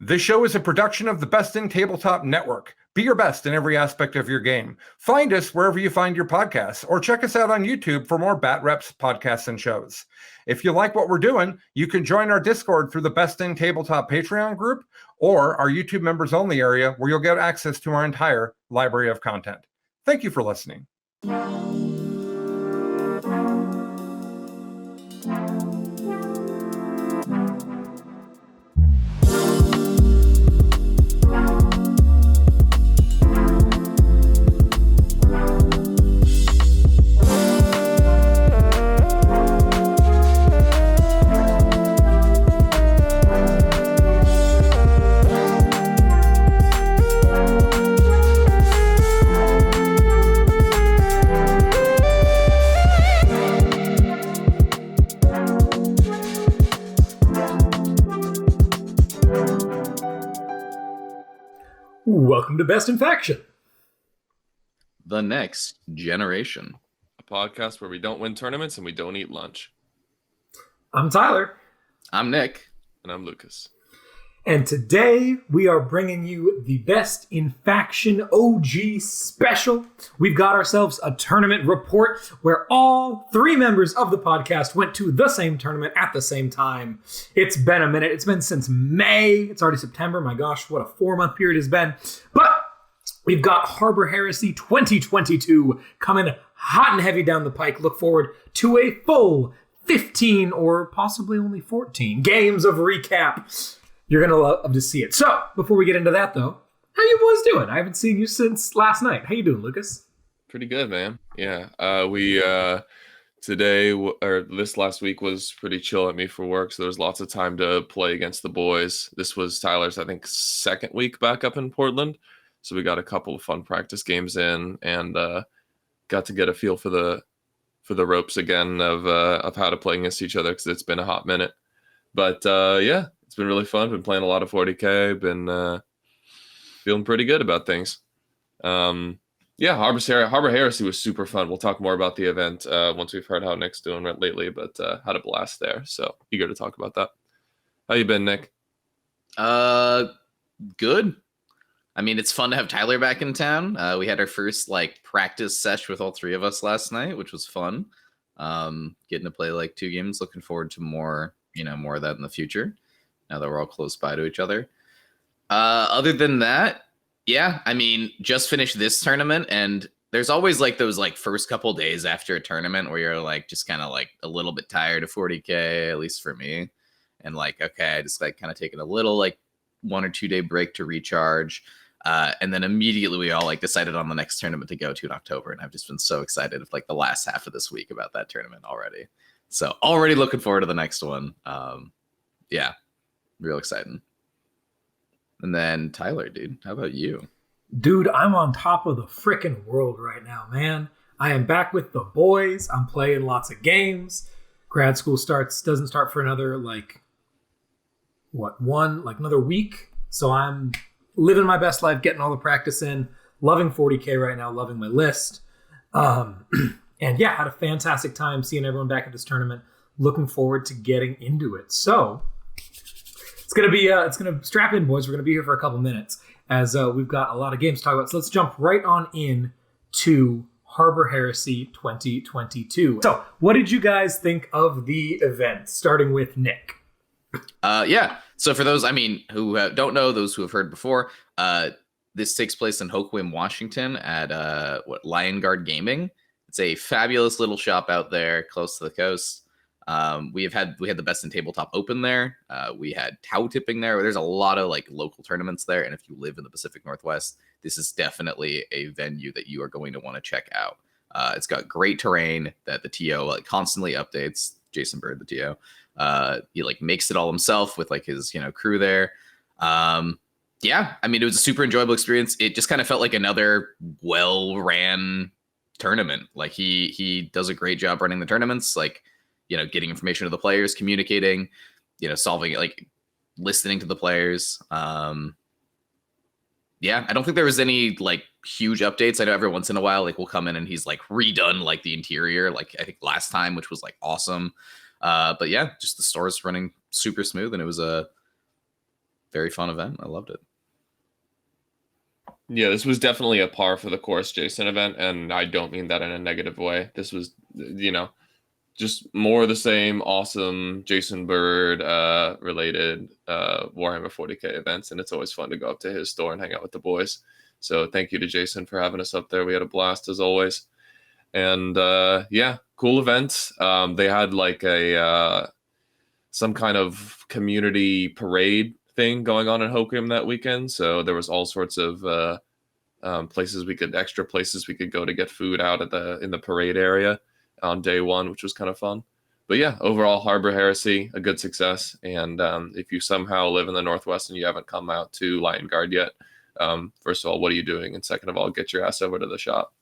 This show is a production of the Best in Tabletop Network. Be your best in every aspect of your game. Find us wherever you find your podcasts, or check us out on YouTube for more Bat Reps podcasts and shows. If you like what we're doing, you can join our Discord through the Best in Tabletop Patreon group, or our YouTube members only area where you'll get access to our entire library of content. Thank you for listening. Welcome to Best in Faction. The next generation. A podcast where we don't win tournaments and we don't eat lunch. I'm Tyler. I'm Nick. And I'm Lucas. And today we are bringing you the Best in Faction OG special. We've got ourselves a tournament report where all three members of the podcast went to the same tournament at the same time. It's been a minute. It's been since May. It's already September. My gosh, what a 4-month period it's been. But we've got Harbor Heresy 2022 coming hot and heavy down the pike. Look forward to a full 15 or possibly only 14 games of recap. You're going to love to see it. So, before we get into that, though, how you boys doing? I haven't seen you since last night. How you doing, Lucas? Pretty good, man. Yeah. This last week was pretty chill at me for work, so there was lots of time to play against the boys. This was Tyler's, I think, second week back up in Portland. So we got a couple of fun practice games in and got to get a feel for the ropes again of how to play against each other because it's been a hot minute. But yeah. It's been really fun. Been playing a lot of 40K. Been feeling pretty good about things. Yeah, Harbor Heresy was super fun. We'll talk more about the event once we've heard how Nick's doing lately, but had a blast there. So eager to talk about that. How you been, Nick? Good. I mean, it's fun to have Tyler back in town. We had our first practice sesh with all three of us last night, which was fun. Getting to play 2 games. Looking forward to more of that in the future. Now that we're all close by to each other. Other than that, yeah, I mean, just finished this tournament, and there's always those first couple days after a tournament where you're just kind of a little bit tired of 40K, at least for me. And okay, I just kind of taking a little 1 or 2 day break to recharge. And then immediately we all decided on the next tournament to go to in October. And I've just been so excited of the last half of this week about that tournament already. So already looking forward to the next one. Yeah. Real exciting. And then Tyler, dude, how about you? Dude, I'm on top of the frickin' world right now, man. I am back with the boys. I'm playing lots of games. Grad school doesn't start for another another week. So I'm living my best life, getting all the practice in, loving 40K right now, loving my list. And yeah, had a fantastic time seeing everyone back at this tournament. Looking forward to getting into it. So it's gonna strap in, boys. We're gonna be here for a couple minutes as we've got a lot of games to talk about. So let's jump right on in to Harbor Heresy 2022. So, what did you guys think of the event? Starting with Nick. Yeah. So for those, who don't know, those who have heard before, this takes place in Hoquiam, Washington, at Lion Guard Gaming. It's a fabulous little shop out there, close to the coast. We had the Best in Tabletop Open there. We had Tau Tipping there. There's a lot of local tournaments there. And if you live in the Pacific Northwest, this is definitely a venue that you are going to want to check out. It's got great terrain that the TO constantly updates. Jason Bird, the TO, he makes it all himself with his crew there. Yeah, it was a super enjoyable experience. It just kind of felt like another well-ran tournament. He does a great job running the tournaments. Getting information to the players, communicating, solving it, listening to the players. Yeah, I don't think there was any huge updates. I know every once in a while, we'll come in and he's redone the interior, I think last time, which was awesome. But yeah, just the store's running super smooth, and it was a very fun event. I loved it. Yeah, this was definitely a par for the course Jason event, and I don't mean that in a negative way. This was, just more of the same awesome Jason Bird related Warhammer 40K events, and it's always fun to go up to his store and hang out with the boys. So thank you to Jason for having us up there. We had a blast as always. And cool event. They had like some kind of community parade thing going on in Hoquiam that weekend. So there was all sorts of extra places we could go to get food out in the parade area on day one, which was kind of fun. But yeah, overall Harbor Heresy, a good success. And if you somehow live in the Northwest and you haven't come out to Lion Guard yet, first of all, what are you doing? And second of all, get your ass over to the shop.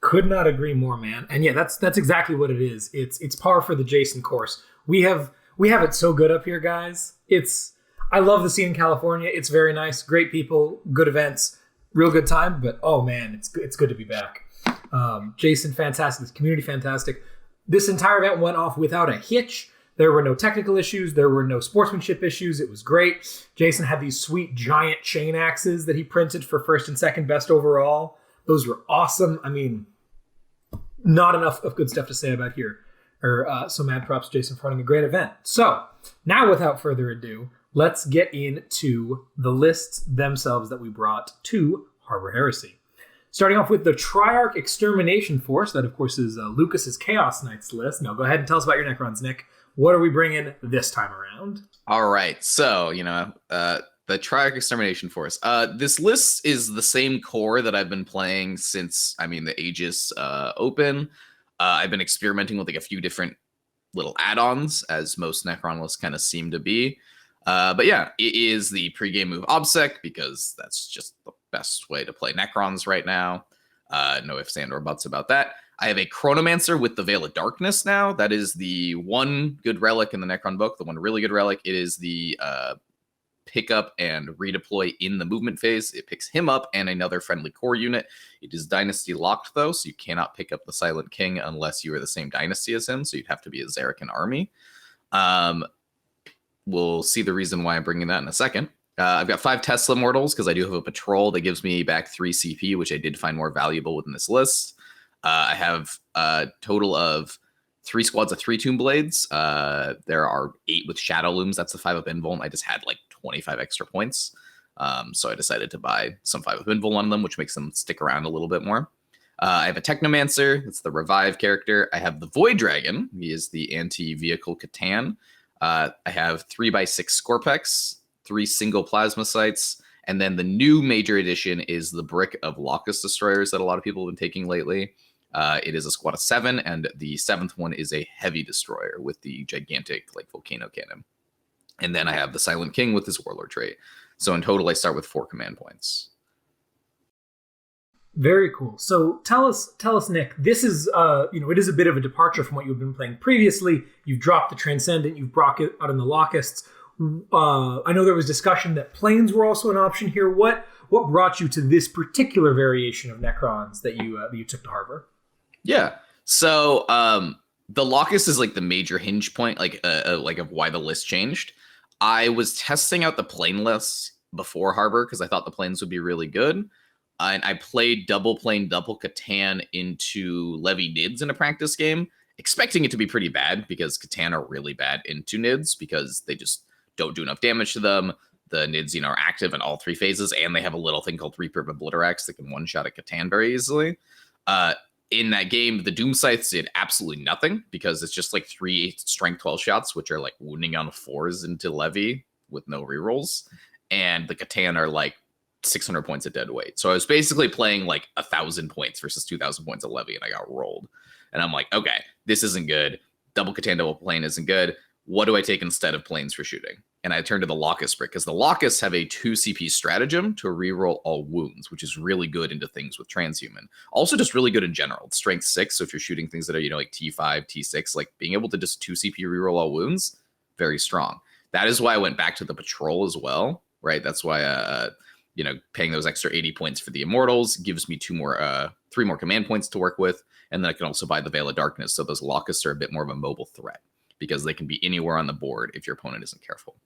Could not agree more, man. And yeah, that's exactly what it is. It's par for the Jason course. We have it so good up here, guys. I love the scene in California. It's very nice, great people, good events, real good time. But oh man, it's good to be back. Jason, fantastic. This community, fantastic. This entire event went off without a hitch. There were no technical issues. There were no sportsmanship issues. It was great. Jason had these sweet giant chain axes that he printed for first and second best overall. Those were awesome. I mean, not enough of good stuff to say about here. So mad props to Jason for running a great event. So now, without further ado, let's get into the lists themselves that we brought to Harbor Heresy. Starting off with the Triarch Extermination Force. That, of course, is Lukas's Chaos Knights list. Now, go ahead and tell us about your Necrons, Nick. What are we bringing this time around? All right. So, the Triarch Extermination Force. This list is the same core that I've been playing since, the Aegis Open. I've been experimenting with like a few different little add-ons, as most Necron lists kind of seem to be. But yeah, it is the pregame move OBSEC, because that's just the best way to play Necrons right now. No ifs and or buts about that. I have a Chronomancer with the Veil of Darkness now. That is the one good relic in the Necron book, the one really good relic. It is the pick up and redeploy in the movement phase. It picks him up and another friendly core unit. It is dynasty locked, though, so you cannot pick up the Silent King unless you are the same dynasty as him, so you'd have to be a Zerican army. We'll see the reason why I'm bringing that in a second. I've got 5 Tesla Mortals because I do have a patrol that gives me back 3 CP, which I did find more valuable within this list. I have a total of 3 squads of 3 Tomb Blades. There are 8 with Shadow Looms. That's the 5 of Invuln. I just had like 25 extra points. So I decided to buy some 5 of Invuln on them, which makes them stick around a little bit more. I have a Technomancer. It's the Revive character. I have the Void Dragon. He is the anti-vehicle Catan. I have 3x6 Scorpex, 3 single plasma sites, and then the new major addition is the Brick of Locust Destroyers that a lot of people have been taking lately. It is a squad of 7, and the 7th one is a heavy destroyer with the gigantic volcano cannon. And then I have the Silent King with his Warlord trait. So in total, I start with 4 command points. Very cool. So tell us, Nick. This is, it is a bit of a departure from what you've been playing previously. You've dropped the Transcendent. You've brought it out in the Locusts. I know there was discussion that planes were also an option here. What brought you to this particular variation of Necrons that you took to Harbor? Yeah. So the Locust is like the major hinge point, of why the list changed. I was testing out the plane lists before Harbor because I thought the planes would be really good. And I played double plane, double Catan into Levy Nids in a practice game, expecting it to be pretty bad because Catan are really bad into Nids because they just don't do enough damage to them. The Nids, are active in all 3 phases, and they have a little thing called Reaper of Obliterax that can one-shot a Catan very easily. In that game, the Doom Scythes did absolutely nothing because it's just like 3 strength 12 shots, which are like wounding on 4s into Levy with no rerolls. And the Catan are like 600 points of dead weight. So I was basically playing like 1,000 points versus 2,000 points of Levy, and I got rolled. And I'm like, okay, this isn't good. Double Catan, double plane isn't good. What do I take instead of planes for shooting? And I turned to the Locust Brick because the Locusts have a 2 CP stratagem to reroll all wounds, which is really good into things with transhuman. Also just really good in general. It's strength 6, so if you're shooting things that are, like T5, T6, like being able to just 2 CP reroll all wounds, very strong. That is why I went back to the patrol as well, right? That's why paying those extra 80 points for the Immortals gives me 3 more command points to work with. And then I can also buy the Veil of Darkness. So those Locusts are a bit more of a mobile threat because they can be anywhere on the board if your opponent isn't careful.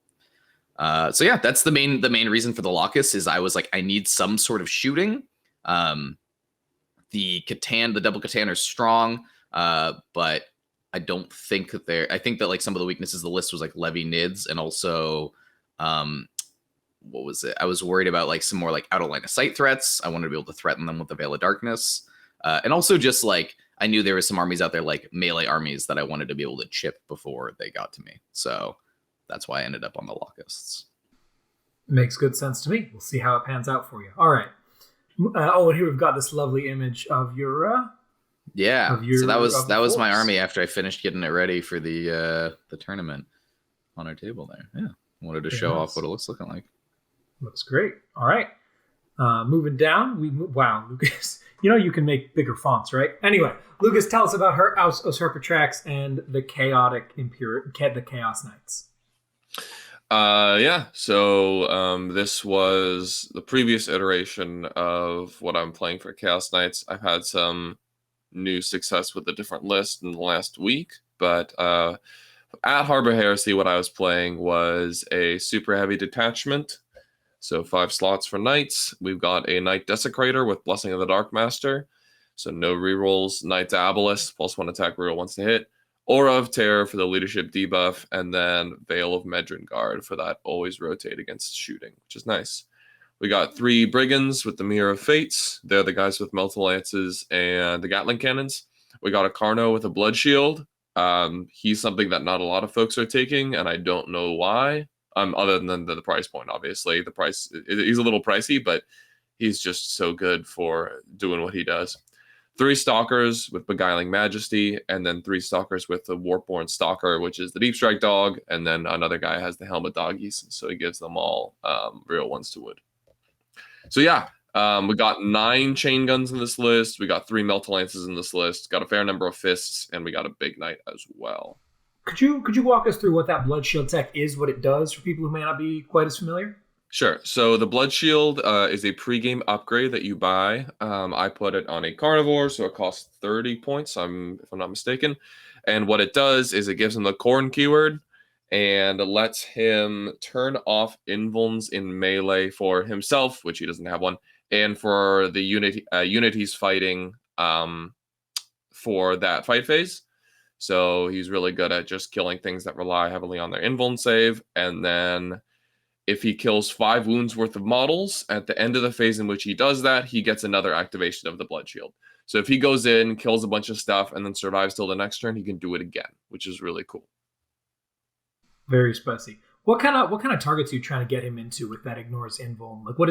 So yeah, that's the main reason for the Locus is I was like, I need some sort of shooting. The double Catan are strong, but I don't think that I think that like some of the weaknesses of the list was like Levy Nids, and also what was it? I was worried about like some more like out of line of sight threats. I wanted to be able to threaten them with the Veil of Darkness. And also just like, I knew there was some armies out there, like melee armies, that I wanted to be able to chip before they got to me. So that's why I ended up on the Locusts. Makes good sense to me. We'll see how it pans out for you. All right. And here we've got this lovely image of your... So that was my army after I finished getting it ready for the tournament on our table there. Yeah. Wanted to show off what it looks looking like. Looks great. All right. Moving down, wow, Lukas, you can make bigger fonts, right? Anyway, Lukas, tell us about her Usurpatrax and the chaotic the Chaos Knights. So this was the previous iteration of what I'm playing for Chaos Knights. I've had some new success with a different list in the last week, but at Harbor Heresy, what I was playing was a super heavy detachment. So 5 slots for knights. We've got a Knight Desecrator with Blessing of the Dark Master. So no rerolls. Knight's Aboleth, +1 attack, reroll once to hit. Aura of Terror for the leadership debuff. And then Veil of Medringard for that always rotate against shooting, which is nice. We got 3 Brigands with the Mirror of Fates. They're the guys with Melta Lances and the Gatling Cannons. We got a Carno with a Blood Shield. He's something that not a lot of folks are taking, and I don't know why. Other than the price point, obviously. The price, he's a little pricey, but he's just so good for doing what he does. 3 Stalkers with Beguiling Majesty, and then 3 Stalkers with the Warpborn Stalker, which is the Deep Strike Dog, and then another guy has the Helmet Doggies, so he gives them all real ones to wood. So yeah, we got 9 Chain Guns in this list, we got 3 Melta Lances in this list, got a fair number of Fists, and we got a Big Knight as well. Could you walk us through what that Blood Shield tech is, what it does for people who may not be quite as familiar? Sure. So the Blood Shield is a pregame upgrade that you buy. I put it on a Carnivore, so it costs 30 points, if I'm not mistaken. And what it does is it gives him the Corn keyword and lets him turn off invulns in melee for himself, which he doesn't have one, and for the unit he's fighting for that fight phase. So he's really good at just killing things that rely heavily on their invuln save. And then if he kills 5 wounds worth of models, at the end of the phase in which he does that, he gets another activation of the Blood Shield. So if he goes in, kills a bunch of stuff, and then survives till the next turn, he can do it again, which is really cool. Very spicy. What kind of targets are you trying to get him into with that ignores invuln? Like what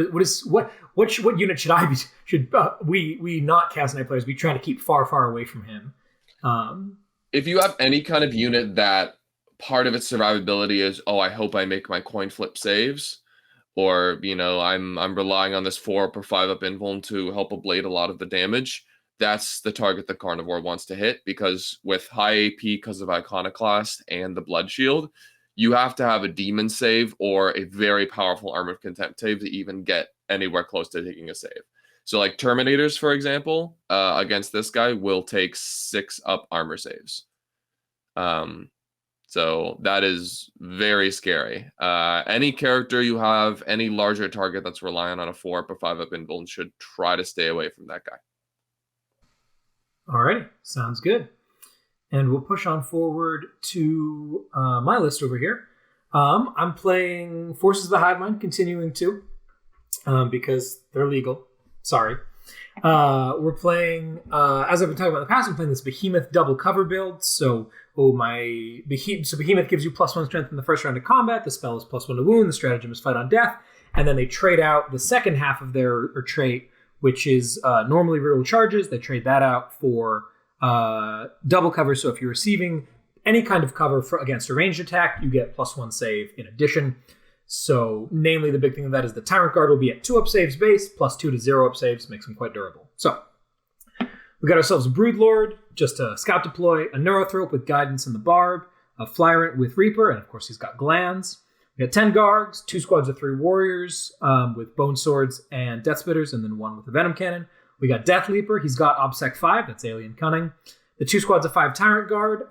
unit should we not Chaos Knight players be trying to keep far away from him? If you have any kind of unit that part of its survivability is, I hope I make my coin flip saves, or I'm relying on this 4-up or 5-up invuln to help ablate a lot of the damage, that's the target the Carnivore wants to hit, because with high AP because of Iconoclast and the Blood Shield, you have to have a demon save or a very powerful Arm of Contempt save to even get anywhere close to taking a save. So like Terminators, for example, against this guy will take 6-up armor saves. So that is very scary. Any character you have, any larger target that's relying on a 4-up or 5-up invuln should try to stay away from that guy. Alrighty, sounds good. And we'll push on forward to my list over here. I'm playing Forces of the Hive Mind, continuing to, because they're legal. Sorry. We're playing, as I've been talking about in the past, I'm playing this Behemoth double cover build. So Behemoth gives you +1 strength in the first round of combat. The spell is +1 to wound. The stratagem is fight on death. And then they trade out the second half of their trait, which is normally reroll charges. They trade that out for double cover. So if you're receiving any kind of cover against a ranged attack, you get +1 save in addition. So, namely, the big thing of that is the Tyrant Guard will be at 2-up saves base, +2 to 0-up saves, makes them quite durable. So, we got ourselves a Broodlord, just a Scout Deploy, a Neurothrope with Guidance and the Barb, a Flyrant with Reaper, and of course he's got Glands. We got 10 Gargs, 2 squads of 3 Warriors with Bone Swords and Death Spitters, and then 1 with a Venom Cannon. We got Death Leaper, he's got OBSEC 5, that's Alien Cunning. The 2 squads of 5 Tyrant Guard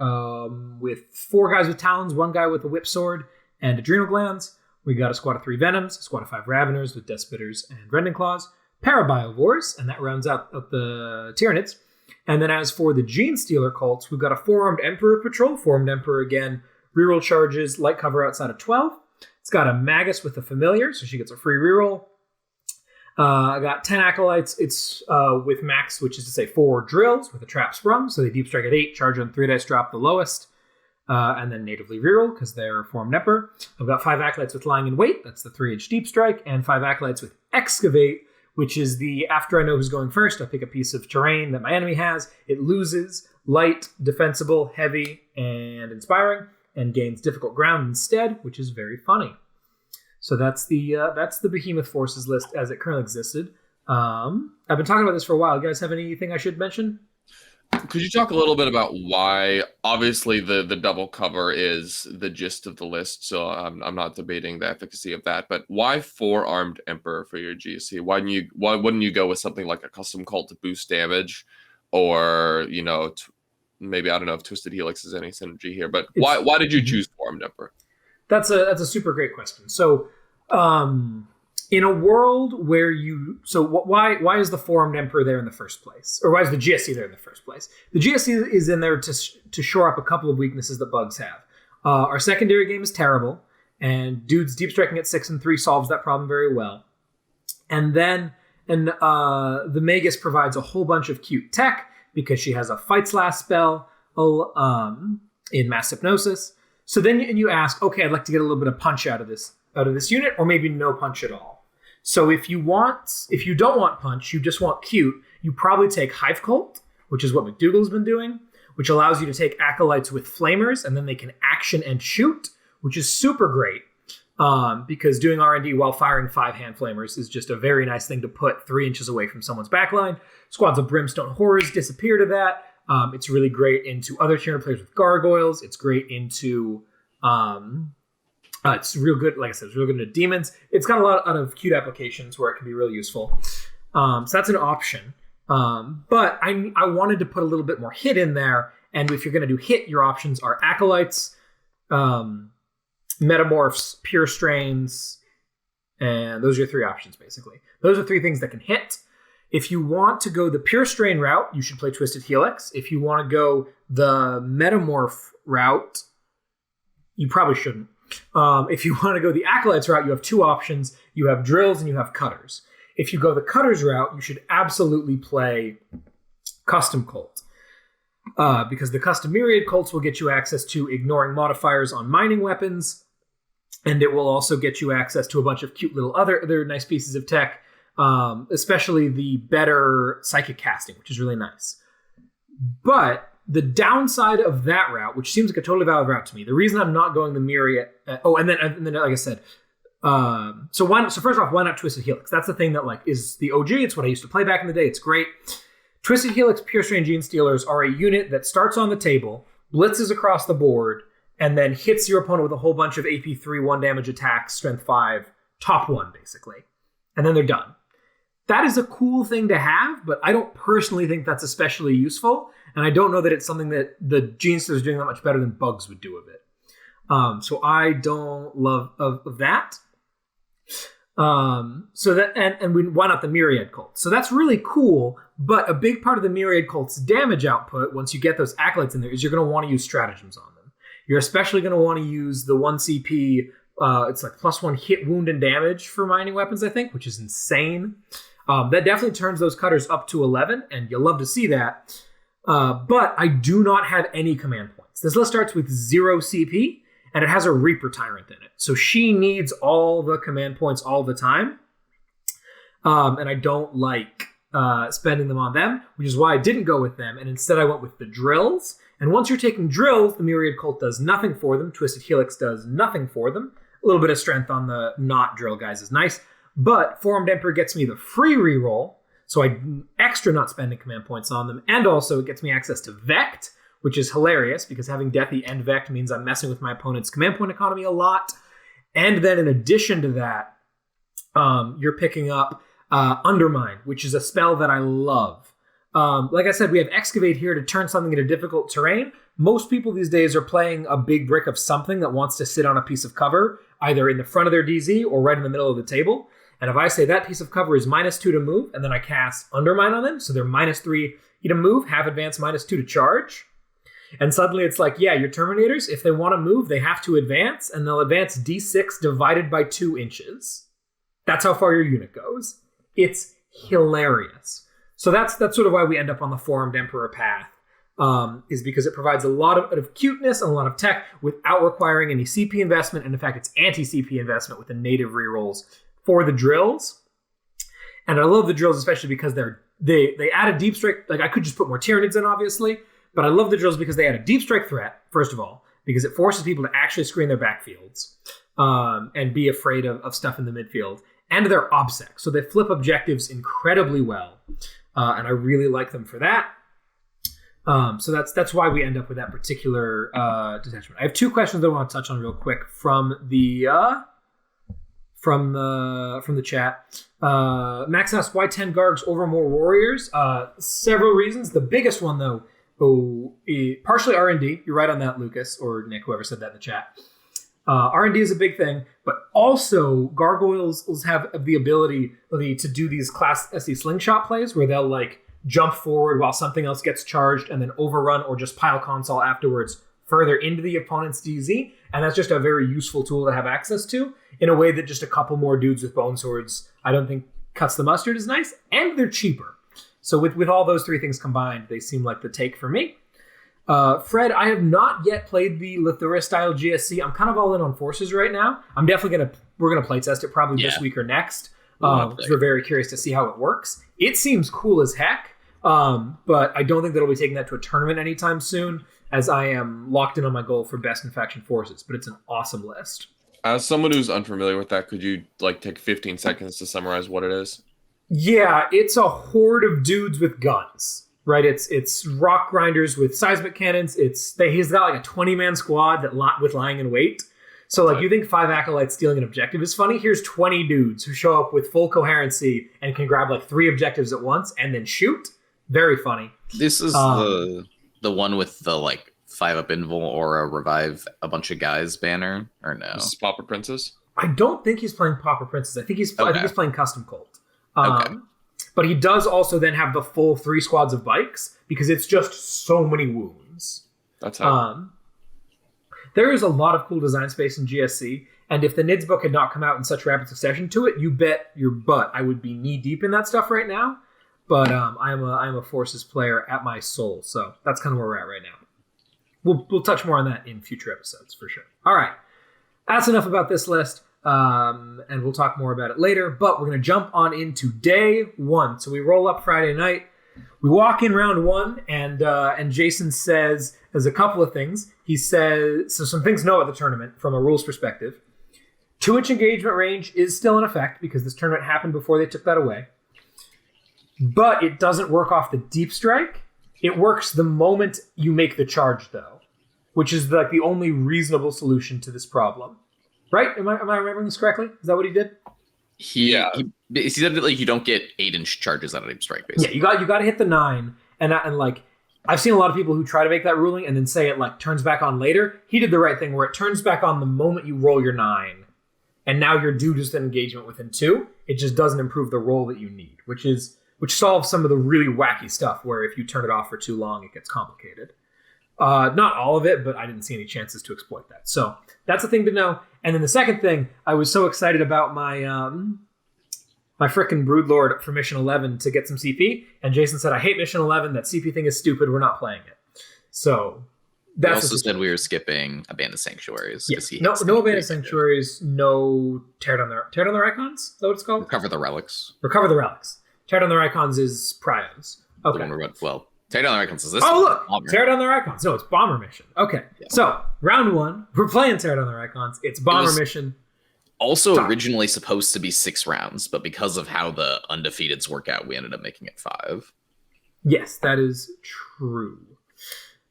with 4 guys with Talons, 1 guy with a Whip Sword, and Adrenal Glands. We got a squad of 3 Venoms, a squad of 5 Raveners with Despitters and Rending Claws, Parabiovores, and that rounds out the Tyranids. And then as for the Gene Stealer cults, we've got a 4-armed Emperor Patrol. 4-armed Emperor again, reroll charges, light cover outside of 12. It's got a Magus with a Familiar, so she gets a free reroll. I got 10 Acolytes. It's with max, which is to say 4 drills with a trap sprung. So they deep strike at 8, charge on 3 dice, drop the lowest, and then natively reroll because they're 4-armed Emperor. I've got 5 Acolytes with lying in wait. That's the 3-inch deep strike, and 5 Acolytes with excavate, which is the after I know who's going first, I pick a piece of terrain that my enemy has. It loses light, defensible, heavy, and inspiring, and gains difficult ground instead, which is very funny. So that's the Behemoth Forces list as it currently existed. I've been talking about this for a while. You guys have anything I should mention? Could you talk a little bit about why? Obviously, the double cover is the gist of the list, so I'm not debating the efficacy of that. But why 4-armed Emperor for your GSC? Why wouldn't you go with something like a custom cult to boost damage, or maybe I don't know if Twisted Helix is any synergy here. But why did you choose 4-armed Emperor? That's a super great question. So, in a world where why is the 4-armed Emperor there in the first place? Or why is the GSC there in the first place? The GSC is in there to shore up a couple of weaknesses that bugs have. Our secondary game is terrible, and dudes deep striking at 6 and 3 solves that problem very well. And then the Magus provides a whole bunch of cute tech because she has a Fight's Last spell in Mass Hypnosis. So then you ask, okay, I'd like to get a little bit of punch out of this unit, or maybe no punch at all. So if you don't want punch, you just want cute, you probably take Hive Cult, which is what McDougal's been doing, which allows you to take Acolytes with Flamers, and then they can action and shoot, which is super great, because doing R&D while firing 5 Hand Flamers is just a very nice thing to put 3 inches away from someone's backline. Squads of Brimstone Horrors disappear to that. It's really great into other Tyranid players with Gargoyles. It's great into... it's real good, like I said, it's real good into demons. It's got a lot of cute applications where it can be really useful. So that's an option. But I wanted to put a little bit more hit in there. And if you're going to do hit, your options are Acolytes, Metamorphs, Pure Strains, and those are your 3 options, basically. Those are 3 things that can hit. If you want to go the Pure Strain route, you should play Twisted Helix. If you want to go the Metamorph route, you probably shouldn't. If you want to go the Acolytes route, you have 2 options. You have Drills and you have Cutters. If you go the Cutters route, you should absolutely play Custom Cult. Because the Custom Myriad Cults will get you access to ignoring modifiers on mining weapons, and it will also get you access to a bunch of cute little other nice pieces of tech, especially the better Psychic Casting, which is really nice. But the downside of that route, which seems like a totally valid route to me, the reason I'm not going the Myriad... and then like I said... So first off, why not Twisted Helix? That's the thing that is the OG. It's what I used to play back in the day. It's great. Twisted Helix Pure Strain Gene Stealers are a unit that starts on the table, blitzes across the board, and then hits your opponent with a whole bunch of AP 3, 1 damage attacks, Strength 5, top 1, basically. And then they're done. That is a cool thing to have, but I don't personally think that's especially useful. And I don't know that it's something that the Gene Stealers are doing that much better than Bugs would do of it. So I don't love of that. So that why not the Myriad Cult? So that's really cool, but a big part of the Myriad Cult's damage output, once you get those Acolytes in there, is you're going to want to use stratagems on them. You're especially going to want to use the 1 CP, it's like +1 hit, wound, and damage for mining weapons, I think, which is insane. That definitely turns those Cutters up to 11, and you'll love to see that. But I do not have any command points. This list starts with 0 CP, and it has a Reaper Tyrant in it. So she needs all the command points all the time. And I don't like spending them on them, which is why I didn't go with them. And instead I went with the Drills. And once you're taking Drills, the Myriad Cult does nothing for them. Twisted Helix does nothing for them. A little bit of strength on the not Drill guys is nice. But 4-armed Emperor gets me the free reroll, so I'm extra not spending command points on them. And also it gets me access to Vect, which is hilarious because having Deathy and Vect means I'm messing with my opponent's command point economy a lot. And then in addition to that, you're picking up Undermine, which is a spell that I love. Like I said, we have Excavate here to turn something into difficult terrain. Most people these days are playing a big brick of something that wants to sit on a piece of cover, either in the front of their DZ or right in the middle of the table. And if I say that piece of cover is -2 to move, and then I cast Undermine on them, so they're -3 to move, half advance, -2 to charge. And suddenly it's like, yeah, your Terminators, if they want to move, they have to advance, and they'll advance D6 divided by 2 inches. That's how far your unit goes. It's hilarious. So that's sort of why we end up on the Four-Armed Emperor path, is because it provides a lot of cuteness and a lot of tech without requiring any CP investment, and in fact, it's anti-CP investment with the native rerolls for the drills. And I love the drills, especially because they add a deep strike. Like, I could just put more Tyranids in, obviously, but I love the drills because they add a deep strike threat, first of all, because it forces people to actually screen their backfields and be afraid of stuff in the midfield. And they're OBSEC, so they flip objectives incredibly well. And I really like them for that. So that's why we end up with that particular detachment. I have 2 questions that I want to touch on real quick from the chat. Max asks, why 10 Gargs over more warriors? Several reasons. The biggest one, though, partially R&D. You're right on that, Lukas, or Nick, whoever said that in the chat. R&D is a big thing, but also gargoyles have the ability to do these Class SC slingshot plays where they'll like jump forward while something else gets charged and then overrun or just pile console afterwards further into the opponent's DZ. And that's just a very useful tool to have access to in a way that just a couple more dudes with bone swords, I don't think cuts the mustard is nice, and they're cheaper. So with all those 3 things combined, they seem like the take for me. Fred, I have not yet played the Lithura style GSC. I'm kind of all in on forces right now. I'm definitely we're gonna play test it probably this week or next. Because we're very curious to see how it works. It seems cool as heck, but I don't think that I'll be taking that to a tournament anytime soon, as I am locked in on my goal for best in faction forces. But it's an awesome list. As someone who's unfamiliar with that, could you like take 15 seconds to summarize what it is? Yeah, it's a horde of dudes with guns. Right, it's rock grinders with seismic cannons. He's got like a 20-man squad with lying in wait. So like, you think 5 acolytes stealing an objective is funny? Here's 20 dudes who show up with full coherency and can grab like 3 objectives at once and then shoot. Very funny. This is the one with the like 5-up invul or a revive a bunch of guys banner, or no? This is Pauper Princess. I don't think he's playing Pauper Princess. I think he's playing Custom Colt. Okay. But he does also then have the full 3 squads of bikes because it's just so many wounds. That's how. There is a lot of cool design space in GSC, and if the NIDS book had not come out in such rapid succession to it, you bet your butt I would be knee deep in that stuff right now. But I'm a Forces player at my soul, so that's kind of where we're at right now. We'll touch more on that in future episodes for sure. All right, that's enough about this list. And we'll talk more about it later, but we're going to jump on into day 1. So we roll up Friday night. We walk in round 1, and Jason says there's a couple of things. He says, so some things to know about the tournament from a rules perspective. 2-inch engagement range is still in effect because this tournament happened before they took that away. But it doesn't work off the deep strike. It works the moment you make the charge, though, which is like the only reasonable solution to this problem. Right? Am I remembering this correctly? Is that what he did? He said that like you don't get 8-inch charges out of deep strike, basically. Yeah, you got to hit the 9, and like I've seen a lot of people who try to make that ruling and then say it like turns back on later. He did the right thing where it turns back on the moment you roll your 9, and now you're due just an engagement within 2. It just doesn't improve the roll that you need, which solves some of the really wacky stuff where if you turn it off for too long, it gets complicated. Not all of it, but I didn't see any chances to exploit that. So that's a thing to know. And then the second thing, I was so excited about my my frickin' Broodlord for Mission 11 to get some CP, and Jason said, I hate Mission 11, that CP thing is stupid, we're not playing it. So He also said we were skipping Abandoned Sanctuaries. Yeah. No Abandoned Sanctuaries, no Tear Down their Icons? Is that what it's called? Recover the Relics. Recover the Relics. Tear Down their Icons is Prios. Okay. Tear Down their Icons is this one. Look! Bomber. Tear Down their Icons. No, it's Bomber Mission. Okay. Yeah. So, round 1, we're playing Tear Down their Icons. It's Bomber Mission. Also originally supposed to be 6 rounds, but because of how the undefeateds work out, we ended up making it 5. Yes, that is true.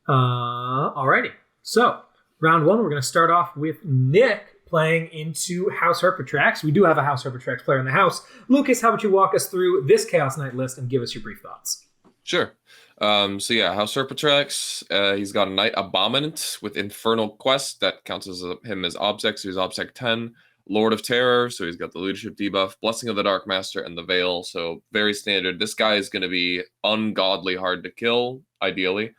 Alrighty. So, round 1, we're going to start off with Nick playing into House Herpetrax. We do have a House Herpetrax player in the house. Lukas, how about you walk us through this Chaos Knight list and give us your brief thoughts? Sure. So yeah, House Serpentrex, he's got a Knight Abominant with Infernal Quest that counts as him as OBSEC, so he's OBSEC 10. Lord of Terror, so he's got the leadership debuff, Blessing of the Dark Master, and the Veil, so very standard. This guy is going to be ungodly hard to kill, ideally.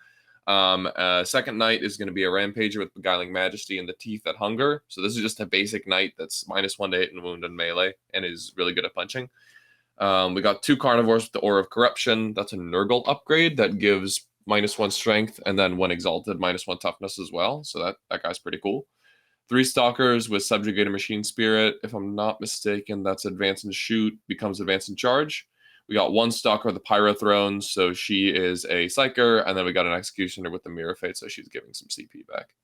Second Knight is going to be a Rampager with Beguiling Majesty and the Teeth that Hunger, so this is just a basic Knight that's -1 to hit and wound and melee, and is really good at punching. We got 2 Carnivores with the Aura of Corruption. That's a Nurgle upgrade that gives -1 strength, and then when exalted, -1 toughness as well, so that guy's pretty cool. 3 Stalkers with Subjugated Machine Spirit. If I'm not mistaken, that's Advance and Shoot, becomes Advance and Charge. We got 1 Stalker with the Pyrothrone, so she is a Psyker, and then we got an Executioner with the Mirror Fate, so she's giving some CP back.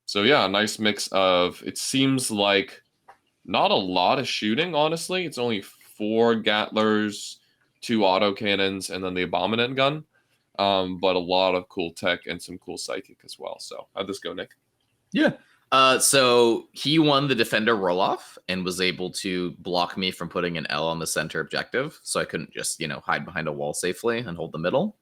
So yeah, a nice mix of, it seems like not a lot of shooting, honestly. It's only 4 Gattlers, 2 autocannons, and then the Abominant gun. But a lot of cool tech and some cool Psychic as well. So how'd this go, Nick? Yeah. So he won the Defender roll-off and was able to block me from putting an L on the center objective, so I couldn't just, hide behind a wall safely and hold the middle.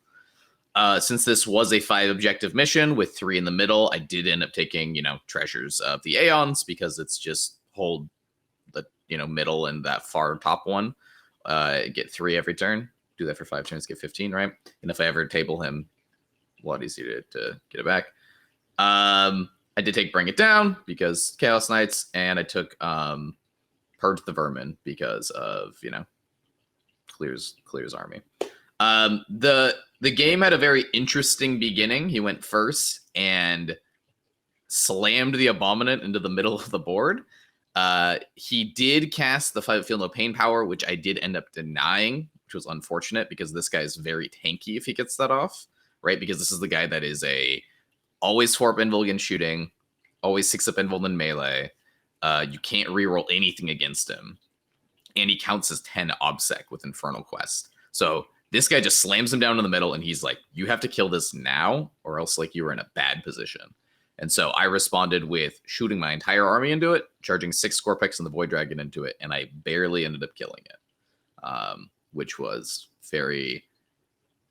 Since this was a 5 objective mission with 3 in the middle, I did end up taking, Treasures of the Aeons, because it's just hold the, middle and that far top one. Get 3 every turn. Do that for 5 turns, get 15, right? And if I ever table him, a lot easier to get it back. I did take Bring It Down because Chaos Knights, and I took Purge the Vermin because of, clears army. The game had a very interesting beginning. He went first and slammed the Abominant into the middle of the board. He did cast the Feel No Pain power, which I did end up denying, which was unfortunate because this guy is very tanky if he gets that off, right? Because this is the guy that is always 4-up invul against shooting, always 6-up invul in melee. You can't reroll anything against him. And he counts as 10 OBSEC with Infernal Quest. So this guy just slams him down in the middle, and he's like, you have to kill this now, or else you were in a bad position. And so I responded with shooting my entire army into it, charging 6 Scorpex and the Void Dragon into it, and I barely ended up killing it, which was very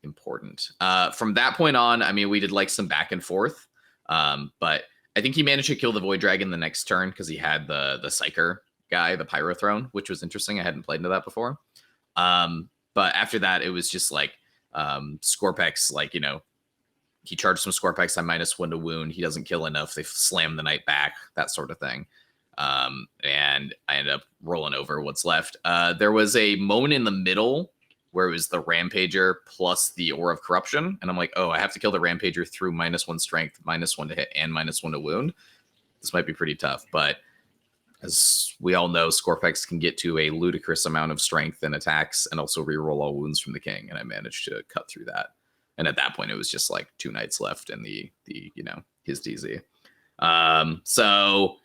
important. From that point on, we did some back and forth, but I think he managed to kill the Void Dragon the next turn because he had the Psyker guy, the Pyrothrone, which was interesting. I hadn't played into that before. But after that, it was just Scorpex, he charged some Scorpex on -1 to wound. He doesn't kill enough. They slam the Knight back, that sort of thing. And I ended up rolling over what's left. There was a moment in the middle where it was the Rampager plus the Aura of Corruption. And I'm like, oh, I have to kill the Rampager through -1 strength, -1 to hit, and -1 to wound. This might be pretty tough, but as we all know, Scorpex can get to a ludicrous amount of strength and attacks and also reroll all wounds from the king, and I managed to cut through that. And at that point, it was just 2 Knights left in the his DZ. So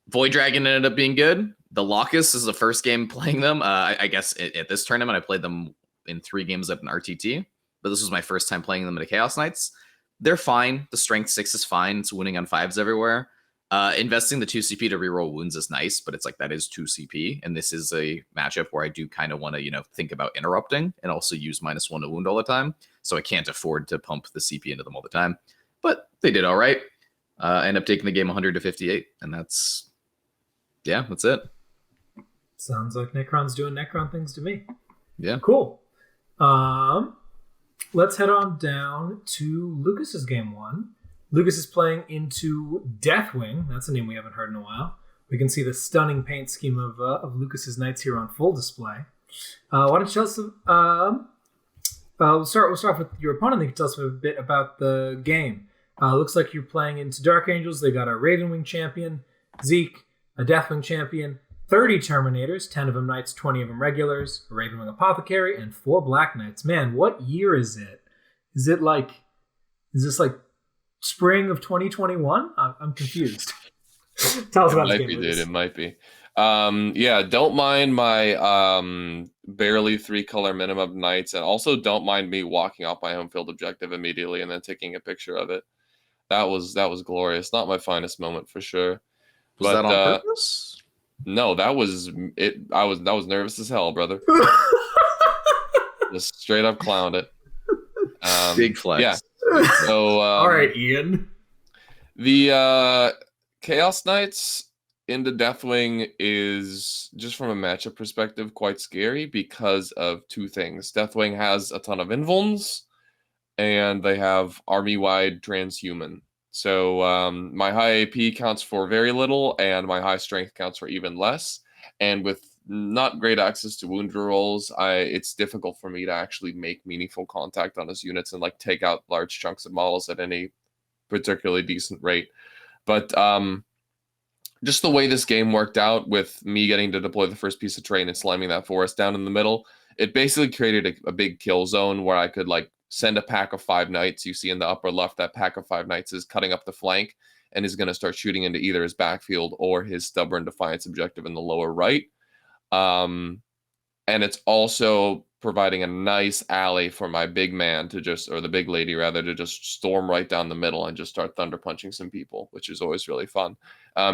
Void Dragon ended up being good. The Locust is the first game playing them. I guess at this tournament, I played them in 3 games up in RTT, but this was my first time playing them at a Chaos Knights. They're fine. The strength 6 is fine. It's winning on 5s everywhere. Investing the 2 CP to reroll wounds is nice, but it's that is 2 CP, and this is a matchup where I do kind of want to, think about interrupting and also use -1 to wound all the time, so I can't afford to pump the CP into them all the time. But they did all right. I ended up taking the game 100 to 58, and that's it. Sounds like Necron's doing Necron things to me. Yeah. Cool. Let's head on down to Lucas's game 1. Lukas is playing into Deathwing. That's a name we haven't heard in a while. We can see the stunning paint scheme of Lucas's Knights here on full display. Why don't you tell us? We'll start off with your opponent. You can tell us a bit about the game. Looks like you're playing into Dark Angels. They got a Ravenwing champion, Zeke, a Deathwing champion, 30 Terminators, 10 of them Knights, 20 of them Regulars, a Ravenwing Apothecary, and 4 Black Knights. Man, what year is it? Is this spring of 2021? I'm confused. Tell us about the game. It might be. Don't mind my barely 3-color minimum Knights, and also don't mind me walking off my home field objective immediately and then taking a picture of it. That was glorious. Not my finest moment for sure. Was that on purpose? No, that was it. I was nervous as hell, brother. Just straight up clowned it. Big flex. Yeah. So, All right, Ian. The Chaos Knights into Deathwing is, just from a matchup perspective, quite scary because of two things. Deathwing has a ton of invulns, and they have army-wide transhuman. So my high AP counts for very little, and my high strength counts for even less. And with not great access to wound rolls, it's difficult for me to actually make meaningful contact on his units and like take out large chunks of models at any particularly decent rate. But just the way this game worked out with me getting to deploy the first piece of terrain and slamming that forest down in the middle, it basically created a big kill zone where I could like send a pack of 5 knights. You see in the upper left, that pack of 5 knights is cutting up the flank and is going to start shooting into either his backfield or his stubborn defiance objective in the lower right. And it's also providing a nice alley for my big man to just, or the big lady rather, to just storm right down the middle and just start thunder punching some people, which is always really fun.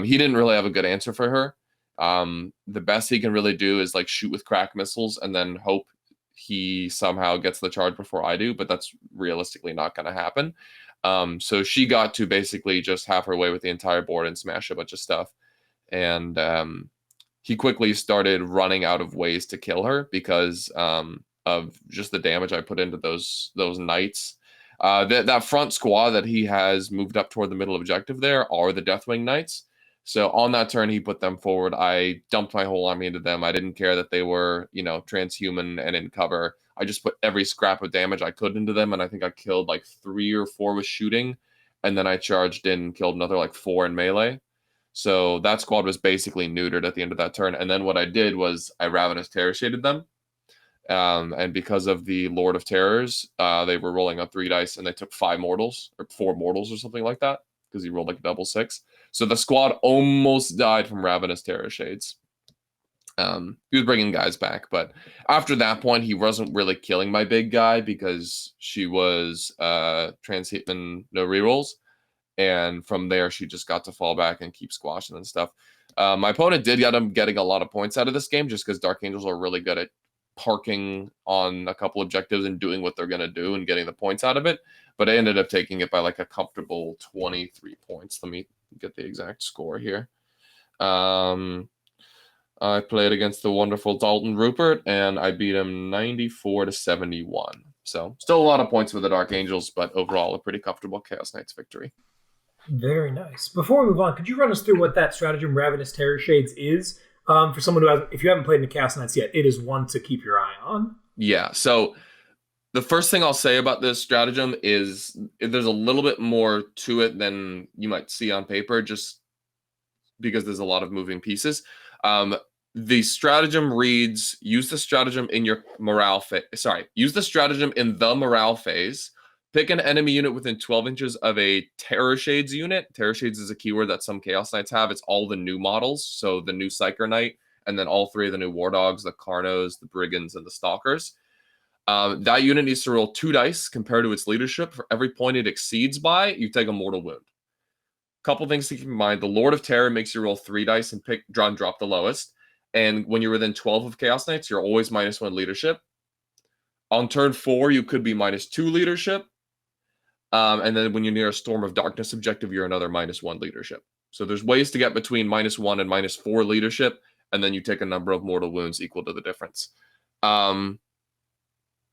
He didn't really have a good answer for her. The best he can really do is like shoot with crack missiles and then hope he somehow gets the charge before I do, but that's realistically not going to happen. So she got to basically just have her way with the entire board and smash a bunch of stuff. And he quickly started running out of ways to kill her because of just the damage I put into those knights. That front squad that he has moved up toward the middle objective there are the Deathwing Knights. So on that turn, he put them forward. I dumped my whole army into them. I didn't care that they were, transhuman and in cover. I just put every scrap of damage I could into them, and I think I killed like 3 or 4 with shooting, and then I charged in and killed another like 4 in melee. So that squad was basically neutered at the end of that turn. And then what I did was I Ravenous Terror Shaded them. And because of the Lord of Terrors, they were rolling on 3 dice, and they took 5 mortals or 4 mortals or something like that because he rolled like a double 6. So the squad almost died from Ravenous Terror Shades. He was bringing guys back, but after that point, he wasn't really killing my big guy because she was transhuman, no rerolls. And from there, she just got to fall back and keep squashing and stuff. My opponent did get him getting a lot of points out of this game just because Dark Angels are really good at parking on a couple objectives and doing what they're going to do and getting the points out of it. But I ended up taking it by like a comfortable 23 points. Let me get the exact score here. I played against the wonderful Dalton Rupert, and I beat him 94-71. So still a lot of points with the Dark Angels, but overall a pretty comfortable Chaos Knights victory. Very nice. Before we move on, could you run us through what that stratagem Ravenous Terror Shades is? For someone who has, if you haven't played in the Chaos Knights yet, it is one to keep your eye on. Yeah, so the first thing I'll say about this stratagem is there's a little bit more to it than you might see on paper, just because there's a lot of moving pieces. The stratagem reads, use the stratagem in your morale phase. Use the stratagem in the morale phase. Pick an enemy unit within 12 inches of a Terror Shades unit. Terror Shades is a keyword that some Chaos Knights have. It's all the new models. So the new Psyker Knight, and then all 3 of the new War Dogs, the Carnos, the Brigands, and the Stalkers. That unit needs to roll 2 dice compared to its leadership. For every point it exceeds by, you take a mortal wound. Couple things to keep in mind. The Lord of Terror makes you roll 3 dice and drop the lowest. And when you're within 12 of Chaos Knights, you're always -1 leadership. On turn 4, you could be -2 leadership. And then when you're near a Storm of Darkness objective, you're another -1 leadership. So there's ways to get between -1 and -4 leadership, and then you take a number of mortal wounds equal to the difference.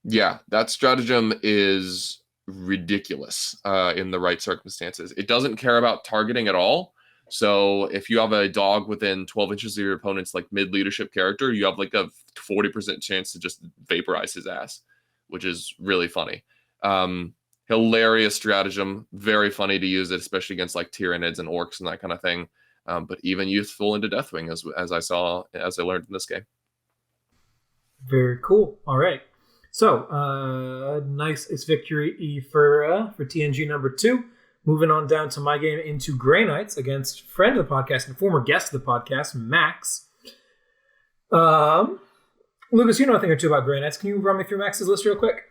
Yeah, that stratagem is ridiculous in the right circumstances. It doesn't care about targeting at all. So if you have a dog within 12 inches of your opponent's like mid-leadership character, you have like a 40% chance to just vaporize his ass, which is really funny. Hilarious stratagem, very funny to use it, especially against like Tyranids and Orcs and that kind of thing. But even useful into Deathwing, as I learned in this game. Very cool. All right. So, nice victory for TNG number 2. Moving on down to my game into Grey Knights against friend of the podcast and former guest of the podcast, Max. Lukas, you know a thing or two about Grey Knights. Can you run me through Max's list real quick?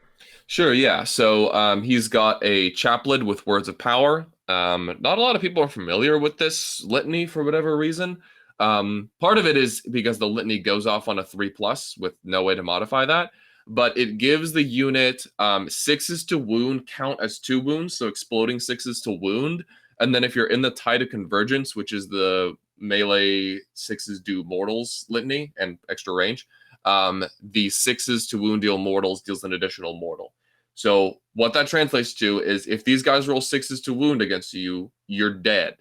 Sure, yeah. So he's got a chaplet with Words of Power. Not a lot of people are familiar with this litany for whatever reason. Part of it is because the litany goes off on a 3+ with no way to modify that. but it gives the unit 6s to wound count as 2 wounds, so exploding 6s to wound. And then if you're in the Tide of Convergence, which is the melee 6s do mortals litany and extra range, the 6s to wound deal mortals deals an additional mortal. So what that translates to is if these guys roll 6s to wound against you, you're dead.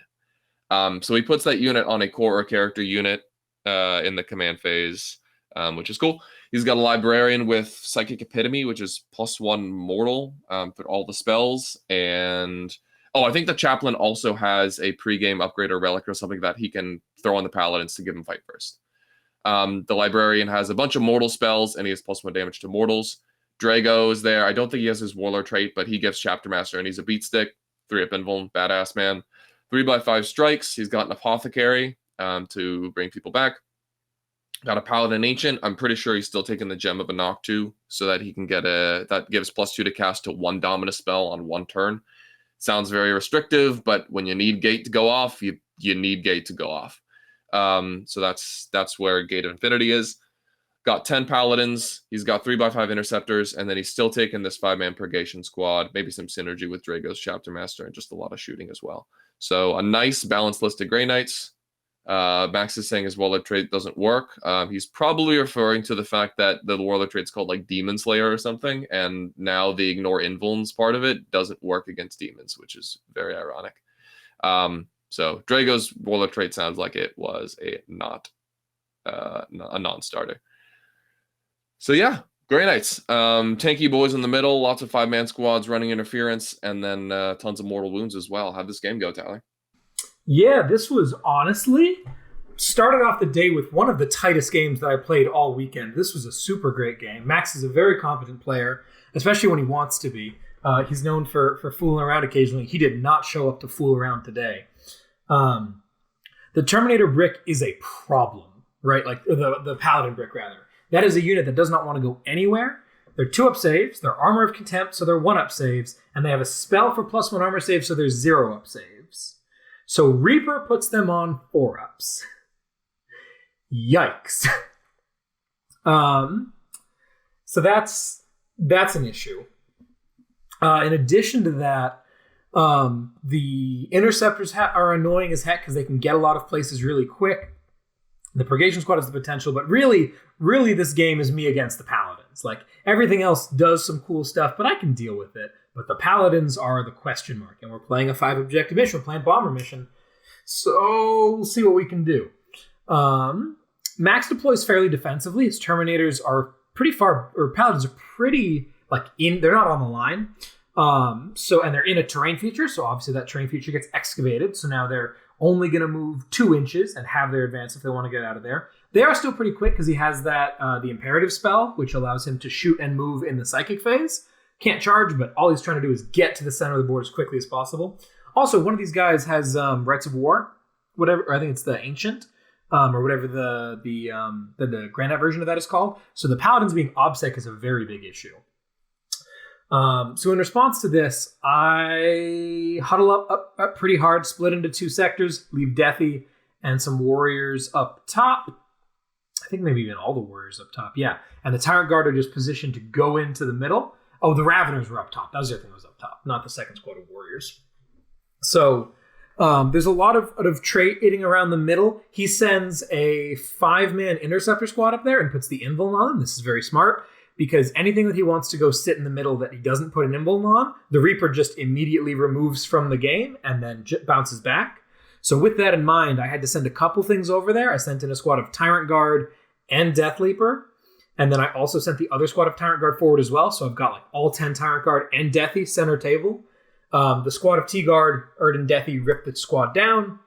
So he puts that unit on a core or character unit in the command phase, which is cool. He's got a librarian with Psychic Epitome, which is +1 mortal for all the spells. And I think the chaplain also has a pregame upgrade or relic or something that he can throw on the paladins to give him fight first. The librarian has a bunch of mortal spells, and he has +1 damage to mortals. Drago is there. I don't think he has his warlord trait, but he gives Chapter Master, and he's a beat stick, 3-up invuln, badass man. 3/5 strikes. He's got an apothecary to bring people back. Got a paladin ancient. I'm pretty sure he's still taking the gem of a Noctu so that he can get that gives +2 to cast to 1 dominus spell on 1 turn. Sounds very restrictive, but when you need gate to go off, you need gate to go off. So that's where Gate of Infinity is. Got 10 paladins. He's got 3/5 interceptors, and then he's still taking this 5-man purgation squad. Maybe some synergy with Drago's Chapter Master, and just a lot of shooting as well. So a nice balanced list of Grey Knights. Max is saying his warlord trait doesn't work. He's probably referring to the fact that the warlord trait's called like Demon Slayer or something, and now the ignore invulns part of it doesn't work against demons, which is very ironic. So Drago's warlord trait sounds like it was a non-starter. So yeah, Grey Knights. Tanky boys in the middle, lots of 5-man squads running interference, and then tons of mortal wounds as well. How'd this game go, Tyler? Yeah, this was honestly started off the day with one of the tightest games that I played all weekend. This was a super great game. Max is a very competent player, especially when he wants to be. He's known for fooling around occasionally. He did not show up to fool around today. The Terminator brick is a problem, right? Like the Paladin brick, rather. That is a unit that does not want to go anywhere. They're 2-up saves, they're Armor of Contempt, so they're 1-up saves, and they have a spell for +1 armor save, so they're 0-up saves. So Reaper puts them on 4-ups. Yikes. So that's an issue. In addition to that, the interceptors are annoying as heck because they can get a lot of places really quick. The Purgation Squad has the potential, but really this game is me against the Paladins. Like, everything else does some cool stuff, but I can deal with it. But the Paladins are the question mark, and we're playing a 5-objective mission. We're playing Bomber mission. So we'll see what we can do. Max deploys fairly defensively. His Terminators are pretty far, or Paladins are pretty, they're not on the line. And they're in a terrain feature, so obviously that terrain feature gets excavated, so now they're only going to move 2 inches and have their advance if they want to get out of there. They are still pretty quick because he has that the Imperative spell, which allows him to shoot and move in the Psychic phase. Can't charge, but all he's trying to do is get to the center of the board as quickly as possible. Also, one of these guys has Rights of War, whatever, or I think it's the Ancient, or whatever the Granite version of that is called. So the Paladins being OBSEC is a very big issue. So in response to this, I huddle up pretty hard, split into 2 sectors, leave Deathy and some warriors up top. I think maybe even all the warriors up top, yeah. And the Tyrant Guard are just positioned to go into the middle. Oh, the Raveners were up top. That was the other thing that was up top, not the second squad of warriors. So there's a lot of trait hitting around the middle. He sends a 5-man Interceptor squad up there and puts the Invuln on them. This is very smart, because anything that he wants to go sit in the middle that he doesn't put an Invuln on, the Reaper just immediately removes from the game and then bounces back. So with that in mind, I had to send a couple things over there. I sent in a squad of Tyrant Guard and Death Leaper. And then I also sent the other squad of Tyrant Guard forward as well. So I've got all 10 Tyrant Guard and Deathy center table. The squad of T-Guard, Erd and Deathy rip the squad down.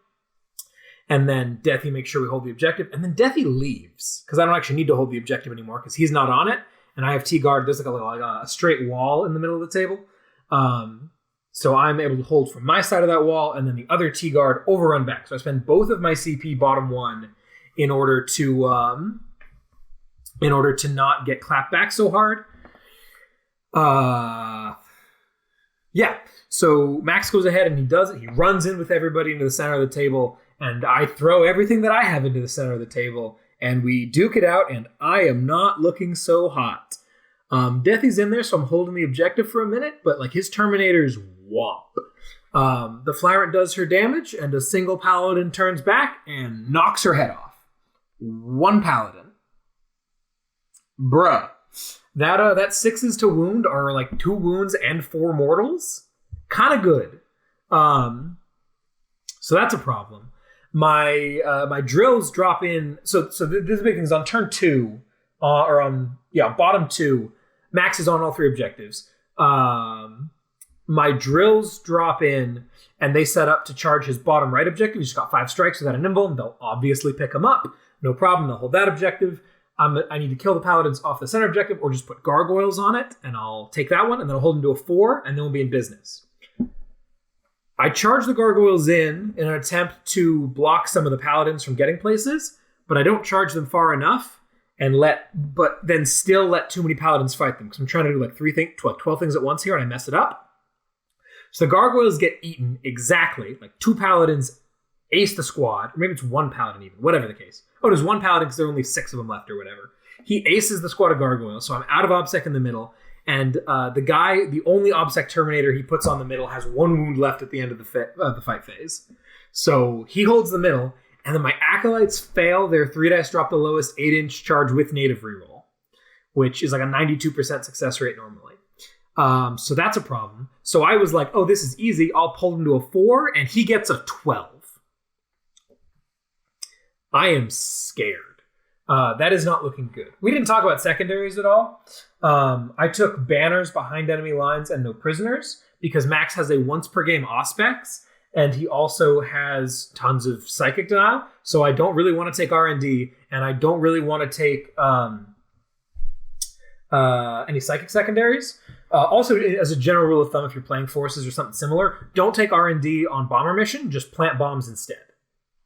And then Deathy makes sure we hold the objective. And then Deathy leaves, because I don't actually need to hold the objective anymore because he's not on it. And I have T-Guard. There's a straight wall in the middle of the table. So I'm able to hold from my side of that wall, and then the other T-Guard overrun back. So I spend both of my CP bottom 1 in order to not get clapped back so hard. Yeah. So Max goes ahead and he does it. He runs in with everybody into the center of the table, and I throw everything that I have into the center of the table. And we duke it out, and I am not looking so hot. Deathy's in there, so I'm holding the objective for a minute, but like his Terminator's womp. The Flyrant does her damage, and a single Paladin turns back and knocks her head off. One Paladin. Bruh. That 6s to wound are like 2 wounds and 4 mortals. Kind of good. So that's a problem. My drills drop in. So this is big things on turn 2, or on bottom 2. Max is on all 3 objectives. My drills drop in, and they set up to charge his bottom right objective. He's got 5 strikes without a nimble, and they'll obviously pick him up. No problem. They'll hold that objective. I need to kill the Paladins off the center objective, or just put gargoyles on it, and I'll take that one, and then I'll hold him to a 4, and then we'll be in business. I charge the gargoyles in an attempt to block some of the Paladins from getting places, but I don't charge them far enough, but then still let too many Paladins fight them, because I'm trying to do like 12 things at once here, and I mess it up. So the gargoyles get eaten exactly, like 2 Paladins ace the squad, or maybe it's 1 Paladin even, whatever the case. Oh, there's 1 Paladin because there are only 6 of them left or whatever. He aces the squad of gargoyles, so I'm out of OBSEC in the middle, and the only OBSEC Terminator he puts on the middle has 1 wound left at the end of the fight phase. So he holds the middle, and then my Acolytes fail their 3 dice drop the lowest 8-inch charge with native reroll, which is like a 92% success rate normally. So that's a problem. So I was like, oh, this is easy. I'll pull him to a 4, and he gets a 12. I am scared. That is not looking good. We didn't talk about secondaries at all. I took banners behind enemy lines and no prisoners because Max has a once per game Auspex, and he also has tons of psychic denial. So I don't really want to take R&D, and I don't really want to take any psychic secondaries. Also, as a general rule of thumb, if you're playing forces or something similar, don't take R&D on bomber mission. Just plant bombs instead.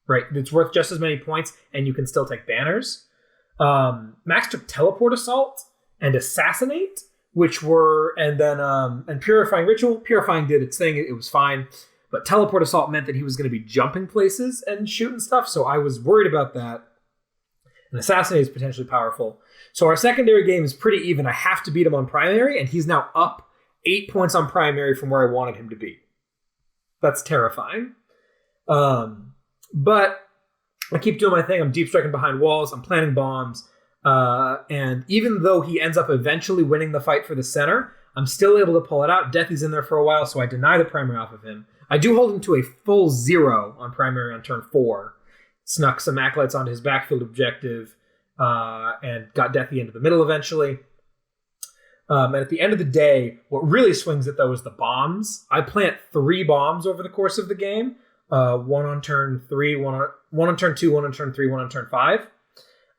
Right, it's worth just as many points, and you can still take banners. Max took teleport assault and assassinate, and purifying ritual. Purifying did its thing; it was fine. But teleport assault meant that he was going to be jumping places and shooting stuff, so I was worried about that. And assassinate is potentially powerful. So our secondary game is pretty even. I have to beat him on primary, and he's now up 8 points on primary from where I wanted him to be. That's terrifying. But I keep doing my thing. I'm deep striking behind walls. I'm planting bombs. And even though he ends up eventually winning the fight for the center, I'm still able to pull it out. Deathy's in there for a while, so I deny the primary off of him. I do hold him to a full 0 on primary on turn 4. Snuck some Acolytes onto his backfield objective, and got Deathy into the middle eventually. And at the end of the day, what really swings it, though, is the bombs. I plant 3 bombs over the course of the game. 1 on turn 3, 1 on turn 2, 1 on turn 3, 1 on turn 5.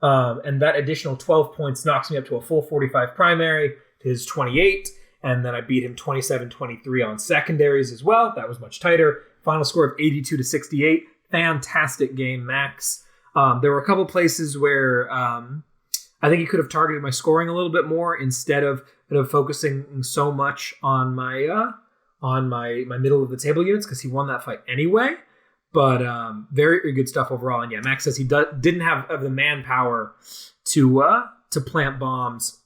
And that additional 12 points knocks me up to a full 45 primary to his 28. And then I beat him 27-23 on secondaries as well. That was much tighter. Final score of 82-68. Fantastic game, Max. There were a couple places where I think he could have targeted my scoring a little bit more instead of focusing so much on my middle of the table units, because he won that fight anyway. But very, very good stuff overall. And yeah, Max says he didn't have the manpower to plant bombs,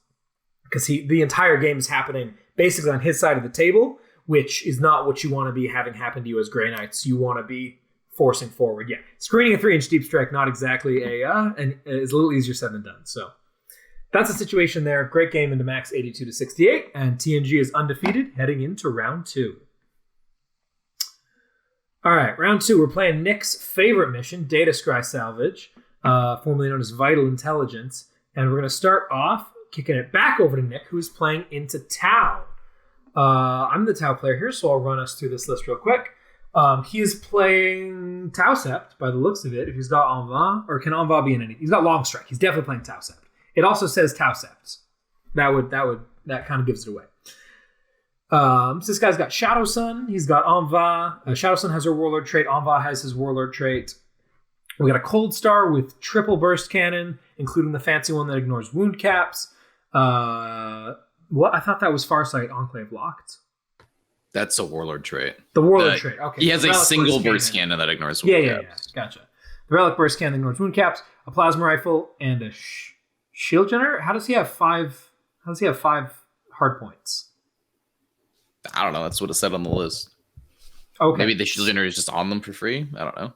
because the entire game is happening basically on his side of the table, which is not what you want to be having happen to you as Grey Knights. You want to be forcing forward. Yeah, screening a 3-inch deep strike, not exactly and it's a little easier said than done. So that's the situation there. Great game into Max 82-68, and TNG is undefeated heading into round 2. All right, round 2. We're playing Nick's favorite mission, Data Scry Salvage, formerly known as Vital Intelligence, and we're going to start off kicking it back over to Nick, who's playing into Tau. I'm the Tau player here, so I'll run us through this list real quick. He is playing Tau Sept by the looks of it. If he's got Enva, or can Enva be in anything? He's got Long Strike. He's definitely playing Tau Sept. It also says Tau Sept. That kind of gives it away. So this guy's got Shadow Sun. He's got Enva. Shadow Sun has her Warlord trait. Enva has his Warlord trait. We got a Cold Star with triple burst cannon, including the fancy one that ignores wound caps. What? I thought that was Farsight Enclave locked. That's a Warlord trait. The Warlord trait. Okay. He has a single burst cannon that ignores wound caps. Yeah. Gotcha. The Relic burst cannon ignores wound caps, a plasma rifle, and a shield generator. How does he have 5 How does he have 5 hard points? I don't know. That's what it said on the list. Okay. Maybe the shield generator is just on them for free. I don't know.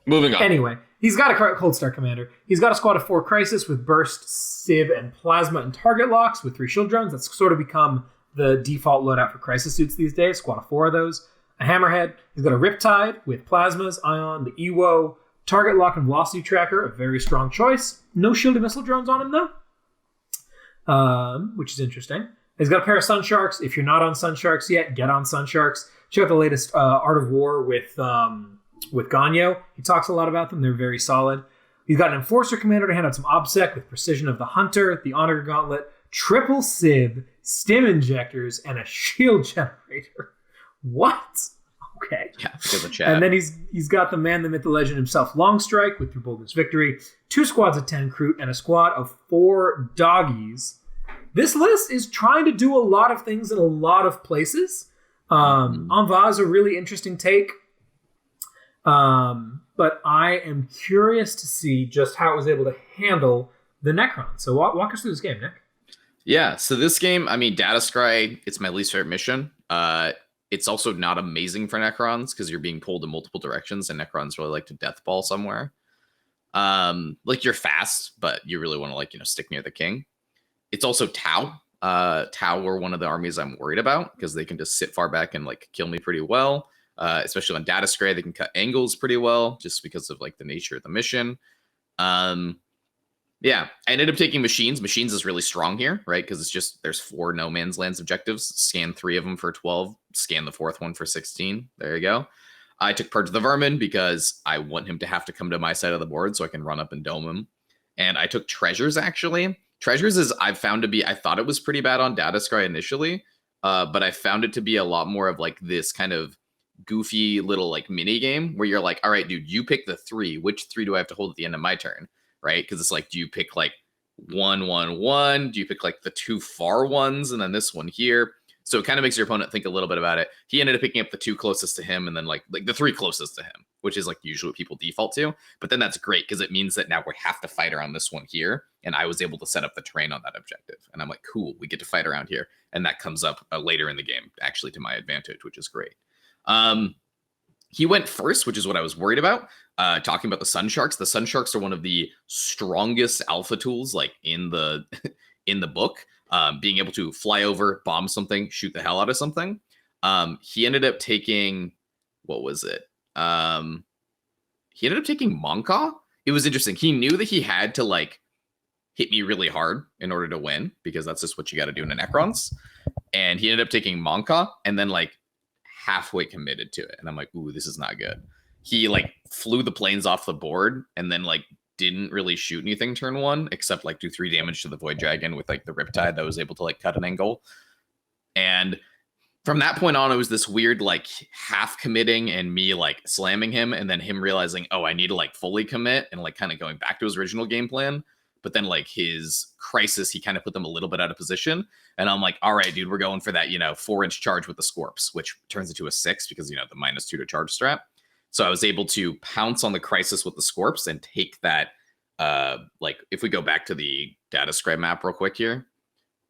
Moving on. Anyway, he's got a Cold Star Commander. He's got a squad of 4 Crisis with Burst, Sib, and Plasma and target locks with 3 shield drones. That's sort of become the default loadout for Crisis suits these days. Squad of 4 of those. A Hammerhead. He's got a Riptide with Plasmas, Ion, the Ewo, target lock and velocity tracker. A very strong choice. No shielded missile drones on him though, which is interesting. He's got a pair of Sun Sharks. If you're not on Sun Sharks yet, get on Sun Sharks. Check out the latest Art of War with Ganyo. He talks a lot about them. They're very solid. He's got an Enforcer Commander to hand out some OBSEC with Precision of the Hunter, the Honor Gauntlet, triple Sib, Stim Injectors, and a Shield Generator. What? Okay. Yeah, give a chat. And then he's got the man, the myth, the legend himself, Long Strike with Through Boldness Victory, 2 squads of 10 Kroot, and a squad of 4 Doggies. This list is trying to do a lot of things in a lot of places. Enva is a really interesting take. But I am curious to see just how it was able to handle the Necron. So walk us through this game, Nick. Yeah, so this game, I mean, Data Scry, it's my least favorite mission. It's also not amazing for Necrons because you're being pulled in multiple directions, and Necrons really like to death ball somewhere. Like, you're fast, but you really want to, stick near the king. It's also Tau. Tau were one of the armies I'm worried about because they can just sit far back and kill me pretty well. Especially on Data Scry, they can cut angles pretty well just because of the nature of the mission. Yeah, I ended up taking Machines. Machines is really strong here, right? Because it's just, there's 4 no man's lands objectives. Scan 3 of them for 12. Scan the 4th one for 16. There you go. I took Purge the Vermin because I want him to have to come to my side of the board so I can run up and dome him. And I took Treasures, actually. Treasures is, I thought it was pretty bad on Data Scry initially, but I found it to be a lot more of this kind of goofy little mini game where you're like, all right, dude, you pick the 3. Which 3 do I have to hold at the end of my turn? Right? Because it's do you pick 1, 1, 1? Do you pick the 2 far ones and then this one here? So it kind of makes your opponent think a little bit about it. He ended up picking up the 2 closest to him and then the 3 closest to him, which is usually what people default to. But then that's great because it means that now we have to fight around this one here. And I was able to set up the terrain on that objective. And I'm like, cool, we get to fight around here. And that comes up later in the game, actually to my advantage, which is great. He went first, which is what I was worried about. Talking about the Sun Sharks. The Sun Sharks are one of the strongest alpha tools in the book. Being able to fly over, bomb something, shoot the hell out of something. He ended up taking, what was it? He ended up taking Monka. It was interesting. He knew that he had to hit me really hard in order to win because that's just what you got to do in a Necrons. And he ended up taking Monka and then halfway committed to it. And I'm like, ooh, this is not good. He flew the planes off the board and then didn't really shoot anything turn 1 except do 3 damage to the Void Dragon with the Riptide that was able to cut an angle. And from that point on, it was this weird half committing and me slamming him and then him realizing, oh, I need to fully commit and kind of going back to his original game plan. But then his Crisis, he kind of put them a little bit out of position. And I'm like, all right, dude, we're going for that, 4-inch charge with the Scorps, which turns into a 6 because, the -2 to charge strat. So I was able to pounce on the Crisis with the Scorps and take that. If we go back to the Data Scry map real quick here,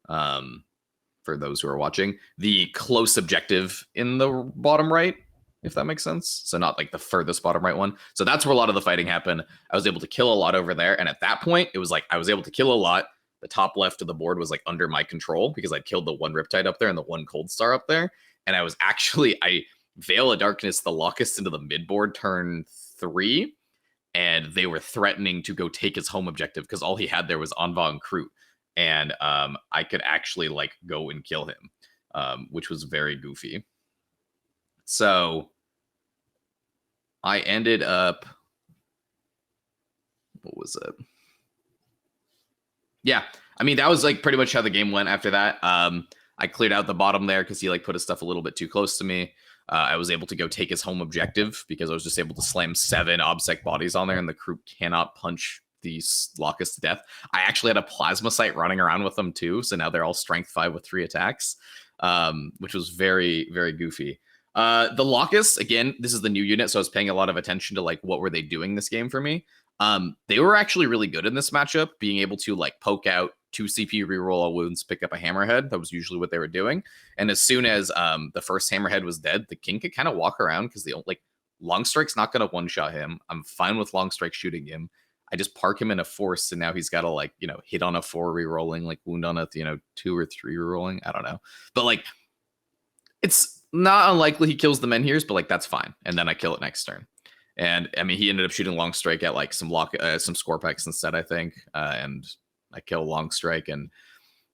for those who are watching, the close objective in the bottom right, if that makes sense. So not the furthest bottom right one. So that's where a lot of the fighting happened. I was able to kill a lot over there. And at that point, it was I was able to kill a lot. The top left of the board was under my control because I killed the 1 Riptide up there and the 1 Cold Star up there. And I was actually, I Veil of Darkness, the Locust into the midboard turn 3. And they were threatening to go take his home objective because all he had there was Enva and Kroot. And I could actually go and kill him, which was very goofy. So I ended up, what was it? Yeah, I mean, that was pretty much how the game went after that. I cleared out the bottom there because he put his stuff a little bit too close to me. I was able to go take his home objective because I was just able to slam 7 OBSEC bodies on there and the crew cannot punch these Locusts to death. I actually had a Plasma Sight running around with them too. So now they're all strength 5 with 3 attacks, which was very, very goofy. The Locusts, again, this is the new unit, so I was paying a lot of attention to what were they doing this game for me. They were actually really good in this matchup, being able to like poke out 2 CP, reroll all wounds, pick up a hammerhead. That was usually what they were doing. And as soon as the first hammerhead was dead, the king could kind of walk around because the like long strike's not going to one-shot him. I'm fine with long strike shooting him. I just park him in a force, and now he's got to like, you know, hit on a 4 rerolling, like wound on a, you know, 2 or 3 rerolling. I don't know. But like, it's not unlikely he kills the Menhirs, but like, that's fine. And then I kill it next turn. And I mean, he ended up shooting long strike at like some Scorpex instead, I think. And I kill long strike, and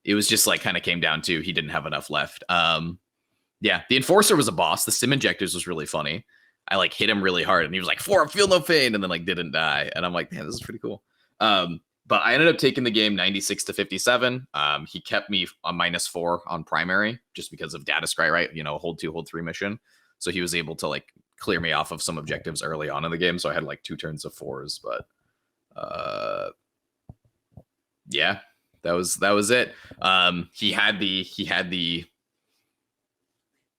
it was just like kind of came down to he didn't have enough left. Yeah, the Enforcer was a boss. The Sim Injectors was really funny. I like hit him really hard, and he was like, "4, feel no pain," and then like didn't die. And I'm like, "Damn, this is pretty cool." But I ended up taking the game 96-57. He kept me on -4 on primary just because of data scry, right? You know, hold 2, hold 3 mission. So he was able to like clear me off of some objectives early on in the game. So I had like 2 turns of 4s, but yeah, that was it. He had the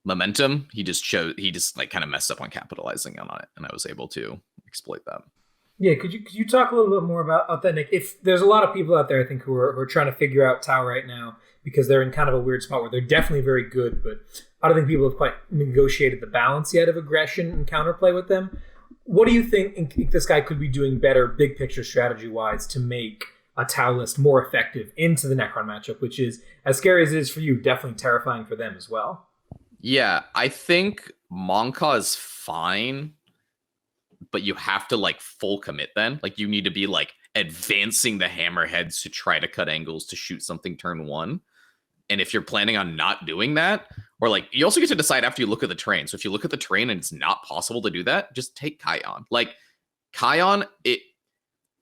momentum. He just like kind of messed up on capitalizing on it, and I was able to exploit that. Yeah, could you talk a little bit more about that, Nick? If there's a lot of people out there, I think, who are trying to figure out Tau right now because they're in kind of a weird spot where they're definitely very good, but I don't think people have quite negotiated the balance yet of aggression and counterplay with them. What do you think this guy could be doing better, big picture strategy-wise, to make a Tau list more effective into the Necron matchup, which is, as scary as it is for you, definitely terrifying for them as well? Yeah, I think Monka is fine, but you have to like full commit then. Like you need to be like advancing the hammerheads to try to cut angles to shoot something turn 1. And if you're planning on not doing that, or like you also get to decide after you look at the terrain. So if you look at the terrain and it's not possible to do that, just take Kion. Like Kion,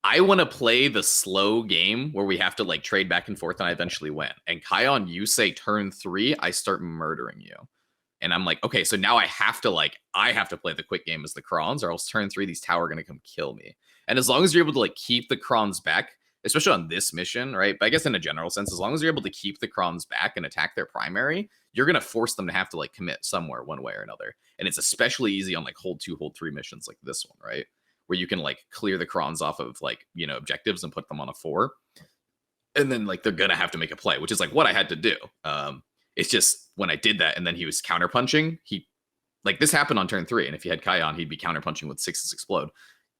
I want to play the slow game where we have to like trade back and forth and I eventually win. And Kion, you say turn 3, I start murdering you. And I'm like, okay, so now I have to play the quick game as the Krons, or else turn 3, these Tau are going to come kill me. And as long as you're able to like keep the Krons back, especially on this mission, right? But I guess in a general sense, as long as you're able to keep the Krons back and attack their primary, you're going to force them to have to like commit somewhere one way or another. And it's especially easy on like hold 2, hold 3 missions like this one, right? Where you can like clear the Krons off of like, you know, objectives and put them on a 4. And then like they're going to have to make a play, which is like what I had to do. It's just when I did that and then he was counterpunching, like this happened on turn 3. And if he had Kion, he'd be counterpunching with 6s explode.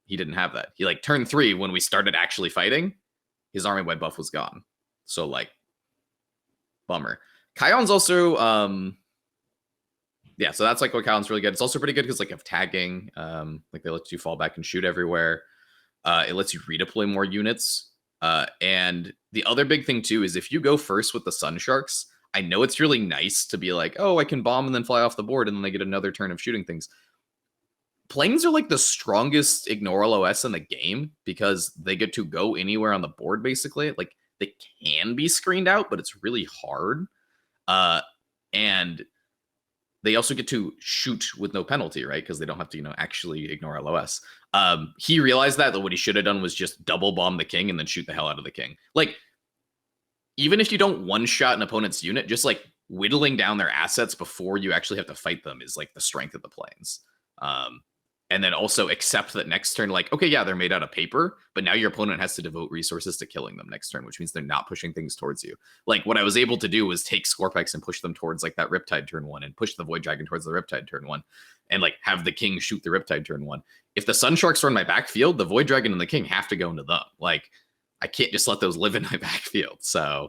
He didn't have that. He like turn 3, when we started actually fighting, his army-wide buff was gone. So like, bummer. Kion's also, yeah, so that's like what Kion's really good. It's also pretty good because like of tagging, like they let you fall back and shoot everywhere. It lets you redeploy more units. And the other big thing too is if you go first with the Sun Sharks, I know it's really nice to be like, oh, I can bomb and then fly off the board and then they get another turn of shooting things. Planes are like the strongest ignore LOS in the game because they get to go anywhere on the board, basically. Like they can be screened out, but it's really hard. And they also get to shoot with no penalty, right? Because they don't have to, you know, actually ignore LOS. He realized that what he should have done was just double bomb the king and then shoot the hell out of the king. Like, even if you don't one-shot an opponent's unit, just like whittling down their assets before you actually have to fight them is like the strength of the planes. And then also accept that next turn, like, okay, yeah, they're made out of paper, but now your opponent has to devote resources to killing them next turn, which means they're not pushing things towards you. Like what I was able to do was take Scorpex and push them towards like that Riptide turn 1 and push the Void Dragon towards the Riptide turn 1 and like have the king shoot the Riptide turn 1. If the Sun Sharks are in my backfield, the Void Dragon and the king have to go into them. Like I can't just let those live in my backfield. So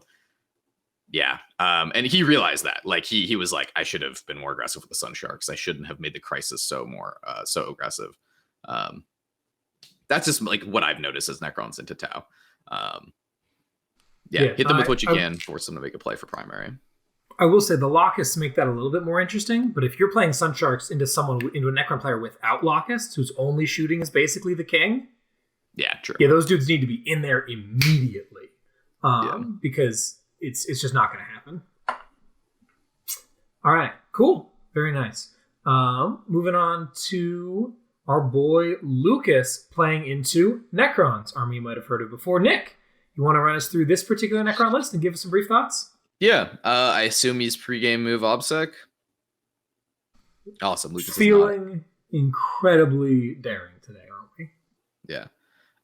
yeah. And he realized that. Like he was like, I should have been more aggressive with the Sun Sharks. I shouldn't have made the crisis so aggressive. That's just like what I've noticed as Necrons into Tau. Hit them with what you can, force them to make a play for primary. I will say the locusts make that a little bit more interesting, but if you're playing Sun Sharks into a Necron player without locusts, whose only shooting is basically the king. Yeah, true. Yeah, those dudes need to be in there immediately. Because it's just not going to happen. All right, cool. Very nice. Moving on to our boy Lukas playing into Necrons. Army you might have heard of before. Nick, you want to run us through this particular Necron list and give us some brief thoughts? Yeah, I assume he's pregame move OBSEC. Awesome. Lukas feeling incredibly daring today, aren't we? Yeah.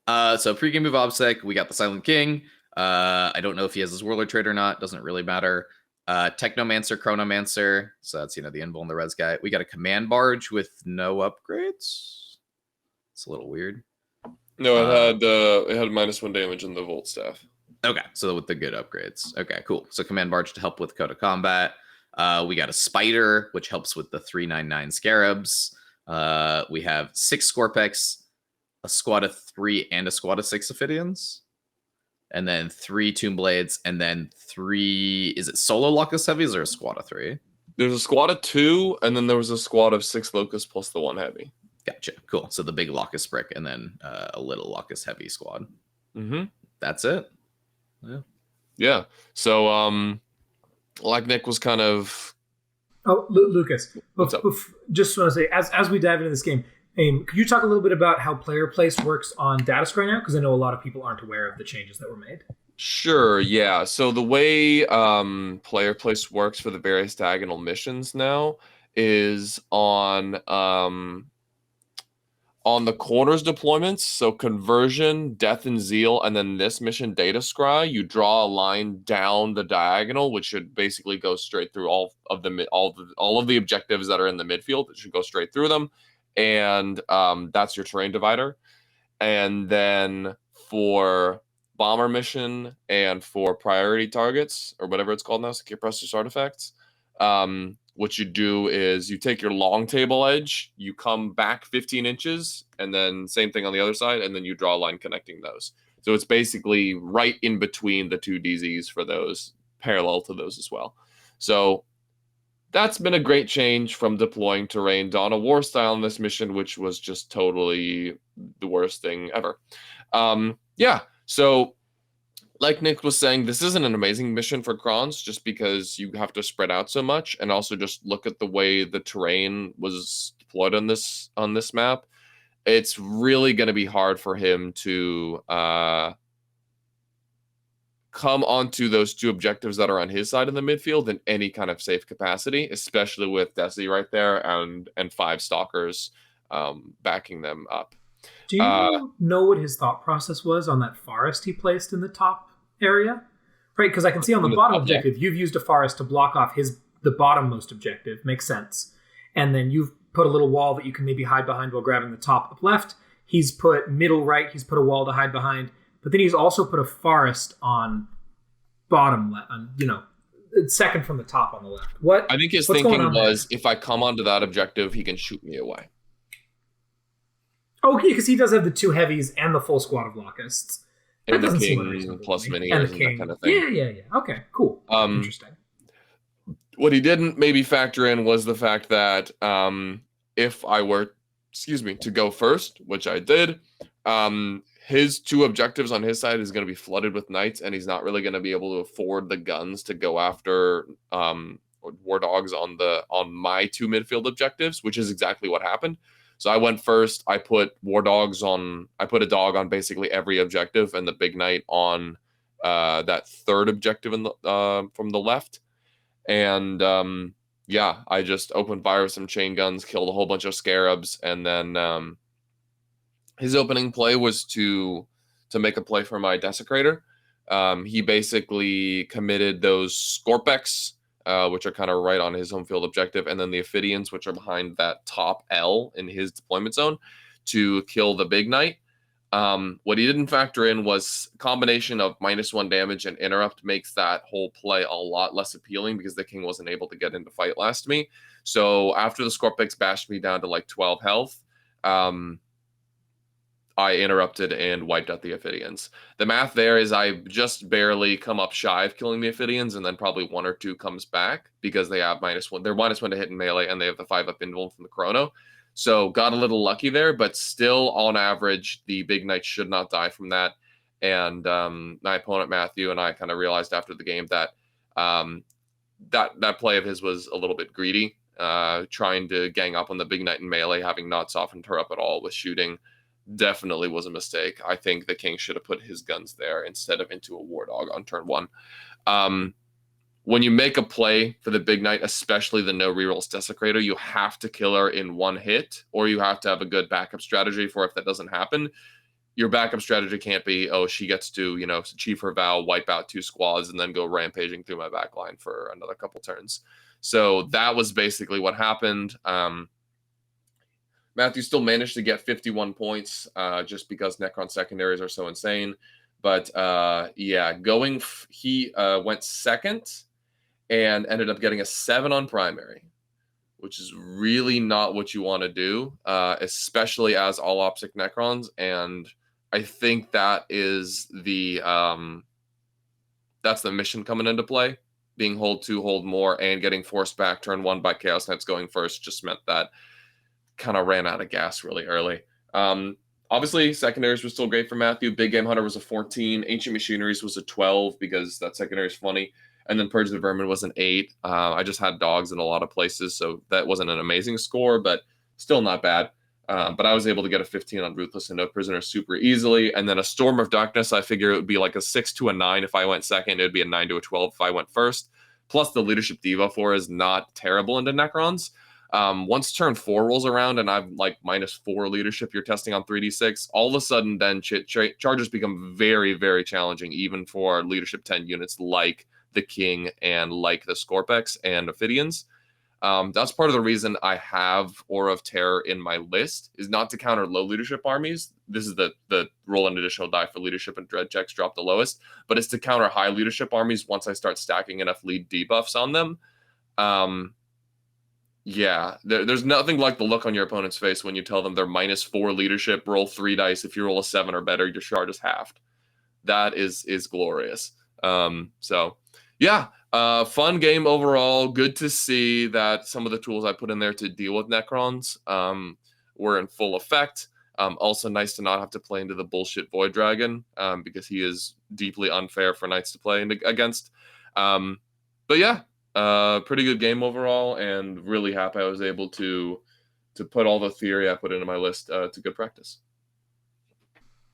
So pregame move obsec, we got the Silent King. I don't know if he has his Warlord trait or not. Doesn't really matter. Technomancer, Chronomancer. So that's, the Invul and the Res guy. We got a Command Barge with no upgrades. It's a little weird. No, it had -1 damage in the Volt Staff. Okay, so with the good upgrades. Okay, cool. So Command Barge to help with Code of Combat. We got a Spider, which helps with the 399 Scarabs. We have 6 Scorpex, a squad of 3 and a squad of 6 Ophidians, and then 3 Tomb Blades, and then 3. Is it solo Locust Heavies or a squad of 3? There's a squad of 2, and then there was a squad of 6 Locust plus the 1 Heavy. Gotcha. Cool. So the big Locust Brick, and then a little Locust Heavy squad. Mm-hmm. That's it. Yeah. So, like Nick was kind of. Oh, Lucas. What's up? Just want to say, as we dive into this game, could you talk a little bit about how player place works on data scry now? Because I know a lot of people aren't aware of the changes that were made. Sure, yeah. So the way player place works for the various diagonal missions now is on the corners deployments. So conversion, death and zeal, and then this mission data scry, you draw a line down the diagonal, which should basically go straight through all of the objectives that are in the midfield. It should go straight through them. And that's your terrain divider. And then for bomber mission and for priority targets, or whatever it's called now, secure process artifacts, what you do is you take your long table edge, you come back 15 inches, and then same thing on the other side, and then you draw a line connecting those. So it's basically right in between the 2 DZs for those, parallel to those as well. So that's been a great change from deploying terrain Dawn of War style in this mission, which was just totally the worst thing ever. So like Nick was saying, this isn't an amazing mission for Krons just because you have to spread out so much, and also just look at the way the terrain was deployed on this map. It's really going to be hard for him to come onto those 2 objectives that are on his side of the midfield in any kind of safe capacity, especially with Desi right there and 5 Stalkers backing them up. Do you know what his thought process was on that forest he placed in the top area? Right, because I can see on the bottom objective, you've used a forest to block off the bottommost objective. Makes sense. And then you've put a little wall that you can maybe hide behind while grabbing the top up left. He's put middle right. He's put a wall to hide behind. But then he's also put a forest on bottom left, second from the top on the left. What I think his thinking was, if I come onto that objective, he can shoot me away. Oh, because he does have the 2 heavies and the full squad of locusts. And the king plus mini and that kind of thing. Yeah. Okay, cool. Interesting. What he didn't maybe factor in was the fact that if I were, to go first, which I did, his 2 objectives on his side is going to be flooded with knights, and he's not really going to be able to afford the guns to go after war dogs on my 2 midfield objectives, which is exactly what happened. So I went first. I put a dog on basically every objective, and the big knight on that 3rd objective from the left. And I just opened fire with some chain guns, killed a whole bunch of scarabs, and then his opening play was to make a play for my desecrator. He basically committed those Scorpex, which are kind of right on his home field objective, and then the Ophidians, which are behind that top L in his deployment zone, to kill the big knight. What he didn't factor in was a combination of -1 damage and interrupt makes that whole play a lot less appealing because the king wasn't able to get into fight last to me. So after the Scorpex bashed me down to like 12 health, I interrupted and wiped out the Ophidians. The math there is I just barely come up shy of killing the Ophidians, and then probably 1 or 2 comes back because they have -1. They're -1 to hit in melee, and they have the 5-up invuln from the chrono. So got a little lucky there, but still on average, the big knight should not die from that. And my opponent Matthew and I kind of realized after the game that that play of his was a little bit greedy, trying to gang up on the big knight in melee, having not softened her up at all with shooting. Definitely was a mistake. I think the king should have put his guns there instead of into a war dog on turn 1. When you make a play for the big knight, especially the no rerolls desecrator, you have to kill her in 1 hit, or you have to have a good backup strategy for if that doesn't happen. your backup strategy can't be, oh, she gets to, achieve her vow, wipe out 2 squads, and then go rampaging through my back line for another couple turns. So that was basically what happened. Matthew still managed to get 51 points just because Necron secondaries are so insane. But he went second and ended up getting a 7 on primary, which is really not what you want to do, especially as all optic Necrons. And I think that is that's the mission coming into play. Being hold 2, hold more, and getting forced back turn 1 by Chaos Knights going first just meant that kind of ran out of gas really early. Obviously, secondaries were still great for Matthew. Big Game Hunter was a 14. Ancient Machineries was a 12 because that secondary is funny. And then Purge the Vermin was an 8. I just had dogs in a lot of places, so that wasn't an amazing score, but still not bad. But I was able to get a 15 on Ruthless and No Prisoner super easily. And then a Storm of Darkness, I figure it would be like a 6 to a 9 if I went second. It would be a 9 to a 12 if I went first. Plus, the Leadership Debuff for is not terrible into Necrons. Once turn 4 rolls around and I've like -4 leadership you're testing on 3d6, all of a sudden then charges become very, very challenging, even for leadership 10 units like the King and like the Scorpex and Ophidians. That's part of the reason I have Aura of Terror in my list, is not to counter low leadership armies. This is the roll an additional die for leadership and dread checks drop the lowest, but it's to counter high leadership armies once I start stacking enough lead debuffs on them. There's nothing like the look on your opponent's face when you tell them they're -4 leadership, roll 3 dice. If you roll a 7 or better, your shard is halved. That is glorious. Fun game overall. Good to see that some of the tools I put in there to deal with Necrons were in full effect. Also nice to not have to play into the bullshit Void Dragon because he is deeply unfair for Knights to play against. Pretty good game overall, and really happy I was able to put all the theory I put into my list to good practice.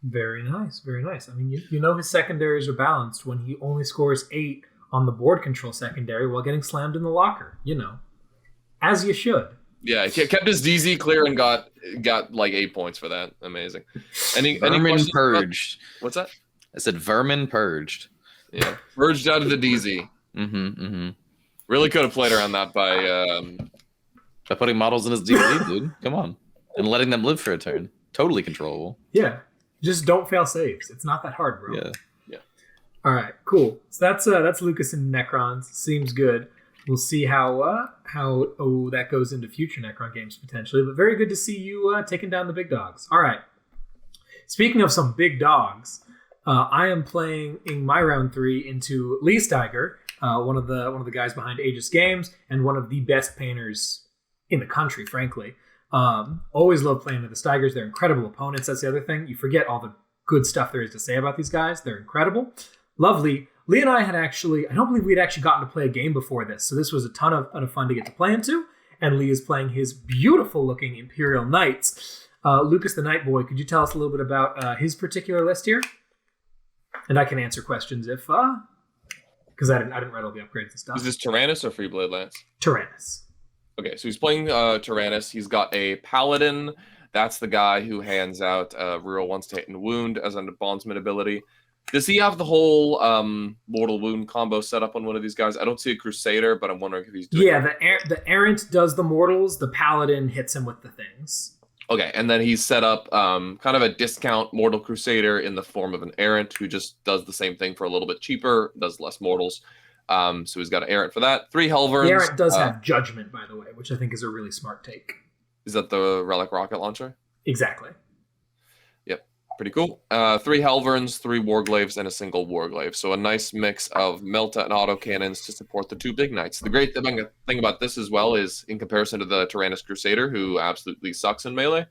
Very nice, very nice. I mean, his secondaries are balanced when he only scores 8 on the board control secondary while getting slammed in the locker. As you should. Yeah, he kept his DZ clear and got like 8 points for that. Amazing. Any Vermin purged. What's that? I said vermin purged. Yeah, purged out of the DZ. Really could have played around that by putting models in his DZ, dude. Come on, and letting them live for a turn. Totally controllable. Yeah, just don't fail saves. It's not that hard, bro. Yeah. All right, cool. So that's Lukas and Necrons. Seems good. We'll see how that goes into future Necron games potentially. But very good to see you taking down the big dogs. All right. Speaking of some big dogs, I am playing in my round 3 into Lee Steiger, one of the guys behind Aegis Games and one of the best painters in the country, frankly. Always love playing with the Steigers. They're incredible opponents. That's the other thing. You forget all the good stuff there is to say about these guys. They're incredible. Lovely. Lee and I I don't believe we'd actually gotten to play a game before this, so this was a ton of fun to get to play into, and Lee is playing his beautiful-looking Imperial Knights. Lukas the Night Boy, could you tell us a little bit about his particular list here? And I can answer questions if, because I didn't write all the upgrades and stuff. Is this Tyrannus or Freeblade Lance? Tyrannus. Okay, so he's playing Tyrannus. He's got a Paladin. That's the guy who hands out reroll 1 to hit and wound as a bondsman ability. Does he have the whole mortal wound combo set up on one of these guys? I don't see a Crusader, but I'm wondering if he's doing the Errant does the mortals. The Paladin hits him with the things. Okay, and then he's set up kind of a discount Mortal Crusader in the form of an Errant who just does the same thing for a little bit cheaper, does less mortals. So he's got an Errant for that. 3 Helverns. The Errant does have Judgment, by the way, which I think is a really smart take. Is that the Relic Rocket Launcher? Exactly. Yep, pretty cool. 3 Helverns, 3 Warglaves, and a single Warglaive. So a nice mix of Melta and autocannons to support the 2 big knights. The great thing about this as well is, in comparison to the Tyrannus Crusader, who absolutely sucks in melee,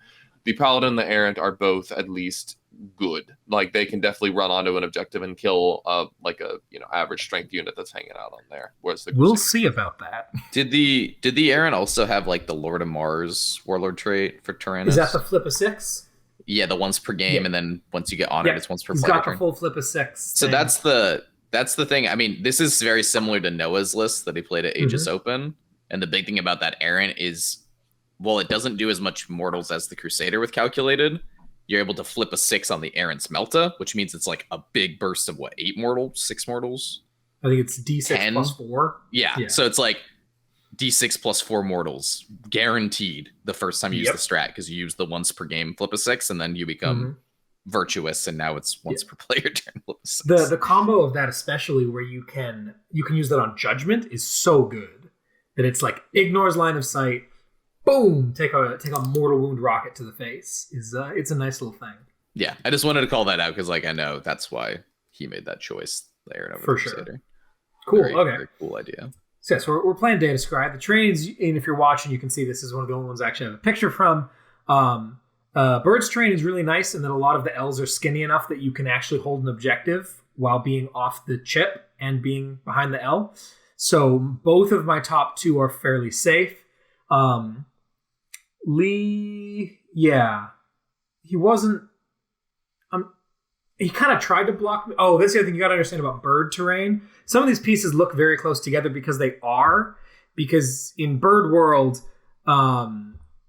the Paladin and the Errant are both at least good. Like, they can definitely run onto an objective and kill average strength unit that's hanging out on there. Whereas we'll see about that. Did the Errant also have like the Lord of Mars Warlord trait for Tyrannus? Is that the flip of 6? Yeah, the once per game, and then once you get honored, it's once per He's player got turn. the full flip of 6. So that's the thing. I mean, this is very similar to Noah's list that he played at Aegis Open. And the big thing about that Errant is, well, it doesn't do as much mortals as the Crusader with calculated. you're able to flip a 6 on the errant's melta, which means it's like a big burst of 8 mortals, 6 mortals. I think it's D6 10? plus 4. Yeah. So it's like D6 plus 4 mortals guaranteed the first time you use the strat, because you use the once per game flip a 6, and then you become virtuous, and now it's once per player turn flip a 6. The combo of that, especially where you can use that on judgment, is so good that it's like ignores line of sight, boom, take a mortal wound rocket to the face. It's a nice little thing. Yeah, I just wanted to call that out because I know that's why he made that choice there. For sure. Cool. Okay. Very cool idea. So we're playing Data Scribe. The trains, and if you're watching, you can see this is one of the only ones I actually have a picture from. Bird's train is really nice, and then a lot of the L's are skinny enough that you can actually hold an objective while being off the chip and being behind the L. So both of my top 2 are fairly safe. Lee, he wasn't. He kind of tried to block me. Oh, that's the other thing you got to understand about bird terrain. Some of these pieces look very close together because they are. Because in Bird World,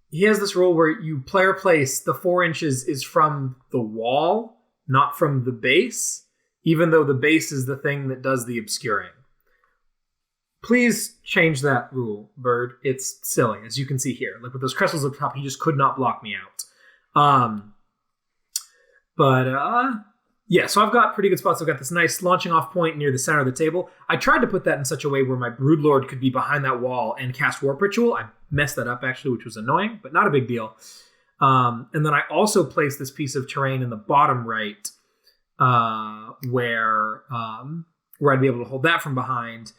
he has this rule where you player place the 4 inches is from the wall, not from the base, even though the base is the thing that does the obscuring. Please change that rule, Bird. It's silly, as you can see here. Like with those crystals up top, he just could not block me out. So I've got pretty good spots. I've got this nice launching off point near the center of the table. I tried to put that in such a way where my Broodlord could be behind that wall and cast Warp Ritual. I messed that up, actually, which was annoying, but not a big deal. And then I also placed this piece of terrain in the bottom right where I'd be able to hold that from behind.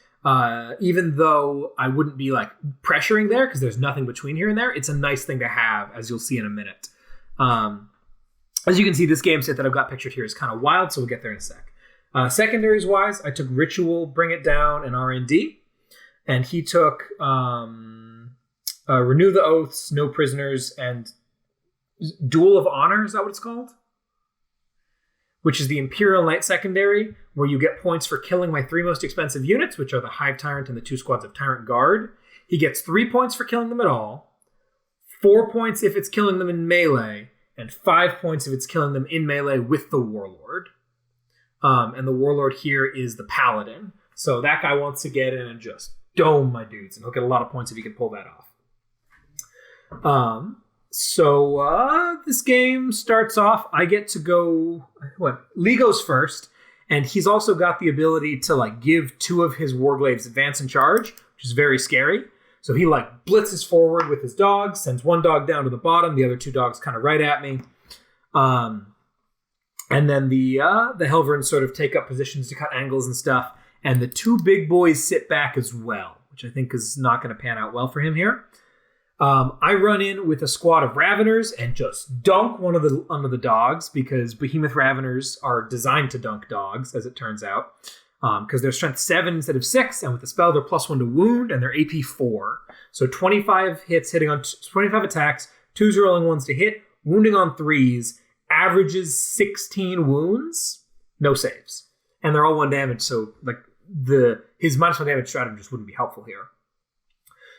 Even though I wouldn't be like pressuring there because there's nothing between here and there, it's a nice thing to have, as you'll see in a minute. As you can see, this game set that I've got pictured here is kind of wild, so we'll get there in a sec. Secondaries wise, I took Ritual, Bring It Down, and R&D, and he took Renew the Oaths, No Prisoners, and Duel of Honor. Is that what it's called? Which is the Imperial Knight secondary, where you get points for killing my 3 most expensive units, which are the Hive Tyrant and the 2 squads of Tyrant Guard. He gets 3 points for killing them at all, 4 points if it's killing them in melee, and 5 points if it's killing them in melee with the Warlord. And the Warlord here is the Paladin. So that guy wants to get in and just dome my dudes, and he'll get a lot of points if he can pull that off. This game starts off, I get to go, Lee goes first, and he's also got the ability to give 2 of his Warglaives advance and charge, which is very scary. So he blitzes forward with his dogs, sends 1 dog down to the bottom, the other 2 dogs kind of right at me. And then the Helverins sort of take up positions to cut angles and stuff, and the 2 big boys sit back as well, which I think is not going to pan out well for him here. I run in with a squad of Raveners and just dunk one of the dogs, because Behemoth Raveners are designed to dunk dogs, as it turns out. Because they're strength 7 instead of 6, and with the spell they're +1 to wound, and they're AP 4. So 25 hits hitting on 25 attacks, 2s rolling 1s to hit, wounding on 3s, averages 16 wounds, no saves. And they're all 1 damage, so his -1 damage strategy just wouldn't be helpful here.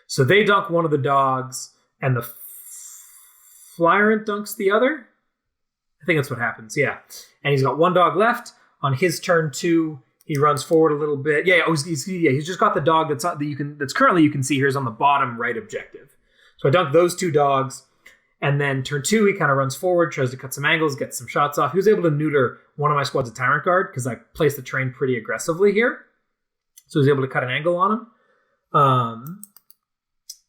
So they dunk one of the dogs, and the Flyrant dunks the other? I think that's what happens, yeah. And he's got 1 dog left. On his turn 2, he runs forward a little bit. He's just got the dog that's currently you can see here is on the bottom right objective. So I dunk those 2 dogs, and then turn 2 he kind of runs forward, tries to cut some angles, gets some shots off. He was able to neuter one of my squads of Tyrant Guard because I placed the train pretty aggressively here, so he was able to cut an angle on him.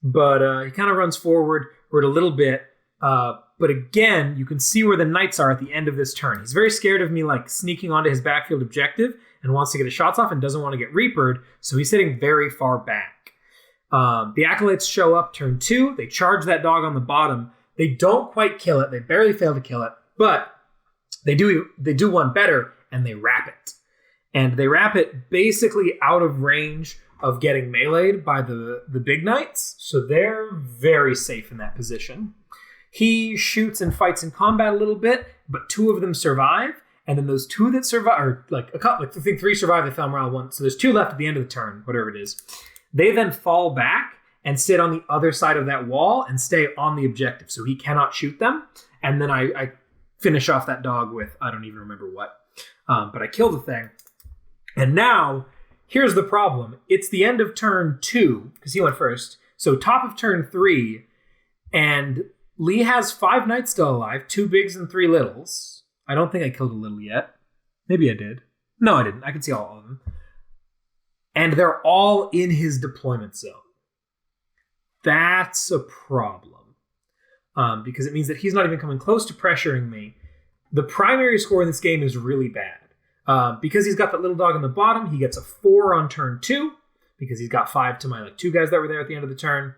But he kind of runs forward a little bit. But again, you can see where the Knights are at the end of this turn. He's very scared of me sneaking onto his backfield objective and wants to get his shots off and doesn't want to get Reapered, so he's sitting very far back. The Acolytes show up turn 2. They charge that dog on the bottom. They don't quite kill it. They barely fail to kill it, but they do one better, and they wrap it. And they wrap it basically out of range of getting meleeed by the big Knights, so they're very safe in that position. He shoots and fights in combat a little bit, but 2 of them survive. And then those 2 that survive, or I think 3 survive, they fell morale 1. So there's 2 left at the end of the turn, whatever it is. They then fall back and sit on the other side of that wall and stay on the objective. So he cannot shoot them. And then I finish off that dog with, I don't even remember what. But I killed the thing. And now, here's the problem. It's the end of turn 2, because he went first. So top of turn 3, and Lee has 5 knights still alive, 2 bigs and 3 littles. I don't think I killed a little yet. Maybe I did. No, I didn't. I can see all of them. And they're all in his deployment zone. That's a problem. Because it means that he's not even coming close to pressuring me. The primary score in this game is really bad. Because he's got that little dog in the bottom, he gets a 4 on turn 2. Because he's got 5 to my 2 guys that were there at the end of the turn.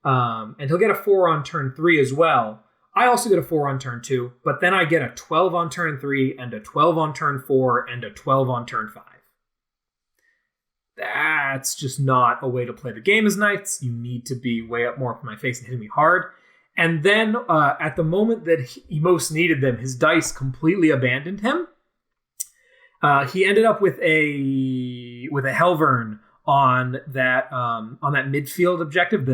And he'll get a 4 on turn 3 as well. I also get a 4 on turn 2. But then I get a 12 on turn 3, and a 12 on turn 4, and a 12 on turn 5. That's just not a way to play the game as knights. You need to be way up more up in my face and hitting me hard. And then at the moment that he most needed them, his dice completely abandoned him. He ended up with a Helvern on that midfield objective,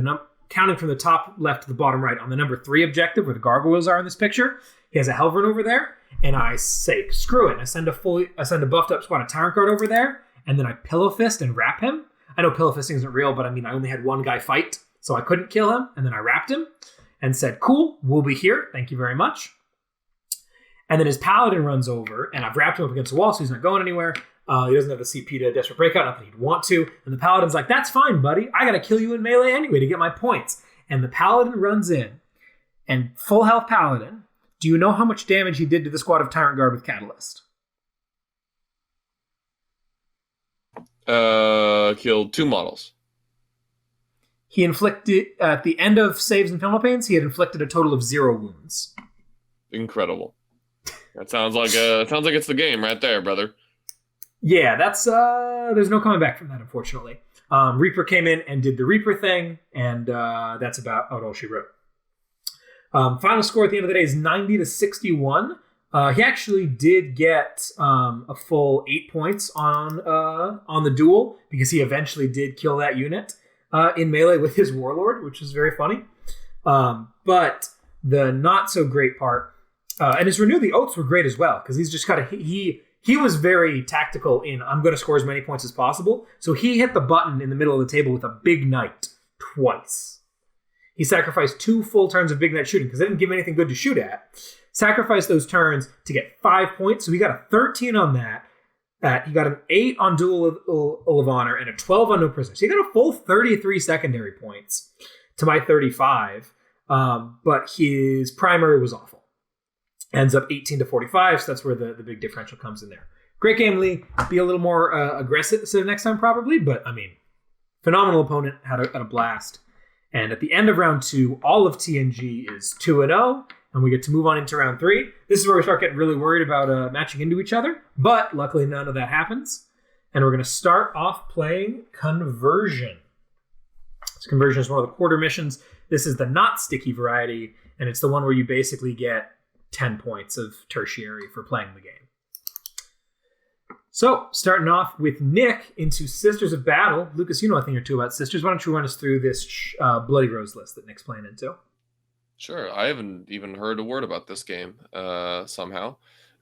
counting from the top left to the bottom right, on the number 3 objective where the gargoyles are in this picture. He has a Helvern over there, and I say, screw it. I send a buffed up squad of Tyrant Guard over there, and then I pillow fist and wrap him. I know pillow fisting isn't real, but I mean, I only had one guy fight, so I couldn't kill him, and then I wrapped him and said, cool, we'll be here. Thank you very much. And then his paladin runs over, and I've wrapped him up against the wall, so he's not going anywhere. He doesn't have the CP to Desperate Breakout, not that he'd want to. And the paladin's like, that's fine, buddy. I got to kill you in melee anyway to get my points. And the paladin runs in, and full health paladin. Do you know how much damage he did to the squad of Tyrant Guard with Catalyst? Killed 2 models. He inflicted, at the end of saves and penalty pains, he had inflicted a total of 0 wounds. Incredible. That sounds like it's the game right there, brother. Yeah, that's there's no coming back from that, unfortunately. Reaper came in and did the Reaper thing, and that's about all she wrote. Final score at the end of the day is 90-61. He actually did get a full 8 points on the duel, because he eventually did kill that unit in melee with his Warlord, which is very funny. But the not so great part, and his Renew the Oaths were great as well, because he's just got he was very tactical in, I'm going to score as many points as possible. So he hit the button in the middle of the table with a Big Knight twice. He sacrificed 2 full turns of Big Knight shooting because they didn't give him anything good to shoot at. Sacrificed those turns to get 5 points. So he got a 13 on that. He got an 8 on Duel of Honor and a 12 on No Prisoner. So he got a full 33 secondary points to my 35. But his primary was awful. Ends up 18-45, so that's where the big differential comes in there. Great game, Lee. Be a little more aggressive next time, probably. But, I mean, phenomenal opponent. Had a blast. And at the end of round 2, all of TNG is 2-0. And we get to move on into round 3. This is where we start getting really worried about matching into each other. But, luckily, none of that happens. And we're going to start off playing Conversion. So Conversion is one of the quarter missions. This is the not sticky variety. And it's the one where you basically get 10 points of tertiary for playing the game. So, starting off with Nick into Sisters of Battle. Lukas, you know a thing or two about Sisters. Why don't you run us through this Bloody Rose list that Nick's playing into? Sure. I haven't even heard a word about this game somehow.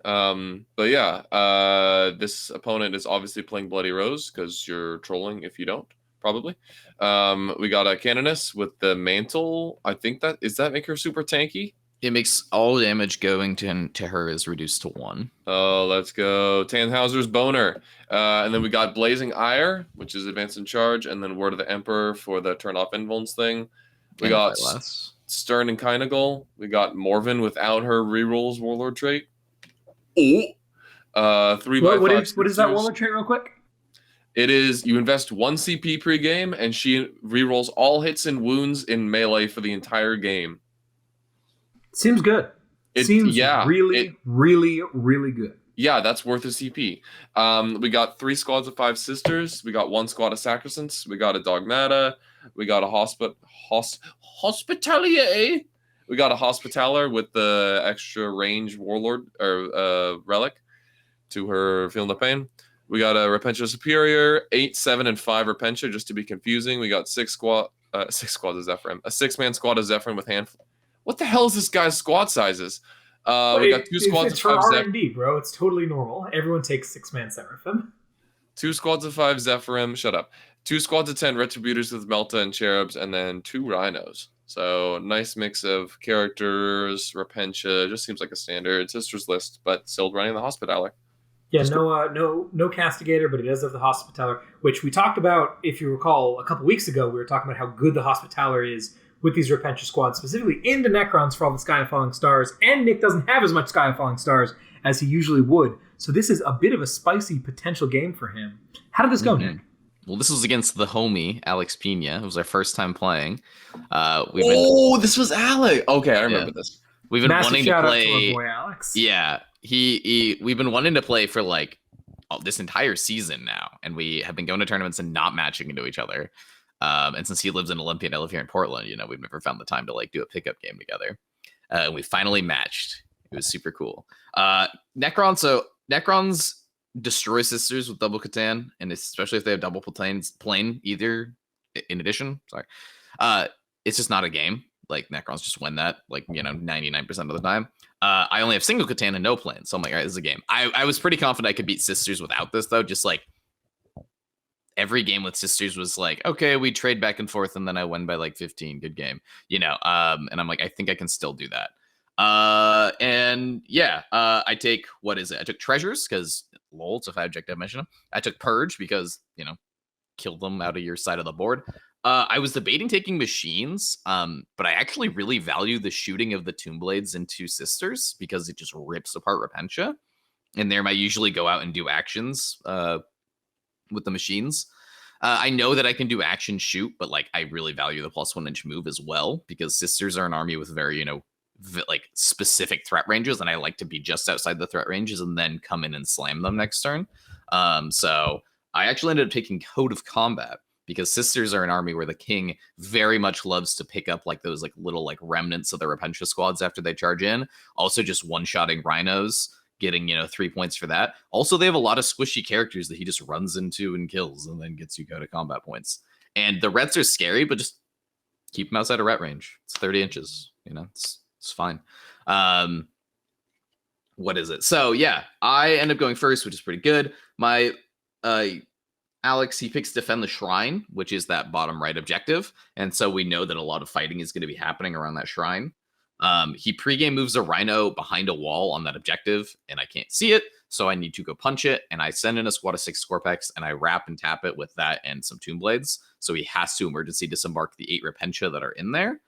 But yeah, this opponent is obviously playing Bloody Rose because you're trolling if you don't, probably. We got a Canoness with the Mantle. I think that make her super tanky? It makes all damage going to her is reduced to 1. Oh, let's go. Tannhauser's Boner. And then we got Blazing Ire, which is Advance in Charge, and then Word of the Emperor for the turn off invulns thing. We got Stern and Kynagal. We got Morven without her rerolls Warlord trait. Oh! 3x5 what is that Warlord trait real quick? It is, you invest 1 CP pre-game, and she rerolls all hits and wounds in melee for the entire game. Seems good. Really good. Yeah, that's worth a CP. We got 3 squads of 5 sisters. We got 1 squad of sacrosancts. We got a Dogmata. We got a Hospitalier. We got a Hospitaller with the extra range Warlord or relic to her Feeling the Pain. We got a Repentia Superior, 8, 7, and 5 Repentia, just to be confusing. We got 6 squads of Zephyrin. A 6-man squad of Zephyrin with hand. What the hell is this guy's squad sizes? We got two squads It's of for 5 R&D, bro. It's totally normal. Everyone takes 6-man Seraphim. 2 squads of 5 Zephyrim. Shut up. 2 squads of 10 Retributors with Melta and Cherubs, and then 2 Rhinos. So nice mix of characters. Repentia just seems like a standard Sisters list, but still running the Hospitaller. Yeah, no Castigator, but it does have the Hospitaller, which we talked about, if you recall, a couple weeks ago. We were talking about how good the Hospitaller is with these Repentia squads, specifically into Necrons for all the Sky and Falling Stars, and Nick doesn't have as much Sky and Falling Stars as he usually would. So this is a bit of a spicy potential game for him. How did this go, Nick? Well, this was against the homie, Alex Pena. It was our first time playing. This was Alex. Okay, I remember this. We've been Massive wanting shout to out play. to our boy Alex. Yeah, we've been wanting to play for like this entire season now, and we have been going to tournaments and not matching into each other. And since he lives in Olympia and I live here in Portland, we've never found the time to like do a pickup game together. And we finally matched. It was super cool. Necrons destroy Sisters with double Catan, and especially if they have double plane either in addition. Sorry. It's just not a game. Like Necrons just win that 99% of the time. I only have single Catan and no plane, so I'm like, all right, this is a game. I was pretty confident I could beat Sisters without this though. Just like every game with Sisters was like, okay, we trade back and forth, and then I win by like 15. Good game, and I'm like, I think I can still do that. I take I took treasures because lol, it's a 5 objective mission. I took purge because kill them out of your side of the board. I was debating taking machines, but I actually really value the shooting of the Tomb Blades into Sisters because it just rips apart Repentia. And there I usually go out and do actions with the machines. I know that I can do action shoot, but like I really value the +1 inch move as well because Sisters are an army with very, specific threat ranges, and I like to be just outside the threat ranges and then come in and slam them next turn. So I actually ended up taking Code of Combat because Sisters are an army where the king very much loves to pick up like those like little like remnants of the Repentia squads after they charge in. Also just one-shotting rhinos, getting 3 points for that. Also, they have a lot of squishy characters that he just runs into and kills and then gets you Code of Combat points. And the Rets are scary, but just keep them outside of Ret range. It's 30 inches. It's fine. What is it? So yeah, I end up going first, which is pretty good. My Alex, he picks Defend the Shrine, which is that bottom right objective. And so we know that a lot of fighting is going to be happening around that shrine. He pregame moves a Rhino behind a wall on that objective, and I can't see it, so I need to go punch it. And I send in a squad of 6 Scorpex, and I wrap and tap it with that and some Tomb Blades. So he has to emergency disembark the 8 Repentia that are in there.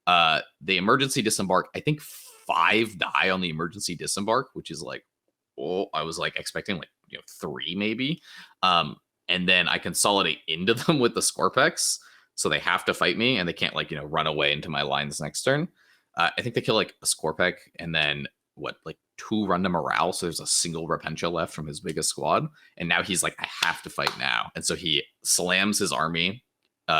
The emergency disembark, I think 5 die on the emergency disembark, which is like, I was like expecting like 3 maybe. And then I consolidate into them with the Scorpex, so they have to fight me, and they can't run away into my lines next turn. I think they kill like a Scorpec, and then 2 run to morale, so there's a single Repentia left from his biggest squad, and now he's like, I have to fight now, and so he slams his army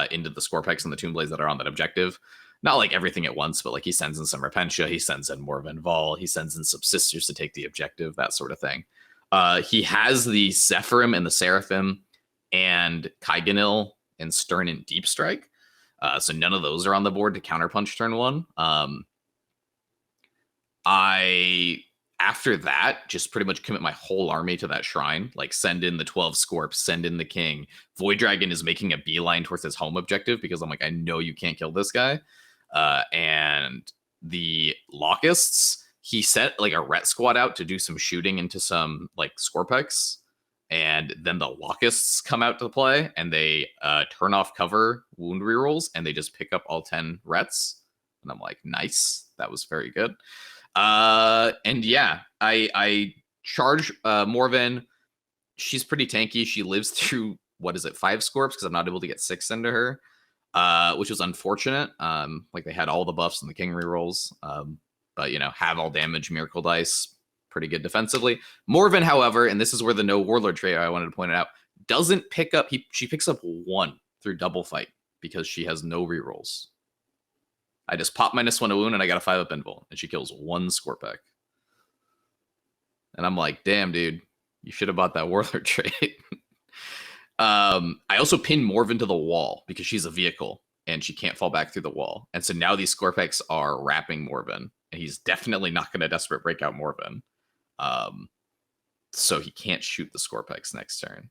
into the Scorpex and the Tomb Blades that are on that objective. Not like everything at once, but like he sends in some Repentia, he sends in more Vol, he sends in some Sisters to take the objective, that sort of thing. He has the Zephyrim and the Seraphim and Kaiganil and Stern and Deep Strike. So none of those are on the board to counterpunch turn 1. I, after that, just pretty much commit my whole army to that shrine, like send in the 12 Scorps, send in the king. Void Dragon is making a beeline towards his home objective because I'm like, I know you can't kill this guy. And the Locusts, he sent like a Ret squad out to do some shooting into some like Scorpex. And then the Locusts come out to play, and they turn off cover wound rerolls, and they just pick up all 10 Rets. And I'm like, nice. That was very good. And yeah, I charge Morven. She's pretty tanky. She lives through, 5 Scorps, because I'm not able to get 6 into her, which was unfortunate. Like they had all the buffs and the king rerolls, but have all damage, Miracle Dice. Pretty good defensively. Morven, however, and this is where the no Warlord trait I wanted to point it out, doesn't pick up. She picks up 1 through double fight because she has no rerolls. I just pop -1 a wound and I got a 5-up invul, and she kills 1 Scorpec. And I'm like, damn, dude, you should have bought that Warlord trait. I also pin Morven to the wall because she's a vehicle and she can't fall back through the wall. And so now these Scorpecs are wrapping Morven, and he's definitely not going to desperate breakout Morven. So he can't shoot the Scorpex next turn.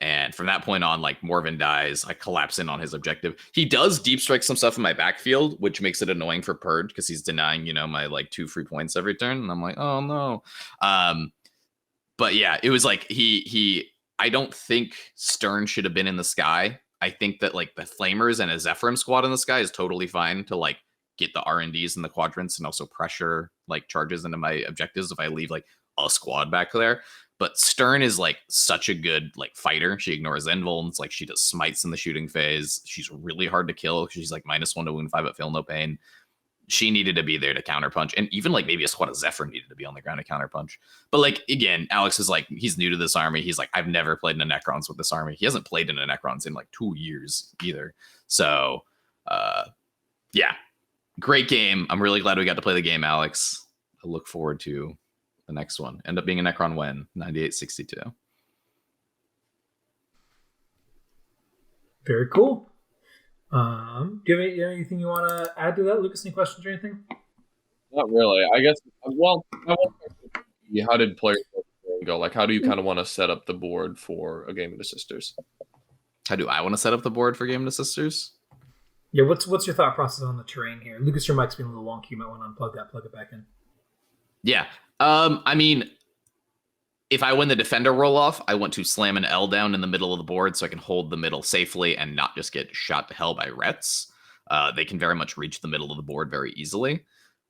And from that point on, like, Morven dies, I collapse in on his objective. He does deep strike some stuff in my backfield, which makes it annoying for Purge because he's denying, my like 2 free points every turn. And I'm like, oh no. But yeah, it was like I don't think Stern should have been in the sky. I think that like the Flamers and a Zephyrim squad in the sky is totally fine to like get the R&Ds in the quadrants and also pressure like charges into my objectives if I leave like a squad back there. But Stern is like such a good like fighter. She ignores invulns, like she does smites in the shooting phase. She's really hard to kill. She's like -1 to wound 5 but feel no pain. She needed to be there to counterpunch, and even like maybe a squad of Zephyr needed to be on the ground to counterpunch. But like again, Alex is like, he's new to this army. He's like, I've never played in a Necrons with this army. He hasn't played in a Necrons in like 2 years either. So yeah, great game. I'm really glad we got to play the game, Alex. I look forward to the next one. End up being a Necron win, 98-62. Very cool. Do you have anything you want to add to that, Lucas? Any questions or anything? Not really. I guess. Well, how did players go? Like, how do you kind of want to set up the board for a Game of the Sisters? How do I want to set up the board for Game of the Sisters? Yeah, what's your thought process on the terrain here? Lucas, your mic's being a little wonky. You might want to unplug that, plug it back in. Yeah. I mean, if I win the defender roll off, I want to slam an L down in the middle of the board so I can hold the middle safely and not just get shot to hell by Rets. They can very much reach the middle of the board very easily.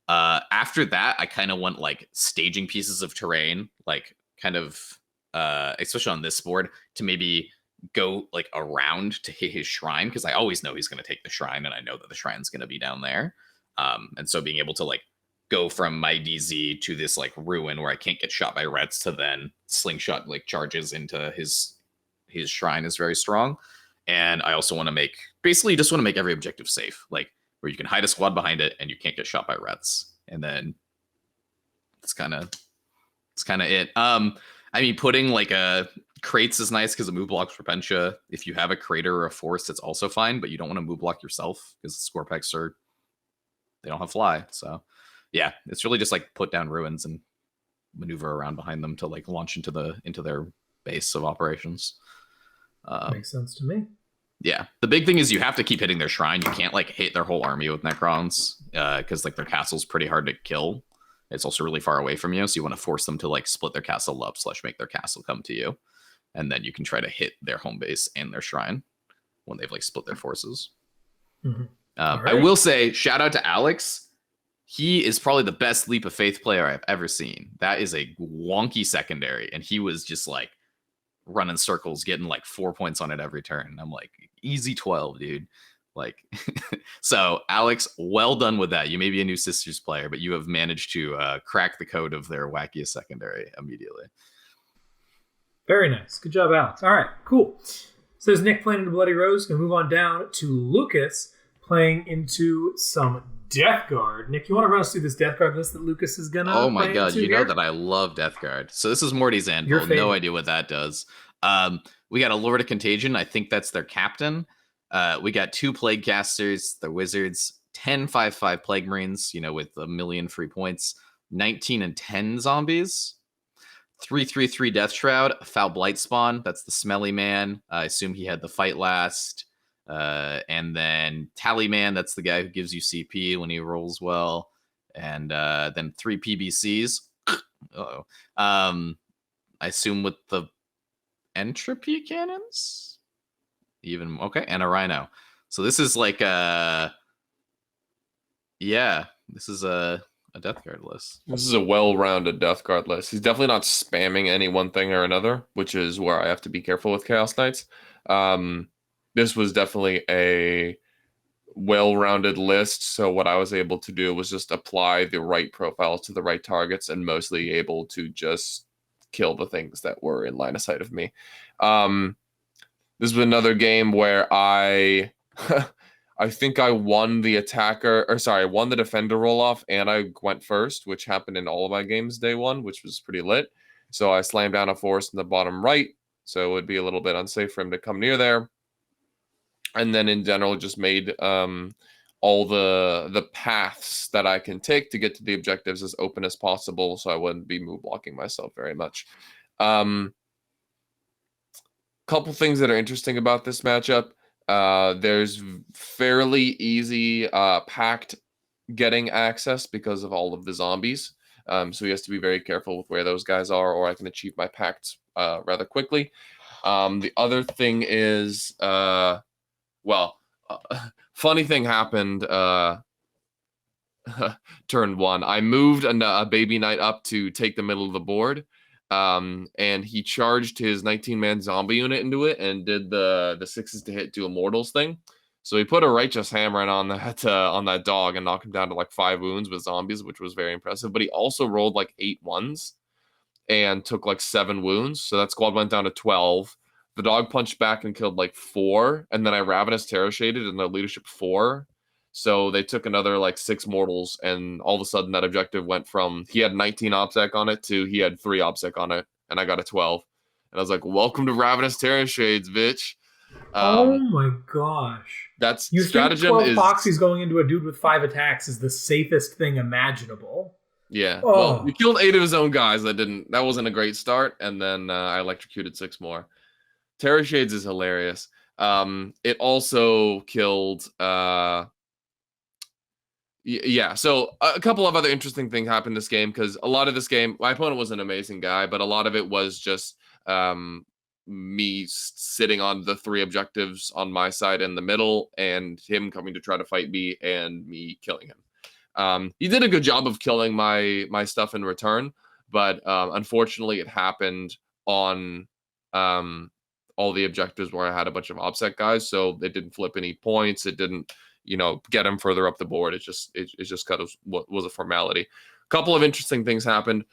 After that, I kind of want like staging pieces of terrain, like kind of, especially on this board, to maybe go like around to hit his shrine, because I always know he's going to take the shrine and I know that the shrine's going to be down there. And so being able to like go from my DZ to this like ruin where I can't get shot by Reds to then slingshot like charges into his shrine is very strong. And I also want to make, basically just want to make every objective safe, like where you can hide a squad behind it and you can't get shot by Reds. And then it's kind of it. I mean, putting like a crates is nice because it move blocks Propentia. If you have a crater or a force, it's also fine, but you don't want to move block yourself because the Scorpex they don't have fly. So yeah, it's really just like put down ruins and maneuver around behind them to like launch into their base of operations. Makes sense to me. Yeah, the big thing is you have to keep hitting their shrine. You can't like hit their whole army with Necrons because like their castle's pretty hard to kill. It's also really far away from you, so you want to force them to like split their castle up / make their castle come to you, and then you can try to hit their home base and their shrine when they've like split their forces. Mm-hmm. Right. I will say, shout out to Alex. He is probably the best Leap of Faith player I've ever seen. That is a wonky secondary, and he was just like running circles, getting like 4 points on it every turn. I'm like, easy 12, dude. Like, so Alex, well done with that. You may be a new Sisters player, but you have managed to crack the code of their wackiest secondary immediately. Very nice. Good job, Alex. All right, cool. So there's Nick playing into Bloody Rose. Gonna move on down to Lucas playing into some Death Guard. Nick, you want to run us through this Death Guard list that Lucas is gonna? Oh my god, you know that I love Death Guard. So this is Morty's Anvil. No idea what that does. We got a Lord of Contagion. I think that's their captain. We got 2 Plague Casters, the Wizards, 10 5/5 Plague Marines, with 1 million free points, 19 and 10 zombies, 3/3/3 Death Shroud, Foul Blight Spawn. That's the Smelly Man. I assume he had the fight last. And then Tallyman, that's the guy who gives you CP when he rolls well. And then 3 PBCs. Uh-oh. I assume with the Entropy Cannons? Even, okay, and a Rhino. So this is like this is a Death Guard list. This is a well-rounded Death Guard list. He's definitely not spamming any one thing or another, which is where I have to be careful with Chaos Knights. This was definitely a well-rounded list. So what I was able to do was just apply the right profiles to the right targets and mostly able to just kill the things that were in line of sight of me. This was another game where I think I won the won the defender roll-off, and I went first, which happened in all of my games day one, which was pretty lit. So I slammed down a force in the bottom right, so it would be a little bit unsafe for him to come near there. And then in general, just made all all the paths that I can take to get to the objectives as open as possible, so I wouldn't be move blocking myself very much. Couple things that are interesting about this matchup. There's fairly easy packed getting access because of all of the zombies. So he has to be very careful with where those guys are, or I can achieve my pacts rather quickly. The other thing is, funny thing happened turn 1. I moved a baby knight up to take the middle of the board, and he charged his 19-man zombie unit into it and did the 6s to hit 2 immortals thing. So he put a righteous hammer on that dog and knocked him down to like 5 wounds with zombies, which was very impressive. But he also rolled like 8 1s and took like 7 wounds. So that squad went down to 12. The dog punched back and killed like 4. And then I Ravenous Terror Shaded and the leadership 4. So they took another like 6 mortals. And all of a sudden that objective went from he had 19 OBSEC on it to he had 3 OBSEC on it. And I got a 12. And I was like, welcome to Ravenous Terror Shades, bitch. Oh my gosh. That's you stratagem think 12 is Foxies going into a dude with 5 attacks is the safest thing imaginable. Yeah. Oh. Well, he killed 8 of his own guys. That wasn't a great start. And then I electrocuted 6 more. Terror Shades is hilarious. It also killed yeah, so a couple of other interesting things happened this game, because a lot of this game, my opponent was an amazing guy, but a lot of it was just me sitting on the 3 objectives on my side in the middle and him coming to try to fight me and me killing him. He did a good job of killing my stuff in return, but unfortunately it happened on all the objectives where I had a bunch of OBSEC guys, so it didn't flip any points. It didn't, get him further up the board. It just kind of was a formality. A couple of interesting things happened.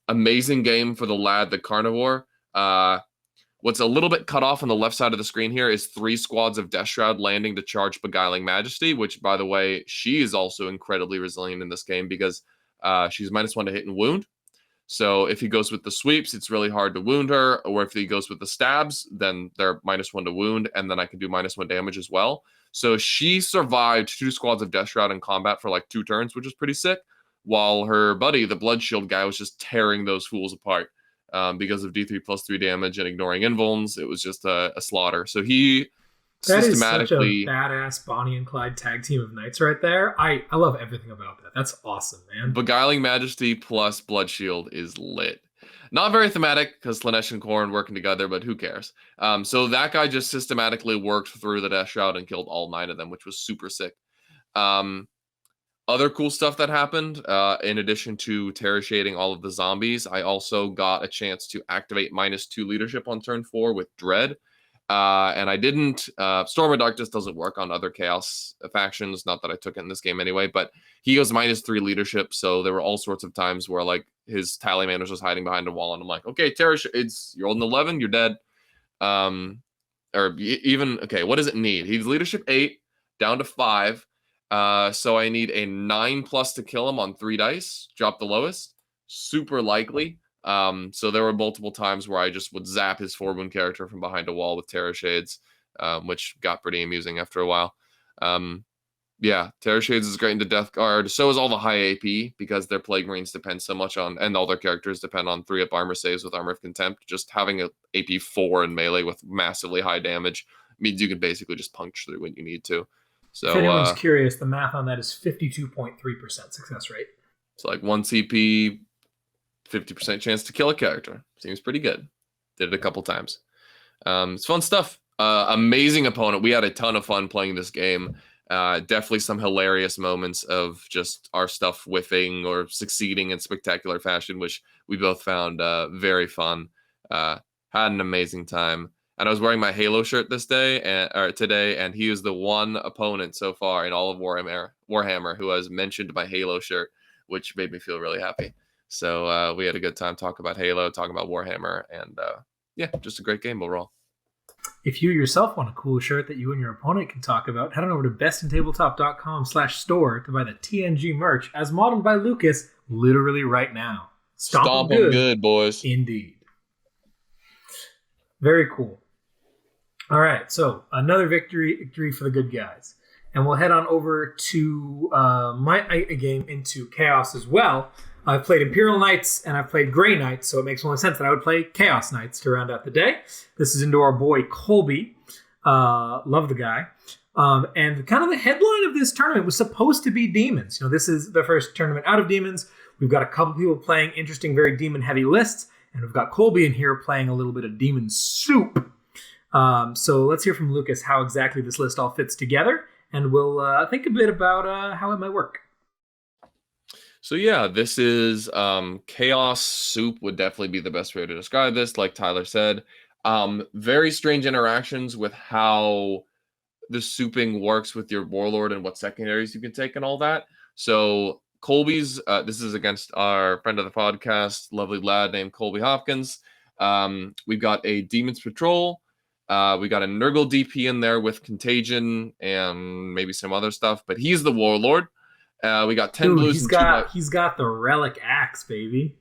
Amazing game for the lad, the Carnivore. What's a little bit cut off on the left side of the screen here is 3 squads of Death Shroud landing to charge Beguiling Majesty, which, by the way, she is also incredibly resilient in this game because she's -1 to hit and wound. So if he goes with the sweeps, it's really hard to wound her. Or if he goes with the stabs, then they're -1 to wound, and then I can do -1 damage as well. So she survived 2 squads of Death Shroud in combat for like 2 turns, which is pretty sick, while her buddy, the Blood Shield guy, was just tearing those fools apart. Because of D3+3 damage and ignoring invulns, it was just a slaughter. So he that systematically... is such a badass Bonnie and Clyde tag team of knights right there. I love everything about that. That's awesome, man. Beguiling Majesty plus Blood Shield is lit. Not very thematic because Slanesh and Korn working together, but who cares? So that guy just systematically worked through the Death Shroud and killed all 9 of them, which was super sick. Other cool stuff that happened, in addition to terror shading all of the zombies, I also got a chance to activate -2 leadership on turn 4 with Dread. And I didn't. Storm of Darkness doesn't work on other Chaos factions, not that I took it in this game anyway, but he goes -3 leadership, so there were all sorts of times where like his Tallyman was just hiding behind a wall, and I'm like, okay, terror, you're holding 11, you're dead. Or even, okay, what does it need? He's leadership 8, down to 5. So I need a 9+ to kill him on 3 dice, drop the lowest, super likely. So there were multiple times where I just would zap his 4-wound character from behind a wall with Terror Shades, which got pretty amusing after a while. Yeah, Terror Shades is great into Death Guard. So is all the high AP, because their Plague Marines depend so much on, and all their characters depend on 3-up armor saves with Armor of Contempt. Just having a AP 4 in melee with massively high damage means you can basically just punch through when you need to. So, if anyone's curious, the math on that is 52.3% success rate. It's like 1 CP, 50% chance to kill a character. Seems pretty good. Did it a couple times. It's fun stuff. Amazing opponent. We had a ton of fun playing this game. Definitely some hilarious moments of just our stuff whiffing or succeeding in spectacular fashion, which we both found very fun. Had an amazing time. And I was wearing my Halo shirt today, and he is the one opponent so far in all of Warhammer who has mentioned my Halo shirt, which made me feel really happy. So we had a good time talking about Halo, talking about Warhammer, and yeah, just a great game overall. If you yourself want a cool shirt that you and your opponent can talk about, head on over to bestintabletop.com/store to buy the TNG merch as modeled by Lukas literally right now. Stomp 'em good, boys. Indeed. Very cool. All right, so another victory for the good guys. and we'll head on over to my game into Chaos as well. I've played Imperial Knights and I've played Grey Knights, so it makes only sense that I would play Chaos Knights to round out the day. This is into our boy Colby. Love the guy. And kind of the headline of this tournament was supposed to be demons. This is the first tournament out of demons. We've got a couple people playing interesting, very demon-heavy lists, and we've got Colby in here playing a little bit of demon soup. So let's hear from Lukas how exactly this list all fits together, and we'll think a bit about how it might work. So yeah, this is Chaos Soup would definitely be the best way to describe this, like Tyler said. Very strange interactions with how the souping works with your warlord and what secondaries you can take and all that. So Colby's, this is against our friend of the podcast, lovely lad named Colby Hopkins. We've got a Demon's Patrol. We got a Nurgle DP in there with Contagion and maybe some other stuff, but he's the warlord. We got 10 blues. He's got the relic axe, baby.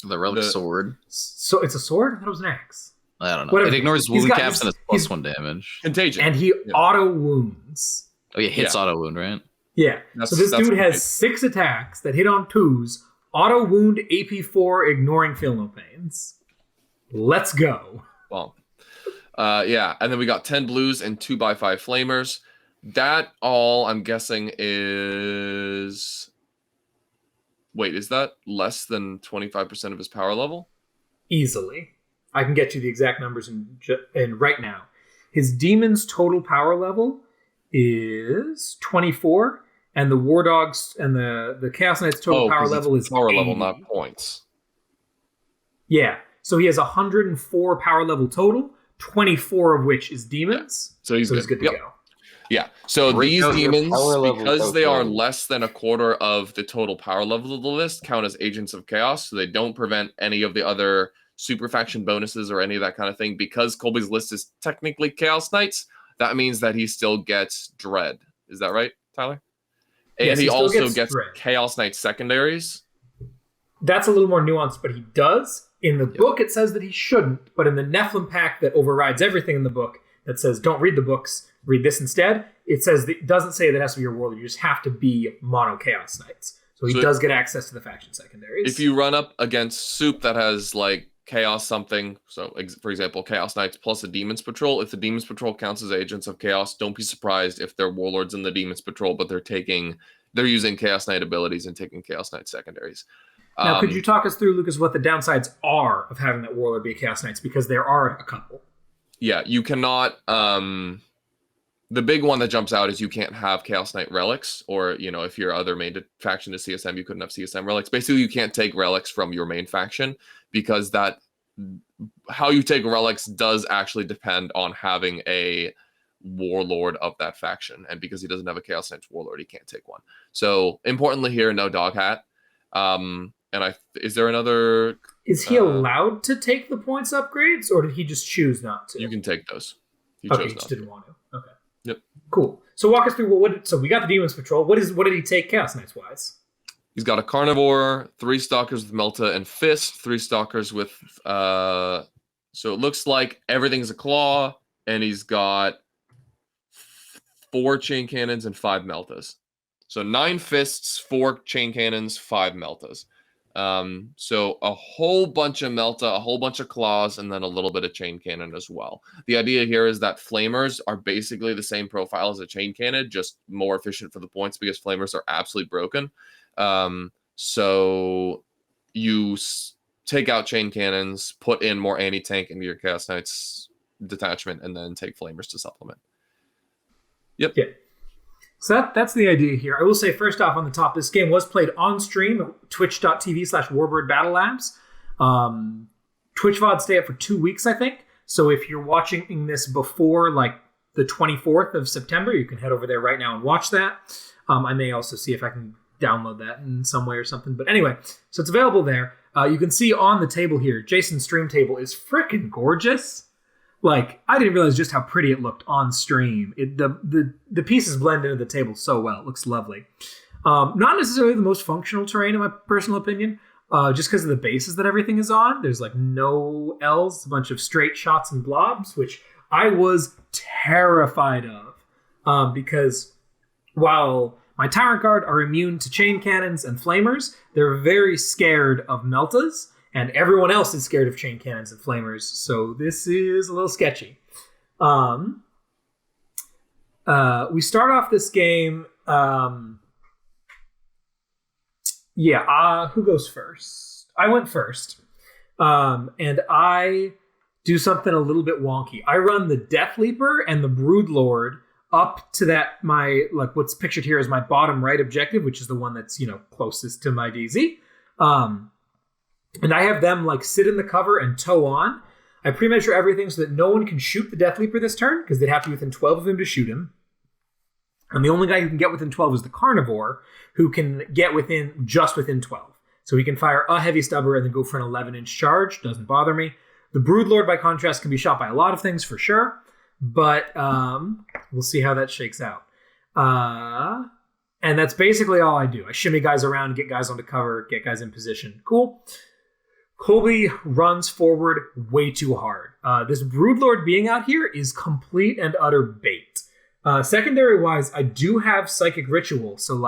The relic sword. So it's a sword? I thought it was an axe. I don't know. Whatever. It ignores wound caps and it's +1 damage. Contagion. And he auto wounds. Oh yeah, hits auto wound, right? Yeah. So this dude has 6 attacks that hit on 2s, auto wound, AP4, ignoring feel no pains. Let's go. Well, yeah. And then we got 10 blues and 2x5 flamers. That all I'm guessing is... Wait, is that less than 25% of his power level? Easily. I can get you the exact numbers in right now. His demon's total power level is 24, and the War Dogs and the Chaos Knights total power level is power 80. level, not points. Yeah, so he has 104 power level total, 24 of which is demons. Yeah. So he's good to go. Yeah, so these demons, because they are calculated. less than a quarter of the total power level of the list, count as agents of chaos, so they don't prevent any of the other super faction bonuses or any of that kind of thing. Because Colby's list is technically Chaos Knights, that means that he still gets Dread. Is that right, Tyler? And Yes, he also gets Dread. Chaos Knight secondaries. That's a little more nuanced, but he does. In the book, it says that he shouldn't, but in the Nephilim pack that overrides everything in the book, that says don't read the books, read this instead, it says that, it doesn't say that it has to be your warlord. You just have to be mono Chaos Knights. So he does get access to the faction secondaries. If you run up against Soup that has like Chaos something, so for example, Chaos Knights plus a Demon's Patrol, if the Demon's Patrol counts as agents of Chaos, don't be surprised if they're warlords in the Demon's Patrol, but they're using Chaos Knight abilities and taking Chaos Knight secondaries. Now, could you talk us through, Lukas, what the downsides are of having that warlord be a Chaos Knights? Because there are a couple. Yeah, you cannot... the big one that jumps out is you can't have Chaos Knight relics, or, if your other main faction is CSM, you couldn't have CSM relics. Basically, you can't take relics from your main faction, because how you take relics does actually depend on having a warlord of that faction. And because he doesn't have a Chaos Knights warlord, he can't take one. So, importantly here, no dog hat. Is there another... Is he allowed to take the points upgrades, or did he just choose not to? You can take those. He just didn't want to. Okay. Yep. Cool. So walk us through so we got the Demon's Patrol. What did he take Chaos Knights wise? He's got a Carnivore, 3 Stalkers with Melta and Fist, 3 Stalkers with so it looks like everything's a claw, and he's got 4 chain cannons and 5 Meltas. So 9 Fists, 4 chain cannons, 5 Meltas. So a whole bunch of Melta, a whole bunch of claws, and then a little bit of chain cannon as well. The idea here is that flamers are basically the same profile as a chain cannon, just more efficient for the points because flamers are absolutely broken. So you take out chain cannons, put in more anti-tank into your Chaos Knights detachment, and then take flamers to supplement. Yep. Yeah. So that's the idea here. I will say first off on the top, this game was played on stream at twitch.tv/Warbird Battle Labs. Twitch VOD stay up for 2 weeks, I think. So if you're watching this before like the 24th of September, you can head over there right now and watch that. I may also see if I can download that in some way or something. But anyway, so it's available there. You can see on the table here, Jason's stream table is freaking gorgeous. Like, I didn't realize just how pretty it looked on stream. The pieces blend into the table so well. It looks lovely. Not necessarily the most functional terrain, in my personal opinion, just because of the bases that everything is on. There's like no L's, a bunch of straight shots and blobs, which I was terrified of because While my Tyrant Guard are immune to chain cannons and flamers, they're very scared of meltas, and everyone else is scared of chain cannons and flamers, so this is a little sketchy. We start off this game... who goes first? I went first. And I do something a little bit wonky. I run the Death Leaper and the Broodlord up to that, what's pictured here as my bottom right objective, which is the one that's, closest to my DZ. And I have them sit in the cover and tow on. I pre-measure everything so that no one can shoot the Death Leaper this turn, because they'd have to be within 12 of him to shoot him. And the only guy who can get within 12 is the Carnivore, who can get just within 12. So he can fire a heavy stubber and then go for an 11-inch charge. Doesn't bother me. The Broodlord, by contrast, can be shot by a lot of things for sure. But we'll see how that shakes out. And that's basically all I do. I shimmy guys around, get guys onto cover, get guys in position. Cool. Colby runs forward way too hard. This Broodlord being out here is complete and utter bait. Secondary-wise, I do have Psychic Ritual, so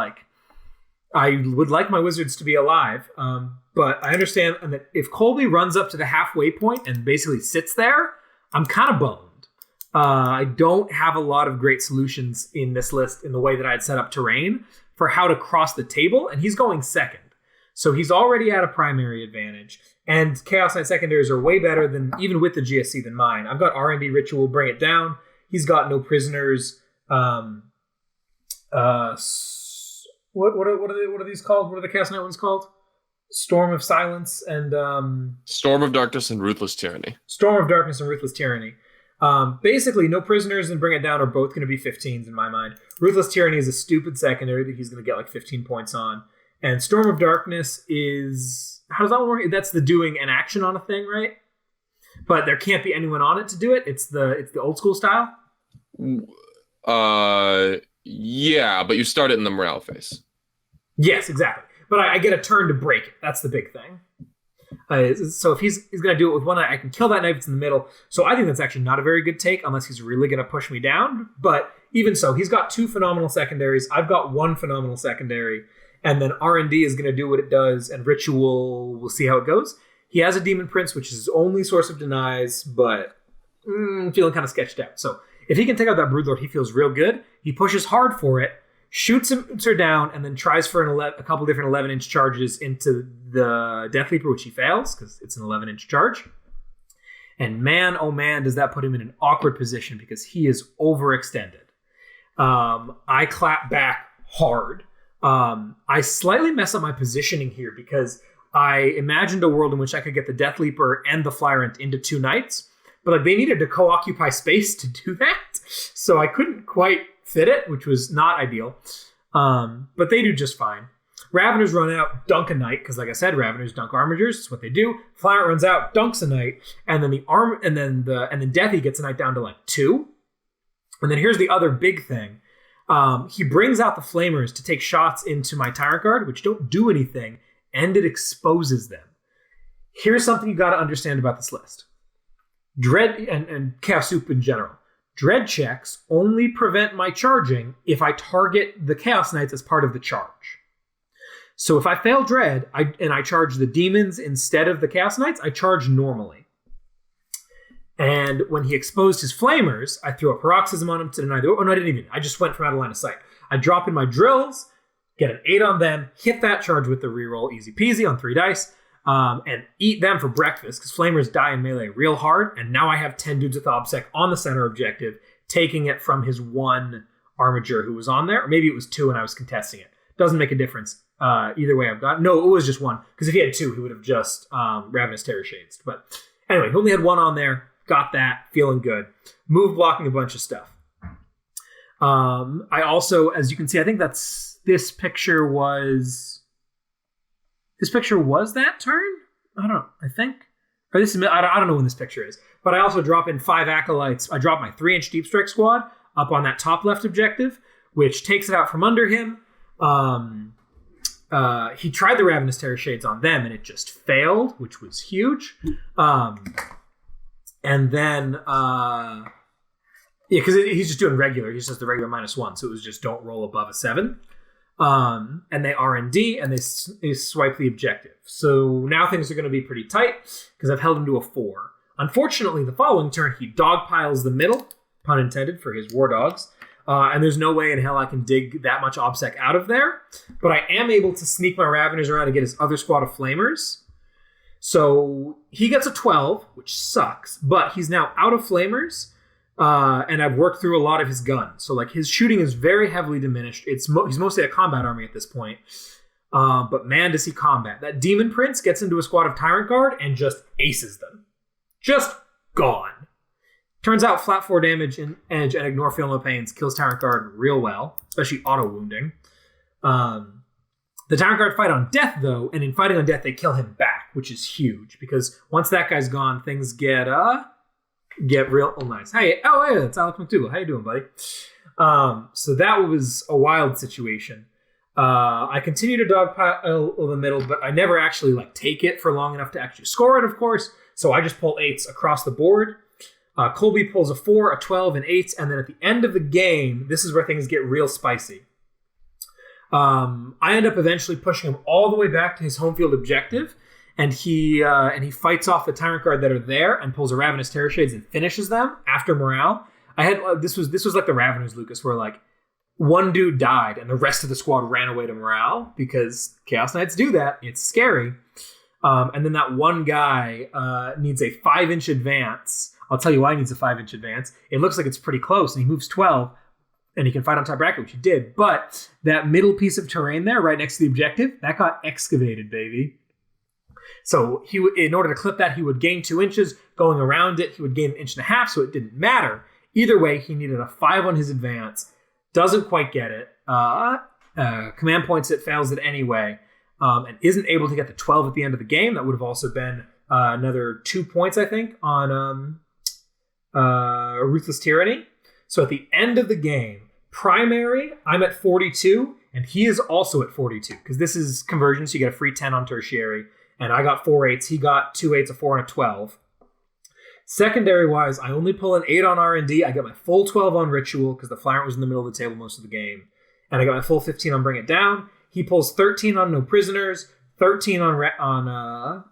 I would like my wizards to be alive, but I understand that if Colby runs up to the halfway point and basically sits there, I'm kind of boned. I don't have a lot of great solutions in this list in the way that I had set up terrain for how to cross the table, and he's going second. So he's already at a primary advantage, and Chaos Knight secondaries are way better than, even with the GSC, than mine. I've got R&D Ritual, bring it down. He's got no prisoners. What are these called? What are the Chaos Knight ones called? Storm of Silence and Storm of Darkness and Ruthless Tyranny. Storm of Darkness and Ruthless Tyranny. Basically, no prisoners and Bring It Down are both going to be 15s in my mind. Ruthless Tyranny is a stupid secondary that he's going to get 15 points on. And Storm of Darkness is... How does that one work? That's the doing an action on a thing, right? But there can't be anyone on it to do it. It's the old school style. Yeah, but you start it in the morale phase. Yes, exactly. But I get a turn to break it. That's the big thing. So if he's going to do it with one knight, I can kill that knight if it's in the middle. So I think that's actually not a very good take unless he's really going to push me down. But even so, he's got 2 phenomenal secondaries. I've got 1 phenomenal secondary. And then R&D is going to do what it does. And Ritual, we'll see how it goes. He has a Demon Prince, which is his only source of denies, but feeling kind of sketched out. So if he can take out that Broodlord, he feels real good. He pushes hard for it, shoots her down, and then tries for a couple different 11-inch charges into the Death Leaper, which he fails because it's an 11-inch charge. And man, oh man, does that put him in an awkward position because he is overextended. I clap back hard. I slightly mess up my positioning here because I imagined a world in which I could get the Death Leaper and the Flyrant into 2 knights, but they needed to co-occupy space to do that. So I couldn't quite fit it, which was not ideal. But they do just fine. Raveners run out, dunk a knight, because like I said, Raveners dunk armigers. It's what they do. Flyrant runs out, dunks a knight, and then then Deathy gets a knight down to 2. And then here's the other big thing. He brings out the Flamers to take shots into my Tyrant Guard, which don't do anything, and it exposes them. Here's something you got to understand about this list. Dread and Chaos Soup in general. Dread checks only prevent my charging if I target the Chaos Knights as part of the charge. So if I fail Dread and I charge the demons instead of the Chaos Knights, I charge normally. And when he exposed his Flamers, I threw a Paroxysm on him to deny the... Oh, no, I didn't even. I just went from out of line of sight. I drop in my drills, get an 8 on them, hit that charge with the reroll, easy peasy on 3 dice, and eat them for breakfast, because Flamers die in melee real hard, and now I have 10 dudes with OBSEC on the center objective, taking it from his 1 Armiger who was on there, or maybe it was 2 and I was contesting it. Doesn't make a difference. Either way I've got... No, it was just 1, because if he had 2, he would have just Ravenous Terror Shades. But anyway, he only had 1 on there. Got that, feeling good. Move blocking a bunch of stuff. I also, as you can see, I think this picture was that turn? I don't know. I think. Or this is, I don't know when this picture is. But I also drop in 5 Acolytes. I drop my 3-inch Deep Strike squad up on that top left objective, which takes it out from under him. He tried the Ravenous Terror Shades on them, and it just failed, which was huge. And then Yeah, because he's just doing regular. He just does the regular -1, so it was just don't roll above a 7. And they R&D, and they swipe the objective. So now things are going to be pretty tight, because I've held him to a 4. Unfortunately, the following turn, he dogpiles the middle, pun intended, for his war dogs. And there's no way in hell I can dig that much OBSEC out of there. But I am able to sneak my Raveners around and get his other squad of Flamers. So he gets a 12, which sucks. But he's now out of Flamers. And I've worked through a lot of his guns. So like his shooting is very heavily diminished. He's mostly a combat army at this point. But man, does he combat. That Demon Prince gets into a squad of Tyrant Guard and just aces them. Just gone. Turns out flat 4 damage and edge and ignore feel no pains kills Tyrant Guard real well, especially auto wounding. The Tyrant Guard fight on death though, and in fighting on death they kill him back, which is huge because once that guy's gone, things get real nice. Hey, it's Alex McDougal. How you doing, buddy? So that was a wild situation. I continue to dogpile the middle, but I never actually take it for long enough to actually score it, of course. So I just pull 8s across the board. Colby pulls a 4, a 12, and 8, and then at the end of the game, this is where things get real spicy. I end up eventually pushing him all the way back to his home field objective, and he fights off the Tyrant Guard that are there and pulls a Ravenous Terror Shades and finishes them after morale. I had this was like the Raveners, Lukas, where one dude died and the rest of the squad ran away to morale because Chaos Knights do that. It's scary. And then that one guy needs a 5-inch advance. I'll tell you why he needs a 5-inch advance. It looks like it's pretty close, and he moves 12, and he can fight on top bracket, which he did. But that middle piece of terrain there, right next to the objective, that got excavated, baby. So in order to clip that, he would gain 2 inches. Going around it, he would gain 1.5 inches, so it didn't matter. Either way, he needed a 5 on his advance. Doesn't quite get it. Command points it, fails it anyway. And isn't able to get the 12 at the end of the game. That would have also been another 2 points, I think, on Ruthless Tyranny. So at the end of the game, primary, I'm at 42, and he is also at 42, because this is conversion, so you get a free 10 on tertiary, and I got 4 8s, he got 2 8s, a 4, and a 12. Secondary-wise, I only pull an 8 on R&D, I get my full 12 on Ritual, because the Flagrant was in the middle of the table most of the game, and I got my full 15 on Bring It Down. He pulls 13 on No Prisoners, 13 on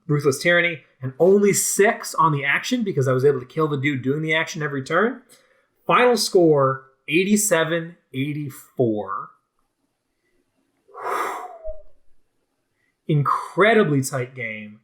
Ruthless Tyranny, and only 6 on the action because I was able to kill the dude doing the action every turn. Final score, 87-84. Incredibly tight game.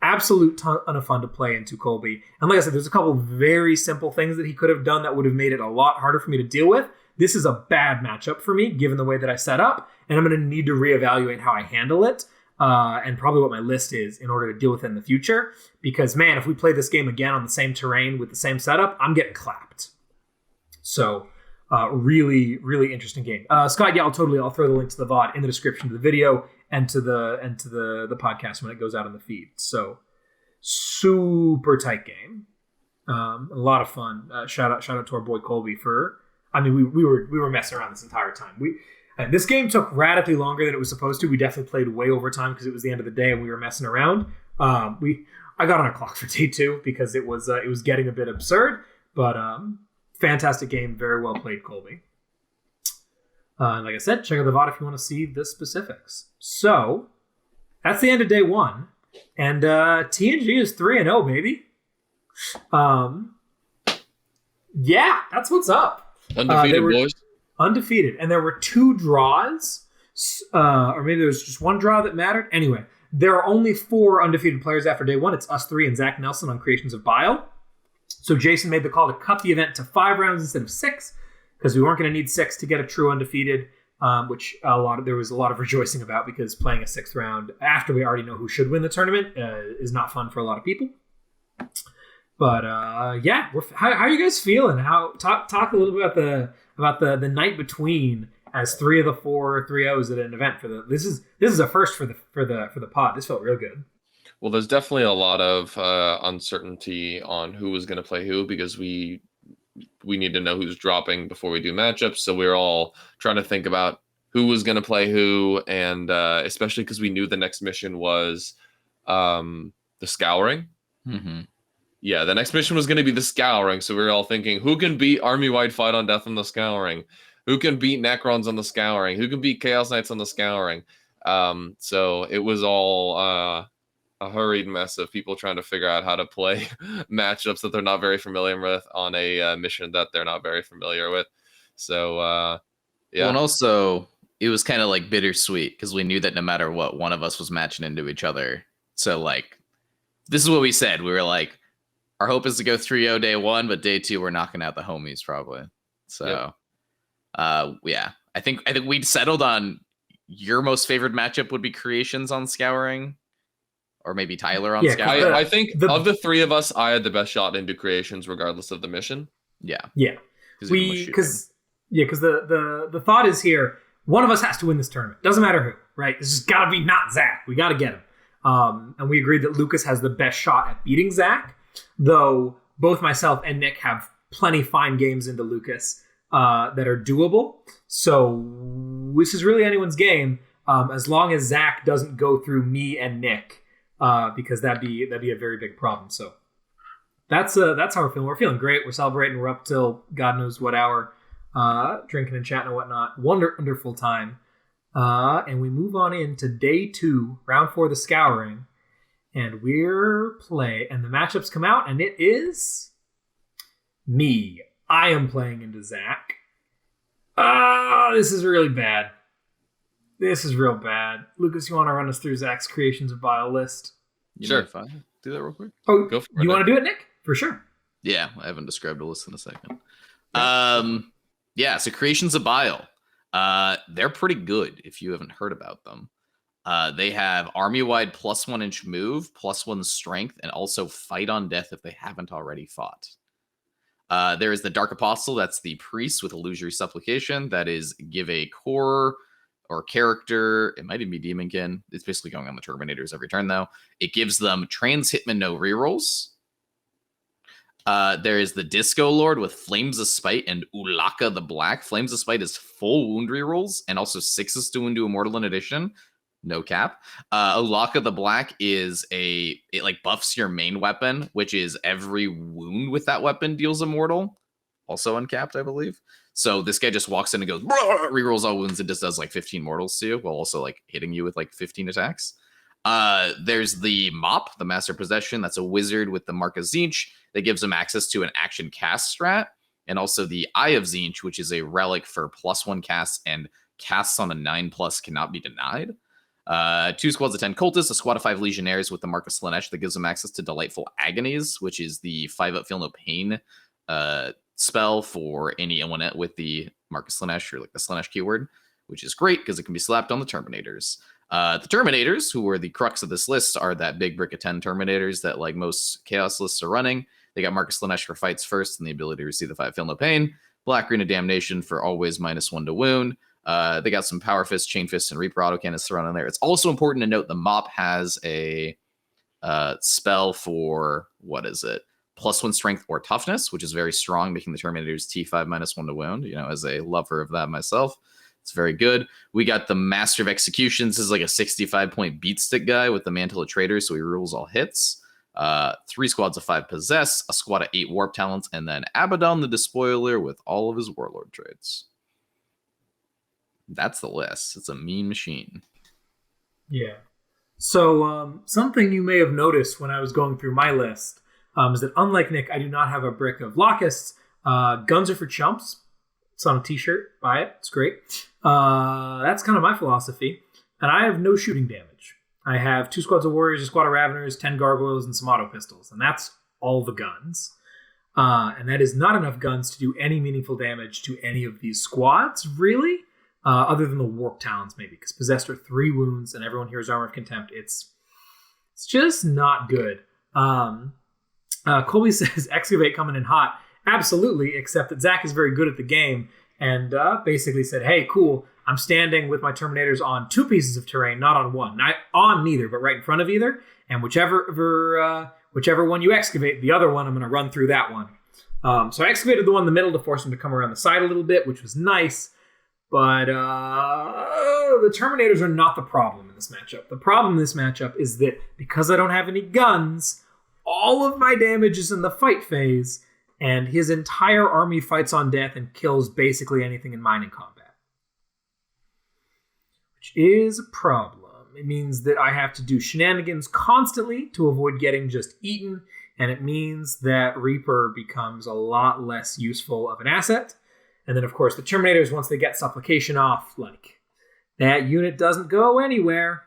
Absolute ton of fun to play into Colby. And like I said, there's a couple very simple things that he could have done that would have made it a lot harder for me to deal with. This is a bad matchup for me, given the way that I set up, and I'm going to need to reevaluate how I handle it, and probably what my list is in order to deal with it in the future. Because, man, if we play this game again on the same terrain with the same setup, I'm getting clapped. So, really, really interesting game. Scott, yeah, I'll throw the link to the VOD in the description of the video and to the podcast when it goes out on the feed. So, super tight game. A lot of fun. Shout out to our boy Colby for. I mean, we were messing around this entire time. This game took radically longer than it was supposed to. We definitely played way over time because it was the end of the day and we were messing around. I got on a clock for day 2 because it was getting a bit absurd. But fantastic game, very well played, Colby. Like I said, check out the VOD if you want to see the specifics. So that's the end of day 1, and TNG is 3-0, baby. Yeah, that's what's up. Undefeated, boys. Undefeated. And there were 2 draws, or maybe there was just 1 draw that mattered. Anyway, there are only 4 undefeated players after day 1. It's us 3 and Zach Nelson on Creations of Bile. So Jason made the call to cut the event to 5 rounds instead of 6, because we weren't going to need 6 to get a true undefeated, which there was a lot of rejoicing about, because playing a 6th round after we already know who should win the tournament is not fun for a lot of people. But yeah, how are you guys feeling? Talk a little bit about the night between, as 3 of the 4 3-0s at an event for this is a first for the pod. This felt real good. Well, there's definitely a lot of uncertainty on who was going to play who, because we need to know who's dropping before we do matchups. So we're all trying to think about who was going to play who, and especially because we knew the next mission was the Scouring. Mm-hmm. the next mission was going to be the Scouring. So we were all thinking, who can beat Army-wide Fight on Death on the Scouring? Who can beat Necrons on the Scouring? Who can beat Chaos Knights on the Scouring? So it was all a hurried mess of people trying to figure out how to play matchups that they're not very familiar with on a mission that they're not very familiar with. So, yeah. Well, and also, it was kind of like bittersweet because we knew that no matter what, one of us was matching into each other. So, like, this is what we said. We were like, our hope is to go 3-0 day one, but day two, we're knocking out the homies probably. So, yeah. I think we'd settled on your most favorite matchup would be Creations on Scouring. Or maybe Tyler on Scouring. I think of the three of us, I had the best shot into Creations regardless of the mission. Yeah. Because the thought is here, one of us has to win this tournament. Doesn't matter who, right? This has got to be not Zach. We got to get him. And we agreed that Lukas has the best shot at beating Zach, though both myself and Nick have plenty fine games into Lukas that are doable. So this is really anyone's game, as long as Zach doesn't go through me and Nick, because that'd be a very big problem. So that's how we're feeling. We're feeling great. We're celebrating. We're up till God knows what hour, drinking and chatting and whatnot. Wonderful time. And we move on into day 2, round 4, the Scouring, and and the matchups come out, and it is me. I am playing into Zach. This is really bad. This is real bad. Lukas, you want to run us through Zach's Creations of Bile list? Sure. If I do that real quick. Oh, go for it. You want to do it, Nick? For sure. Yeah, I haven't described a list in a second. So Creations of Bile. They're pretty good if you haven't heard about them. They have army-wide +1 inch move, +1 strength, and also fight on death if they haven't already fought. There is the Dark Apostle. That's the priest with Illusory Supplication. That is give a core or character. It might even be Demonkin. It's basically going on the Terminators every turn, though. It gives them Trans Hitman, no rerolls. There is the Disco Lord with Flames of Spite and Ulaka the Black. Flames of Spite is full wound rerolls and also 6s to wound to Immortal in addition. No cap. Ulaka the Black is it like buffs your main weapon, which is every wound with that weapon deals Immortal. Also uncapped, I believe. So this guy just walks in and goes, rerolls all wounds and just does like 15 mortals to you while also like hitting you with like 15 attacks. There's the Mop, the Master Possession. That's a wizard with the Mark of Tzeentch that gives him access to an action cast strat. And also the Eye of Tzeentch, which is a relic for +1 casts and casts on a 9+ cannot be denied. 2 squads of 10 cultists, a squad of 5 legionnaires with the Mark of Slaanesh that gives them access to Delightful Agonies, which is the 5-up Feel No Pain spell for anyone with the Mark of Slaanesh or like the Slaanesh keyword, which is great because it can be slapped on the Terminators. The Terminators, who are the crux of this list, are that big brick of 10 Terminators that like most Chaos lists are running. They got Mark of Slaanesh for fights first and the ability to receive the 5 Feel No Pain. Black Green of Damnation for always -1 to wound. They got some Power Fist, Chain Fist, and Reaper autocannons thrown in there. It's also important to note the Mop has a spell for, what is it? +1 strength or toughness, which is very strong, making the Terminators T5 -1 to wound. You know, as a lover of that myself, it's very good. We got the Master of Executions. This is like a 65-point beat stick guy with the Mantle of Traitors, so he rules all hits. 3 squads of 5 Possess, a squad of 8 Warp Talents, and then Abaddon the Despoiler with all of his Warlord traits. That's the list. It's a mean machine. Yeah. So something you may have noticed when I was going through my list is that unlike Nick, I do not have a brick of locusts. Guns are for chumps. It's on a t-shirt. Buy it. It's great. That's kind of my philosophy. And I have no shooting damage. I have 2 squads of warriors, a squad of raveners, 10 gargoyles, and some auto pistols. And that's all the guns. And that is not enough guns to do any meaningful damage to any of these squads, really. Other than the Warp Talons, maybe. Because Possessed are 3 wounds, and everyone hears Armor of Contempt. It's just not good. Colby says, Excavate coming in hot. Absolutely, except that Zach is very good at the game and basically said, hey, cool, I'm standing with my Terminators on 2 pieces of terrain, not on 1. Not on neither, but right in front of either. And whichever one you excavate, the other one, I'm going to run through that one. So I excavated the one in the middle to force him to come around the side a little bit, which was nice. But the Terminators are not the problem in this matchup. The problem in this matchup is that because I don't have any guns, all of my damage is in the fight phase, and his entire army fights on death and kills basically anything in mine in combat. Which is a problem. It means that I have to do shenanigans constantly to avoid getting just eaten, and it means that Reaper becomes a lot less useful of an asset. And then, of course, the Terminators, once they get Supplication off, like, that unit doesn't go anywhere.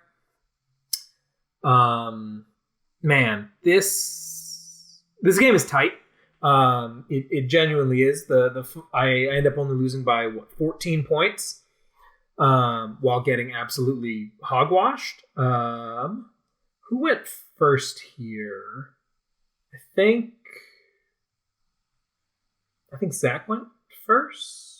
Man, this game is tight. It genuinely is. I end up only losing by 14 points, while getting absolutely hogwashed. Who went first here? I think Zach went first.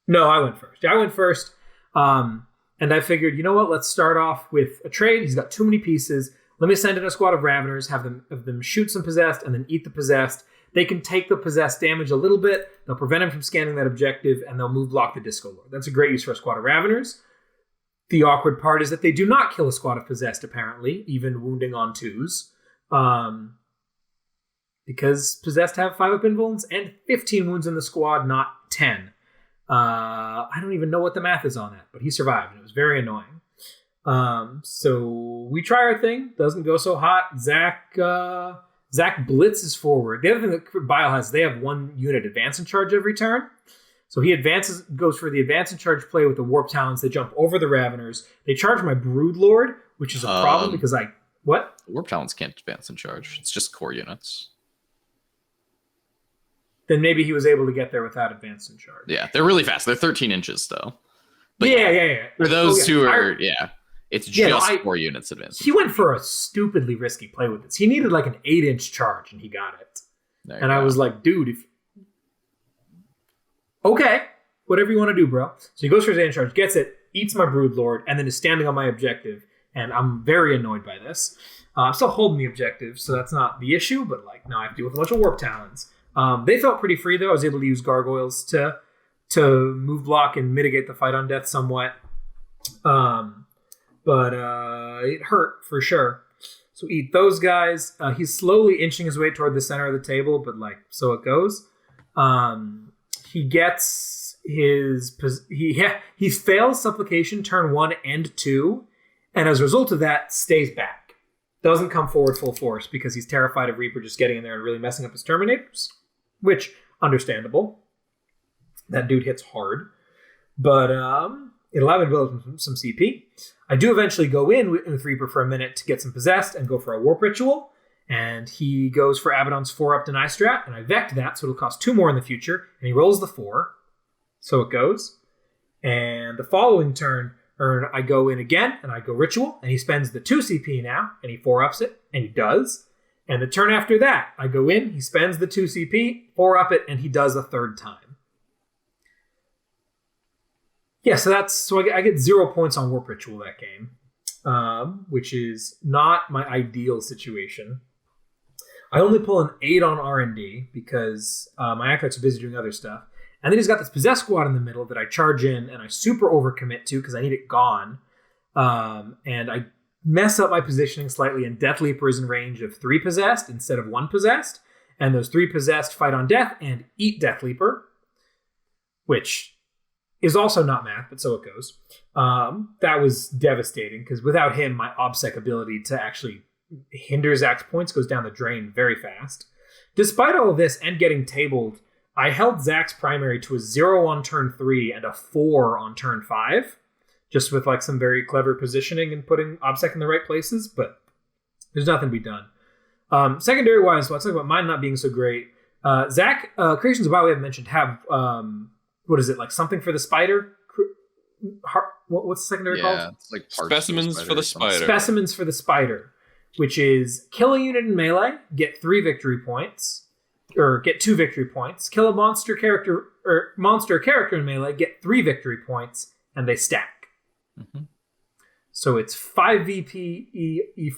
No, I went first. Yeah, I went first. And I figured, you know what? Let's start off with a trade. He's got too many pieces. Let me send in a squad of Raveners, have them shoot some possessed, and then eat the possessed. They can take the possessed damage a little bit. They'll prevent him from scanning that objective, and they'll move block the Disco Lord. That's a great use for a squad of Raveners. The awkward part is that they do not kill a squad of possessed, apparently, even wounding on 2s. Because possessed have 5-up invulns and 15 wounds in the squad, not 10. I don't even know what the math is on that, but he survived, and it was very annoying. So we try our thing. Doesn't go so hot. Zach blitzes forward. The other thing that Bile has, they have one unit advance and charge every turn. So he goes for the advance and charge play with the Warp Talons. They jump over the Raveners. They charge my Broodlord, which is a problem because what? Warp Talons can't advance and charge. It's just core units. Then maybe he was able to get there without advance and charge. Yeah, they're really fast. They're 13 inches, though. But yeah. For those who are, it's just 4 units advance. He went for a stupidly risky play with this. He needed like an 8-inch charge, and he got it. And I was like, dude, okay, whatever you want to do, bro. So he goes for his 8-inch charge, gets it, eats my Broodlord, and then is standing on my objective. And I'm very annoyed by this. I'm still holding the objective, so that's not the issue. But like now I have to deal with a bunch of Warp Talons. They felt pretty free, though. I was able to use Gargoyles to move block and mitigate the fight on death somewhat. But it hurt for sure. So eat those guys. He's slowly inching his way toward the center of the table, but like so it goes. He gets he fails Supplication turn 1 and 2, and as a result of that, stays back. Doesn't come forward full force because he's terrified of Reaper just getting in there and really messing up his Terminators, which understandable. That dude hits hard, but it allowed me to build some CP. I do eventually go in with Reaper for a minute to get some possessed and go for a Warp Ritual. And he goes for Abaddon's 4-up deny strat, and I vect that, so it'll cost 2 more in the future. And he rolls the 4, so it goes. And the following turn, I go in again, and I go Ritual, and he spends the 2 CP now, and he 4-ups it, and he does. And the turn after that, I go in, he spends the 2 CP, 4-up it, and he does a third time. Yeah, so I get 0 points on Warp Ritual that game, which is not my ideal situation. I only pull an 8 on R&D because my acolytes are busy doing other stuff. And then he's got this Possessed Squad in the middle that I charge in and I super overcommit to because I need it gone. And I mess up my positioning slightly, and Death Leaper is in range of 3 Possessed instead of 1 Possessed. And those 3 Possessed fight on death and eat Death Leaper, which is also not math, but so it goes. That was devastating because without him, my OBSEC ability to actually hinder Zach's points goes down the drain very fast. Despite all of this and getting tabled, I held Zach's primary to a 0 on turn 3 and a 4 on turn 5, just with like some very clever positioning and putting OBSEC in the right places, but there's nothing to be done. Secondary wise, let's talk about mine not being so great. Zach, Creations of Wow, we haven't mentioned, have, what is it, like something for the spider? What's the secondary called? Yeah, it's like Specimens for the spider. Specimens for the spider, which is kill a unit in melee, get 3 victory points, or get 2 victory points. Kill a monster character in melee, get 3 victory points, and they stack. Mm-hmm. So it's 5 VP E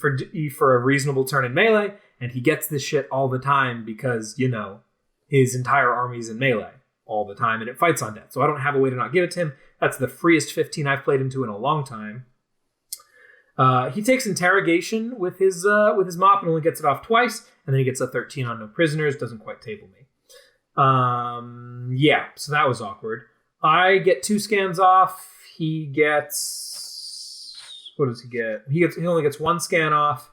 for a reasonable turn in melee, and he gets this shit all the time because, you know, his entire army's in melee all the time, and it fights on death. So I don't have a way to not give it to him. That's the freest 15 I've played into in a long time. He takes interrogation with his mop and only gets it off twice, and then he gets a 13 on no prisoners. Doesn't quite table me. Yeah, so that was awkward. I get 2 scans off. He gets, what does he get? He only gets 1 scan off.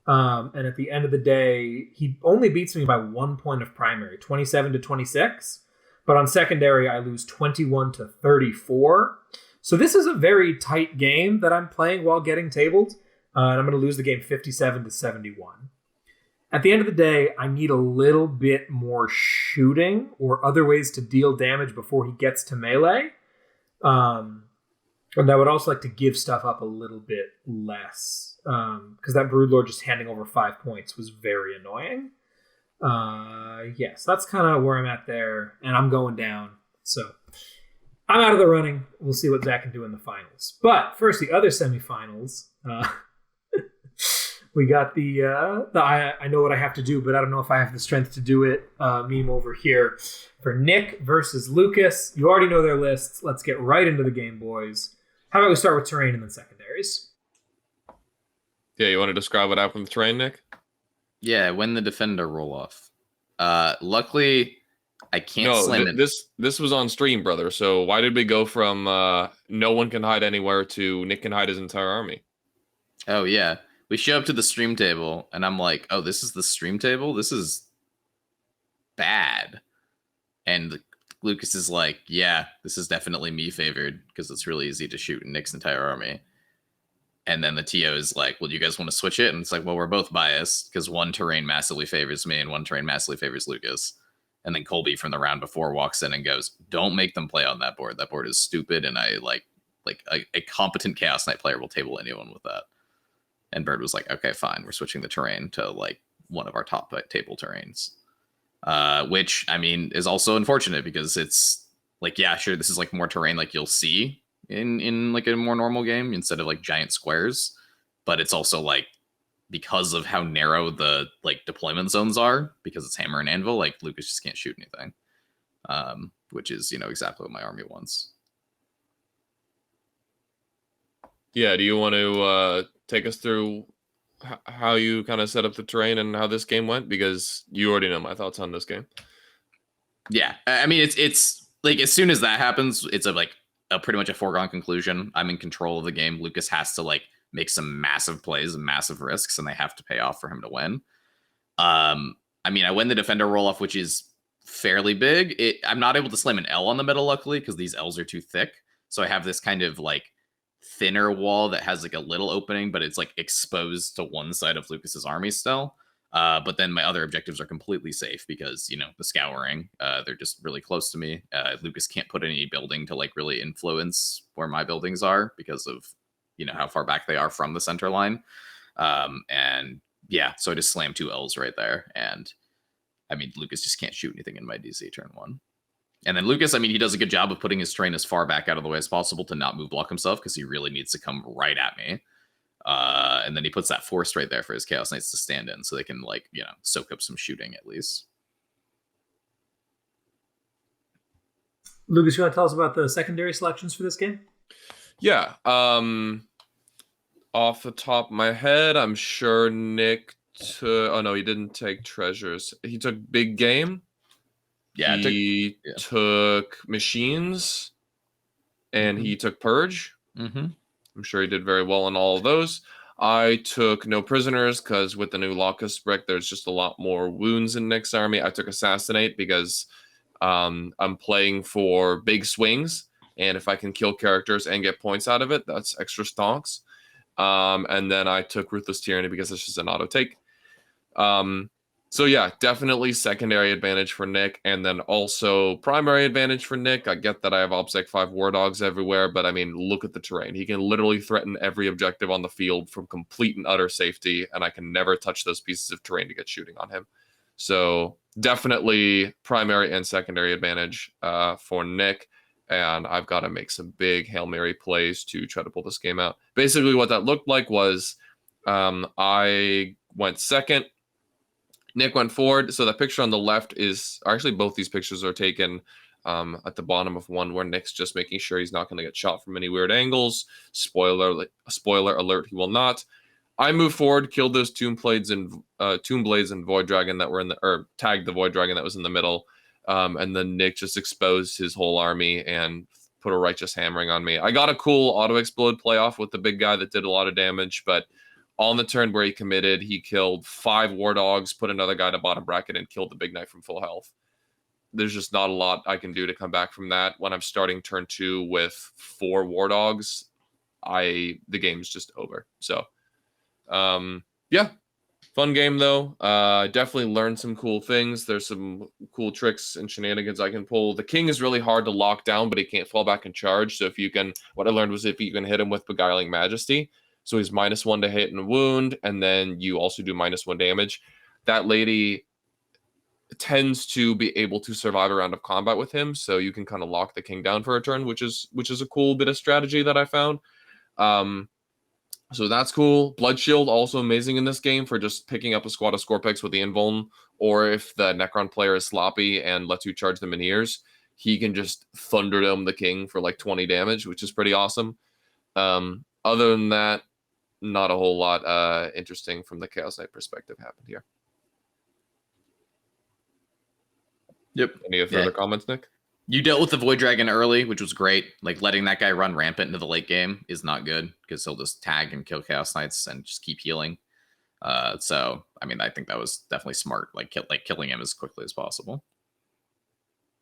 And at the end of the day, he only beats me by 1 point of primary, 27 to 26. But on secondary, I lose 21 to 34. So this is a very tight game that I'm playing while getting tabled. And I'm going to lose the game 57 to 71. At the end of the day, I need a little bit more shooting or other ways to deal damage before he gets to melee. And I would also like to give stuff up a little bit less. Because that Broodlord just handing over 5 points was very annoying. Yes, that's kind of where I'm at there. And I'm going down. So I'm out of the running. We'll see what Zach can do in the finals. But first, the other semifinals. We got the I know what I have to do, but I don't know if I have the strength to do it meme over here. For Nick versus Lukas. You already know their lists. Let's get right into the game, boys. How about we start with terrain and then secondaries? Yeah, you want to describe what happened with terrain, Nick? Yeah, when the defender roll off. Luckily, I can't slam it. This was on stream, brother. So why did we go from no one can hide anywhere to Nick can hide his entire army? Oh, yeah. We show up to the stream table, and I'm like, oh, this is the stream table? This is bad. And Lukas is like, yeah, this is definitely me favored, because it's really easy to shoot Nick's entire army. And then the TO is like, well, do you guys want to switch it? And it's like, well, we're both biased, because one terrain massively favors me, and one terrain massively favors Lukas. And then Colby from the round before walks in and goes, don't make them play on that board. That board is stupid, and I like a competent Chaos Knight player will table anyone with that. And Bird was like, okay, fine. We're switching the terrain to like one of our top table terrains. Which, I mean, is also unfortunate because it's like, yeah, sure, this is like more terrain like you'll see in like a more normal game instead of like giant squares. But it's also like, because of how narrow the like deployment zones are, because it's hammer and anvil, like Lukas just can't shoot anything. Which is, you know, exactly what my army wants. Yeah, do you want to take us through how you kind of set up the terrain and how this game went? Because you already know my thoughts on this game. Yeah, I mean, it's like as soon as that happens, it's a pretty much a foregone conclusion. I'm in control of the game. Lukas has to like make some massive plays and massive risks, and they have to pay off for him to win. I mean, I win the defender roll off, which is fairly big. I'm not able to slam an L on the middle, luckily, because these L's are too thick. So I have this kind of like thinner wall that has like a little opening, but it's like exposed to one side of Lukas's army still. But then my other objectives are completely safe because, you know, the scouring, they're just really close to me. Lukas can't put any building to like really influence where my buildings are because of, you know, how far back they are from the center line. And yeah, so I just slammed 2 L's right there. And I mean, Lukas just can't shoot anything in my DC turn 1. And then Lukas, I mean, he does a good job of putting his terrain as far back out of the way as possible to not move block himself because he really needs to come right at me. And then he puts that force right there for his Chaos Knights to stand in so they can, like, you know, soak up some shooting at least. Lukas, you want to tell us about the secondary selections for this game? Yeah. Off the top of my head, I'm sure Nick took... Oh, no, he didn't take treasures. He took big game. Yeah, he took machines, and he took purge. Mm-hmm. I'm sure he did very well on all of those. I took no prisoners because with the new Lukas brick, there's just a lot more wounds in Nick's army. I took assassinate because I'm playing for big swings, and if I can kill characters and get points out of it, that's extra stonks. And then I took ruthless tyranny because it's just an auto take. So yeah, definitely secondary advantage for Nick, and then also primary advantage for Nick. I get that I have OBSEC 5 War Dogs everywhere, but I mean, look at the terrain. He can literally threaten every objective on the field from complete and utter safety, and I can never touch those pieces of terrain to get shooting on him. So definitely primary and secondary advantage for Nick, and I've got to make some big Hail Mary plays to try to pull this game out. Basically, what that looked like was I went second, Nick went forward. So the picture on the left is actually both these pictures are taken at the bottom of one where Nick's just making sure he's not going to get shot from any weird angles. Spoiler alert, he will not. I moved forward, killed those Tomb Blades and Void Dragon that were tagged the Void Dragon that was in the middle. And then Nick just exposed his whole army and put a righteous hammering on me. I got a cool auto explode playoff with the big guy that did a lot of damage, but on the turn where he committed, he killed 5 War Dogs, put another guy to bottom bracket, and killed the big knight from full health. There's just not a lot I can do to come back from that. When I'm starting turn 2 with 4 War Dogs, the game's just over. So yeah, fun game though. Definitely learned some cool things. There's some cool tricks and shenanigans I can pull. The king is really hard to lock down, but he can't fall back and charge. So what I learned was if you can hit him with Beguiling Majesty, so he's -1 to hit and wound, and then you also do -1 damage. That lady tends to be able to survive a round of combat with him, so you can kind of lock the king down for a turn, which is a cool bit of strategy that I found. So that's cool. Blood Shield also amazing in this game for just picking up a squad of Scorpex with the invuln, or if the Necron player is sloppy and lets you charge the Mineers, he can just Thunderdome the king for like 20 damage, which is pretty awesome. Other than that, not a whole lot interesting from the Chaos Knight perspective happened here. Yep. Any further comments, Nick? You dealt with the Void Dragon early, which was great. Like, letting that guy run rampant into the late game is not good because he'll just tag and kill Chaos Knights and just keep healing. So, I mean, I think that was definitely smart, like killing him as quickly as possible.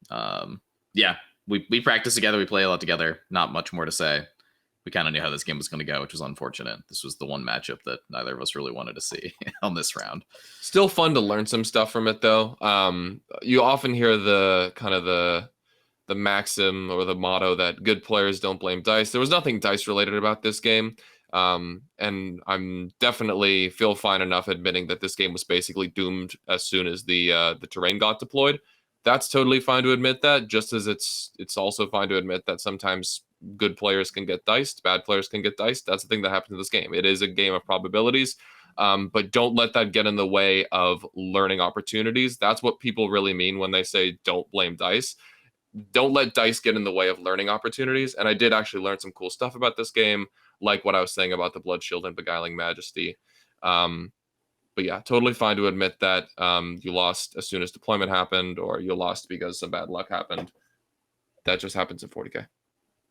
Yeah, we practice together. We play a lot together. Not much more to say. We kind of knew how this game was going to go, which was unfortunate. This was the one matchup that neither of us really wanted to see on this round. Still fun to learn some stuff from it, though. You often hear the maxim or the motto that good players don't blame dice. There was nothing dice related about this game. And I'm definitely feel fine enough admitting that this game was basically doomed as soon as the terrain got deployed. That's totally fine to admit that, just as it's also fine to admit that sometimes good players can get diced, bad players can get diced. That's the thing that happens in this game. It is a game of probabilities, but don't let that get in the way of learning opportunities. That's what people really mean when they say don't blame dice. Don't let dice get in the way of learning opportunities. And I did actually learn some cool stuff about this game, like what I was saying about the Blood Shield and Beguiling Majesty. But yeah, totally fine to admit that you lost as soon as deployment happened, or you lost because some bad luck happened. That just happens in 40K.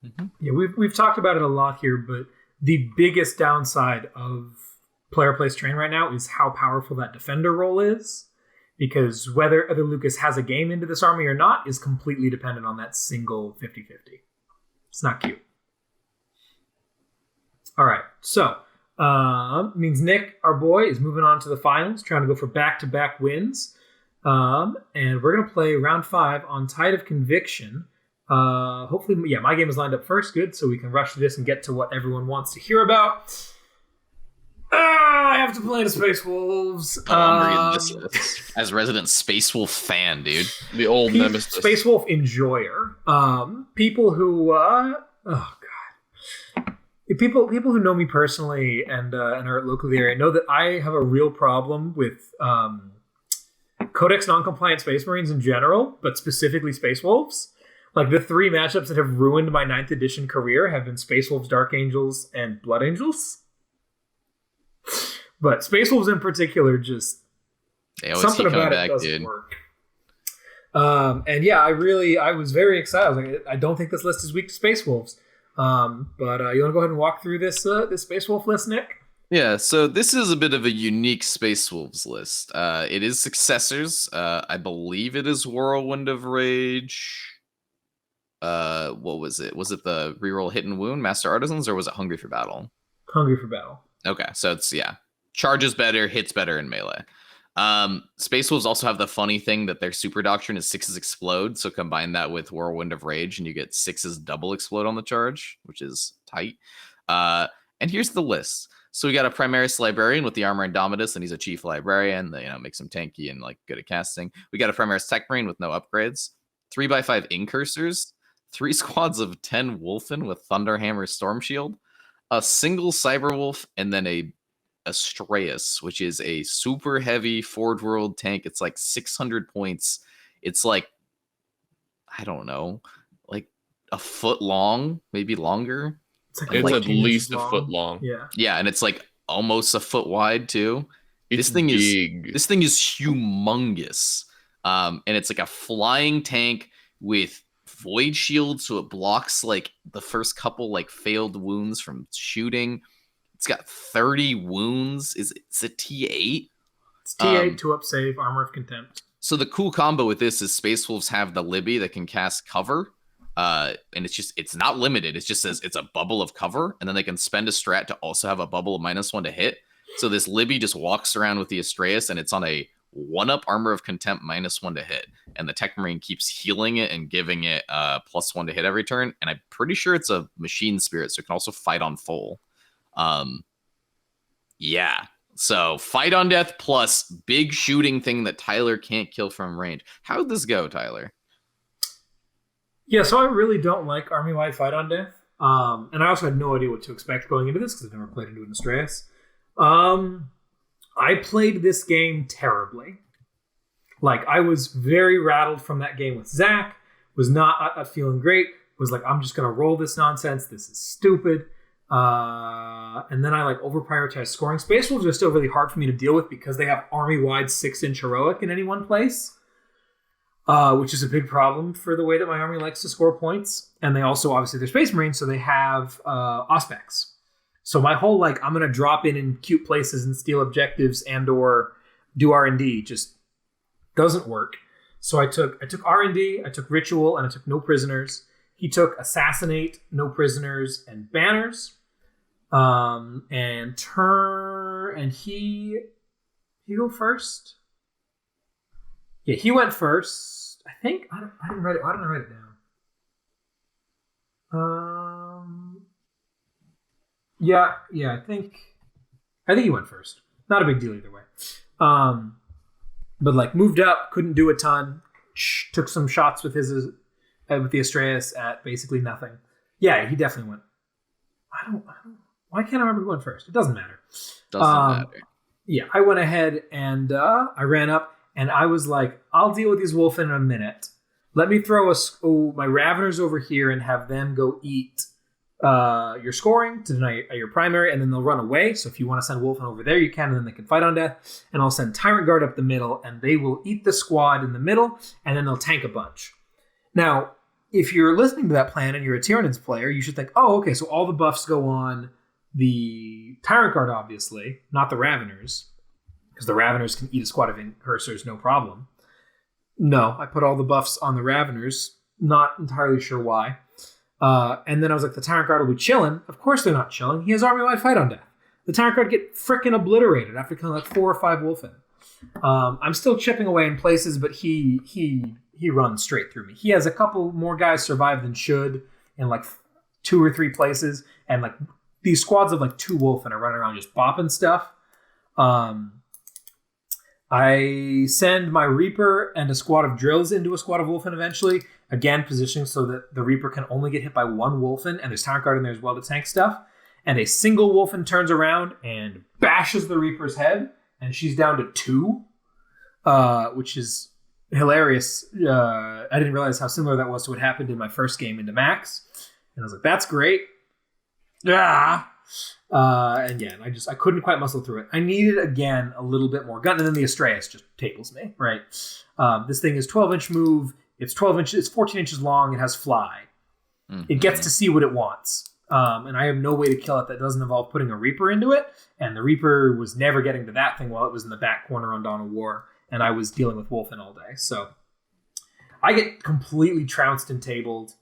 Mm-hmm. Yeah, we've talked about it a lot here, but the biggest downside of player place terrain right now is how powerful that defender role is. Because whether either Lukas has a game into this army or not is completely dependent on that single 50-50. It's not cute. All right, so means Nick, our boy, is moving on to the finals, trying to go for back-to-back wins. And we're going to play round 5 on Tide of Conviction. Hopefully, yeah, my game is lined up first. Good, so we can rush through this and get to what everyone wants to hear about. I have to play the Space Wolves. I'm reading this as resident Space Wolf fan, dude. The old nemesis. Space Wolf enjoyer. People who, oh god, people who know me personally and are local to the area know that I have a real problem with Codex non-compliant Space Marines in general, but specifically Space Wolves. Like, the 3 matchups that have ruined my 9th edition career have been Space Wolves, Dark Angels, and Blood Angels. But Space Wolves in particular, just something about it doesn't work. And yeah, I was very excited. I was like, I don't think this list is weak to Space Wolves. But you want to go ahead and walk through this Space Wolf list, Nick? Yeah, so this is a bit of a unique Space Wolves list. It is successors. I believe it is Whirlwind of Rage. What was it? Was it the reroll Hit and Wound, Master Artisans, or was it Hungry for Battle? Hungry for Battle. Okay, so it's, yeah. Charges better, hits better in melee. Space Wolves also have the funny thing that their super doctrine is 6s explode, so combine that with Whirlwind of Rage and you get 6s double explode on the charge, which is tight. And here's the list. So we got a Primaris Librarian with the Armor Indomitus, and he's a Chief Librarian, that, makes him tanky and good at casting. We got a Primaris Tech Marine with no upgrades, 3x5 Incursors, 3 squads of 10 Wolfen with Thunderhammer Storm Shield, a single Cyberwolf, and then a Astraeus, which is a super heavy Forge World tank. It's like 600 points. It's like I don't know, like a foot long, maybe longer. It's like at least a foot long. Yeah, and it's like almost a foot wide too. It's This thing big. is humongous. And it's like a flying tank with void shield, so it blocks like the first couple like failed wounds from shooting. It's got 30 wounds. It's a T8. It's T8, 2-up save, armor of contempt. So the cool combo with this is Space Wolves have the Libby that can cast cover. And it's not limited. It just says it's a bubble of cover, and then they can spend a strat to also have a bubble of -1 to hit. So this Libby just walks around with the Astraeus, and it's on a 1-up armor of contempt -1 to hit. And the Tech Marine keeps healing it and giving it +1 to hit every turn. And I'm pretty sure it's a machine spirit, so it can also fight on full. Yeah. So fight on death plus big shooting thing that Tyler can't kill from range. How'd this go, Tyler? Yeah, so I really don't like army-wide fight on death. And I also had no idea what to expect going into this because I've never played into an Astraeus. I played this game terribly. Like, I was very rattled from that game with Zach, was not feeling great, was like, I'm just going to roll this nonsense, this is stupid. And then I like over-prioritized scoring. Space Wolves are still really hard for me to deal with because they have army-wide 6-inch heroic in any one place, which is a big problem for the way that my army likes to score points. And they also, obviously, they're Space Marines, so they have Auspex. So my whole, like, I'm going to drop in cute places and steal objectives and or do R&D just doesn't work. So I took R&D, I took Ritual, and I took No Prisoners. He took Assassinate, No Prisoners, and Banners. And he go first? Yeah, he went first. I think I didn't write it. Why didn't I write it down? Yeah. I think he went first. Not a big deal either way. But like moved up, couldn't do a ton. Took some shots with the Astraeus at basically nothing. Yeah, he definitely went. I don't. Why can't I remember who went first? It doesn't matter. Matter. Yeah, I went ahead and I ran up and I was like, I'll deal with these wolf in a minute. Let me throw my Raveners over here and have them go eat your scoring to deny your primary, and then they'll run away. So if you want to send Wolfen over there, you can, and then they can fight on death. And I'll send Tyrant Guard up the middle, and they will eat the squad in the middle, and then they'll tank a bunch. Now, if you're listening to that plan and you're a Tyranids player, you should think, oh, okay, so all the buffs go on the Tyrant Guard, obviously, not the Raveners, because the Raveners can eat a squad of Incursors, no problem. No, I put all the buffs on the Raveners, not entirely sure why. And then I was like, the Tyrant Guard will be chilling. Of course they're not chilling. He has army-wide fight on death. The Tyrant Guard get frickin' obliterated after killing like 4 or 5 Wolfen. I'm still chipping away in places, but he runs straight through me. He has a couple more guys survive than should in like 2 or 3 places, and like these squads of like 2 Wolfen are running around just bopping stuff. I send my Reaper and a squad of Drills into a squad of Wolfen eventually. Again, positioning so that the Reaper can only get hit by 1 Wolfen, and there's Tyrant Guard in there as well to tank stuff. And a single Wolfen turns around and bashes the Reaper's head, and she's down to 2, which is hilarious. I didn't realize how similar that was to what happened in my first game into Max. And I was like, that's great. And yeah, I couldn't quite muscle through it. I needed, again, a little bit more gun, and then the Astraeus just tables me, right? This thing is 12-inch move. It's 12 inches. It's 14 inches long. It has fly. Mm-hmm. It gets to see what it wants. And I have no way to kill it that doesn't involve putting a Reaper into it. And the Reaper was never getting to that thing while it was in the back corner on Dawn of War. And I was dealing with Wolfen all day. So I get completely trounced and tabled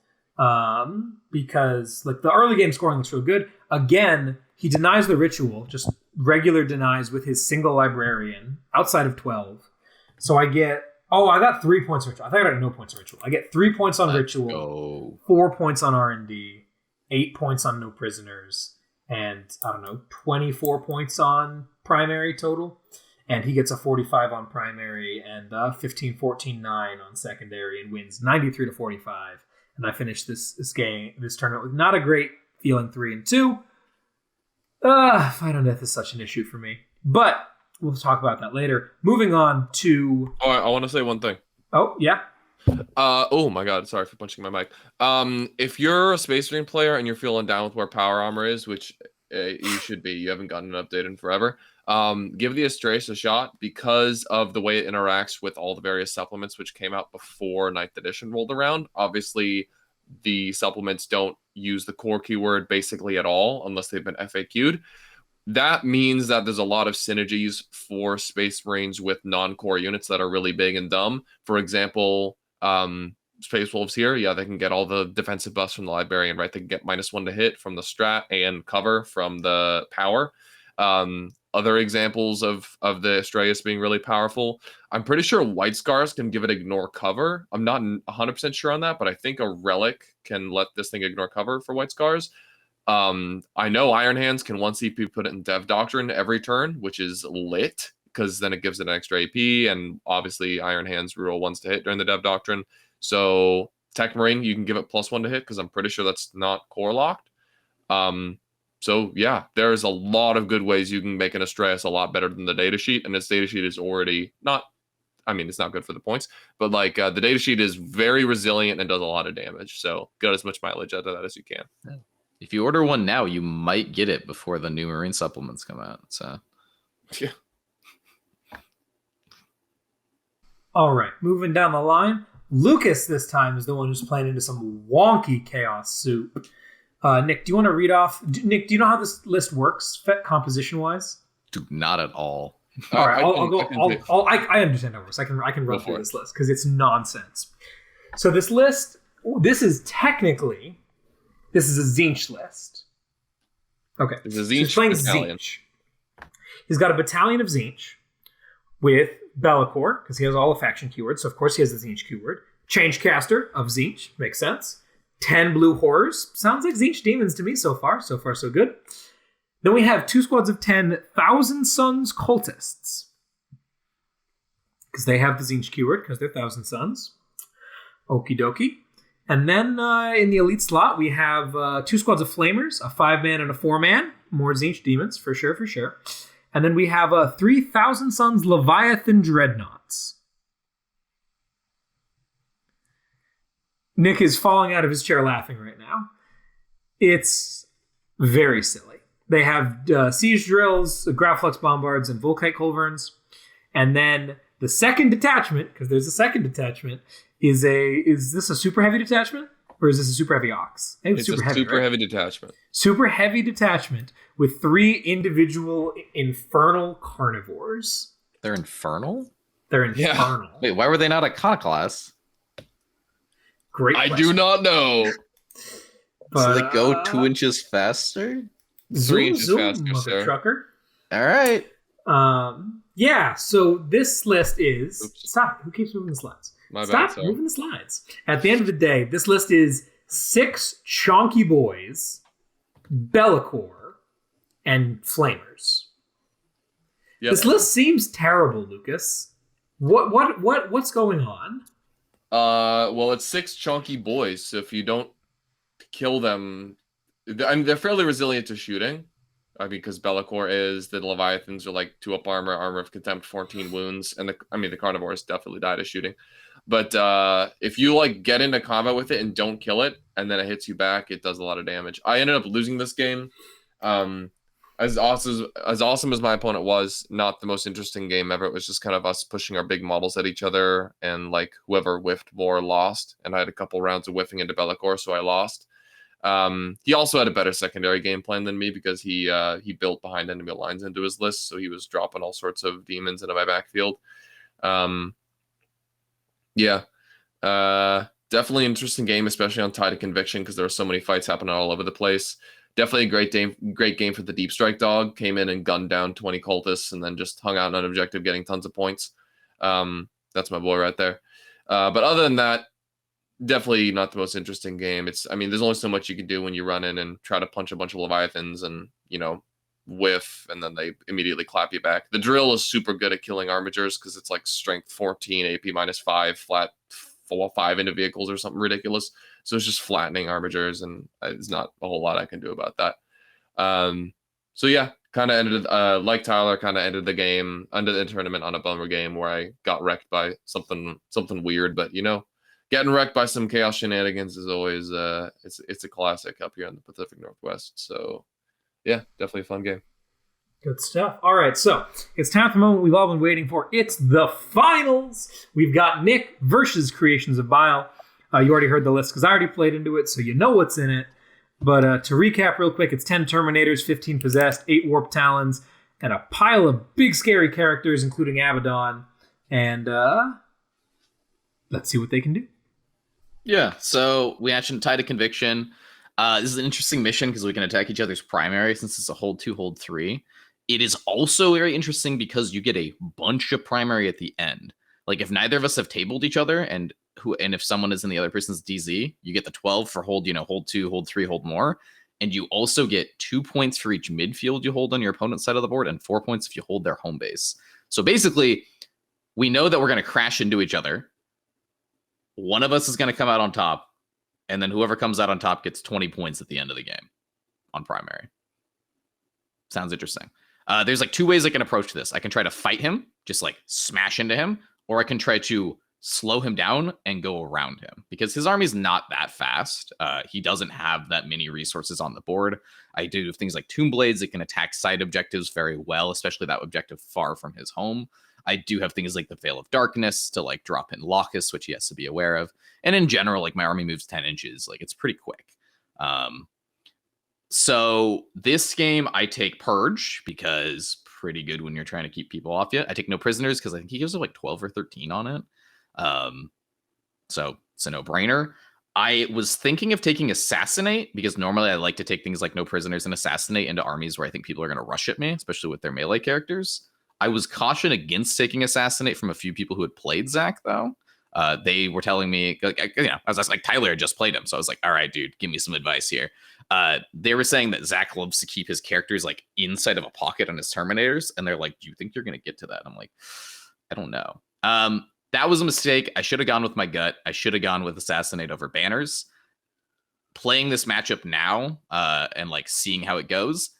because like the early game scoring looks real good. Again, he denies the Ritual, just regular denies with his single Librarian outside of 12. So I got 3 points on Ritual. I thought I got no points on Ritual. I get 3 points on Ritual, 4 points on R&D, 8 points on No Prisoners, and 24 points on primary total. And he gets a 45 on primary and 15, 14, 9 on secondary and wins 93-45. And I finished this tournament with not a great feeling 3-2. Fight on death is such an issue for me. But we'll talk about that later. Moving on to... Oh, I want to say one thing. Oh, yeah? Oh my god, sorry for punching my mic. If you're a Space Marine player and you're feeling down with where power armor is, which you should be, you haven't gotten an update in forever. Give the Astraeus a shot because of the way it interacts with all the various supplements which came out before 9th edition rolled around. Obviously, the supplements don't use the core keyword basically at all unless they've been FAQ'd. That means that there's a lot of synergies for Space Marines with non-core units that are really big and dumb. For example, Space Wolves here, yeah, they can get all the defensive buffs from the Librarian, right? They can get -1 to hit from the strat and cover from the power. Other examples of the Astraeus being really powerful, I'm pretty sure White Scars can give it ignore cover. I'm not 100% sure on that, but I think a Relic can let this thing ignore cover for White Scars. I know Iron Hands can 1 CP put it in Dev Doctrine every turn, which is lit, because then it gives it an extra AP, and obviously Iron Hands reroll 1s to hit during the Dev Doctrine. So Tech Marine, you can give it +1 to hit, because I'm pretty sure that's not core locked. So yeah, there's a lot of good ways you can make an Astraeus a lot better than the datasheet, and its datasheet is already not, I mean, it's not good for the points, but like the datasheet is very resilient and does a lot of damage. So get as much mileage out of that as you can. If you order one now, you might get it before the new Marine supplements come out. So Yeah. All right, moving down the line. Lukas this time is the one who's playing into some wonky chaos soup. Nick, do you want to read off? Nick, do you know how this list works, composition-wise? not at all. All right, I understand how it works. I can run through it. this list because it's nonsense. So this list, this is a Tzeentch list. Okay, It's a so he's Tzeentch playing battalion. Tzeentch. He's got a battalion of Tzeentch with Be'lakor, because he has all the faction keywords, so of course he has the Tzeentch keyword. Changecaster of Tzeentch, makes sense. 10 blue horrors, sounds like Tzeentch demons to me so far so good. Then we have 2 squads of 10 Thousand Sons cultists, because they have the Tzeentch keyword, because they're Thousand Sons. Okie dokie. And then in the elite slot, we have 2 squads of Flamers, a 5-man and a 4-man. More Tzeentch demons, for sure. And then we have 3,000 Sons Leviathan Dreadnoughts. Nick is falling out of his chair laughing right now. It's very silly. They have siege drills, Graflux bombards, and Volkite culverins. And then the second detachment, because there's a second detachment, is this a super heavy detachment? Or is this a super heavy ox? I think It's a super heavy detachment. Super heavy detachment with 3 individual infernal carnivores. They're infernal? They're Yeah. infernal. Wait, why were they not iconoclast? Great I question. do not know. So they go 2 inches faster? 3 inches faster, mother sir. trucker. All right. Yeah, so this list is... Oops. Stop. Who keeps moving the slides? My bad, Stop sorry. moving the slides. At the end of the day, this list is 6 chonky boys, Be'lakor, and Flamers. Yep. This list seems terrible, Lukas. What's going on? Well, it's 6 chunky boys, so if you don't kill them, I mean, they're fairly resilient to shooting. I mean, because Be'lakor is, the Leviathans are like 2 up armor of contempt, 14 wounds, and the carnivores definitely died of shooting. But if you like get into combat with it and don't kill it, and then it hits you back, it does a lot of damage. I ended up losing this game. As awesome as my opponent was, not the most interesting game ever. It was just kind of us pushing our big models at each other, and like whoever whiffed more lost. And I had a couple rounds of whiffing into Be'lakor, so I lost. He also had a better secondary game plan than me because he built behind enemy lines into his list, so he was dropping all sorts of demons into my backfield. Definitely interesting game, especially on Tide of Conviction, because there were so many fights happening all over the place. Definitely a great game for the Deep Strike Dog. Came in and gunned down 20 cultists and then just hung out on an objective getting tons of points. That's my boy right there. But other than that, definitely not the most interesting game. There's only so much you can do when you run in and try to punch a bunch of Leviathans and, whiff, and then they immediately clap you back. The drill is super good at killing armigers because it's like strength 14, AP -5, flat 5 into vehicles or something ridiculous. So it's just flattening armigers, and there's not a whole lot I can do about that. So yeah, kind of ended, like Tyler, kind of ended the game, ended the tournament on a bummer game where I got wrecked by something weird, but getting wrecked by some chaos shenanigans is always it's a classic up here in the Pacific Northwest. So yeah, definitely a fun game. Good stuff. All right, so it's time for the moment we've all been waiting for. It's the finals. We've got Nick versus Creations of Bile. You already heard the list because I already played into it, so you know what's in it. But to recap real quick, it's 10 Terminators, 15 Possessed, 8 Warp Talons, and a pile of big scary characters, including Abaddon. And let's see what they can do. Yeah, so we actually tied a conviction. This is an interesting mission because we can attack each other's primary since it's a hold 2, hold 3. It is also very interesting because you get a bunch of primary at the end. Like if neither of us have tabled each other and if someone is in the other person's DZ, you get the 12 for hold, hold 2, hold 3, hold more. And you also get 2 points for each midfield you hold on your opponent's side of the board and 4 points if you hold their home base. So basically, we know that we're going to crash into each other. One of us is going to come out on top, and then whoever comes out on top gets 20 points at the end of the game on primary. Sounds interesting. There's like 2 ways I can approach this. I can try to fight him, just like smash into him, or I can try to slow him down and go around him because his army's not that fast. He doesn't have that many resources on the board. I do things like Tomb Blades that can attack side objectives very well, especially that objective far from his home. I do have things like the Veil of Darkness to like drop in Lukas, which he has to be aware of. And in general, like my army moves 10 inches. Like it's pretty quick. So this game, I take Purge because pretty good when you're trying to keep people off you. I take no prisoners because I think he gives like 12 or 13 on it. So it's a no-brainer. I was thinking of taking Assassinate because normally I like to take things like no prisoners and Assassinate into armies where I think people are going to rush at me, especially with their melee characters. I was cautioned against taking Assassinate from a few people who had played Zach, though. They were telling me, I was like, Tyler had just played him. So I was like, all right, dude, give me some advice here. They were saying that Zach loves to keep his characters like inside of a pocket on his Terminators. And they're like, do you think you're going to get to that? I'm like, I don't know. That was a mistake. I should have gone with my gut. I should have gone with Assassinate over Banners. Playing this matchup now and like seeing how it goes,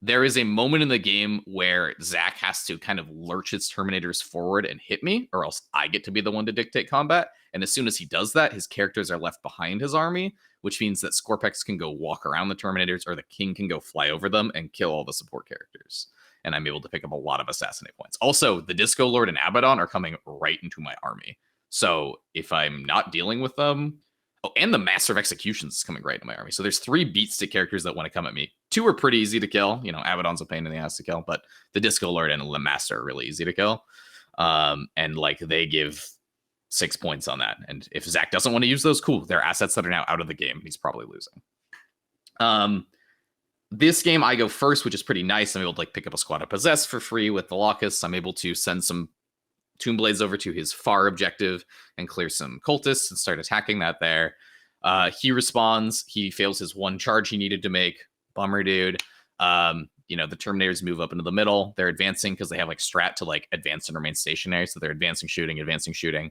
there is a moment in the game where Zach has to kind of lurch his Terminators forward and hit me, or else I get to be the one to dictate combat. And as soon as he does that, his characters are left behind his army, which means that Scorpex can go walk around the Terminators, or the King can go fly over them and kill all the support characters. And I'm able to pick up a lot of Assassinate points. Also, the Disco Lord and Abaddon are coming right into my army. So if I'm not dealing with them... Oh, and the Master of Executions is coming right into my army. So there's 3 beatstick characters that want to come at me. 2 are pretty easy to kill. Abaddon's a pain in the ass to kill, but the Disco Lord and the Master are really easy to kill. And like they give 6 points on that. And if Zach doesn't want to use those, cool. They're assets that are now out of the game. He's probably losing. This game, I go first, which is pretty nice. I'm able to like pick up a squad of Possess for free with the Lukas. I'm able to send some Tomb Blades over to his far objective and clear some cultists and start attacking that there. He responds. He fails his 1 charge he needed to make. Bummer, dude. The Terminators move up into the middle. They're advancing because they have like strat to like advance and remain stationary. So they're advancing, shooting.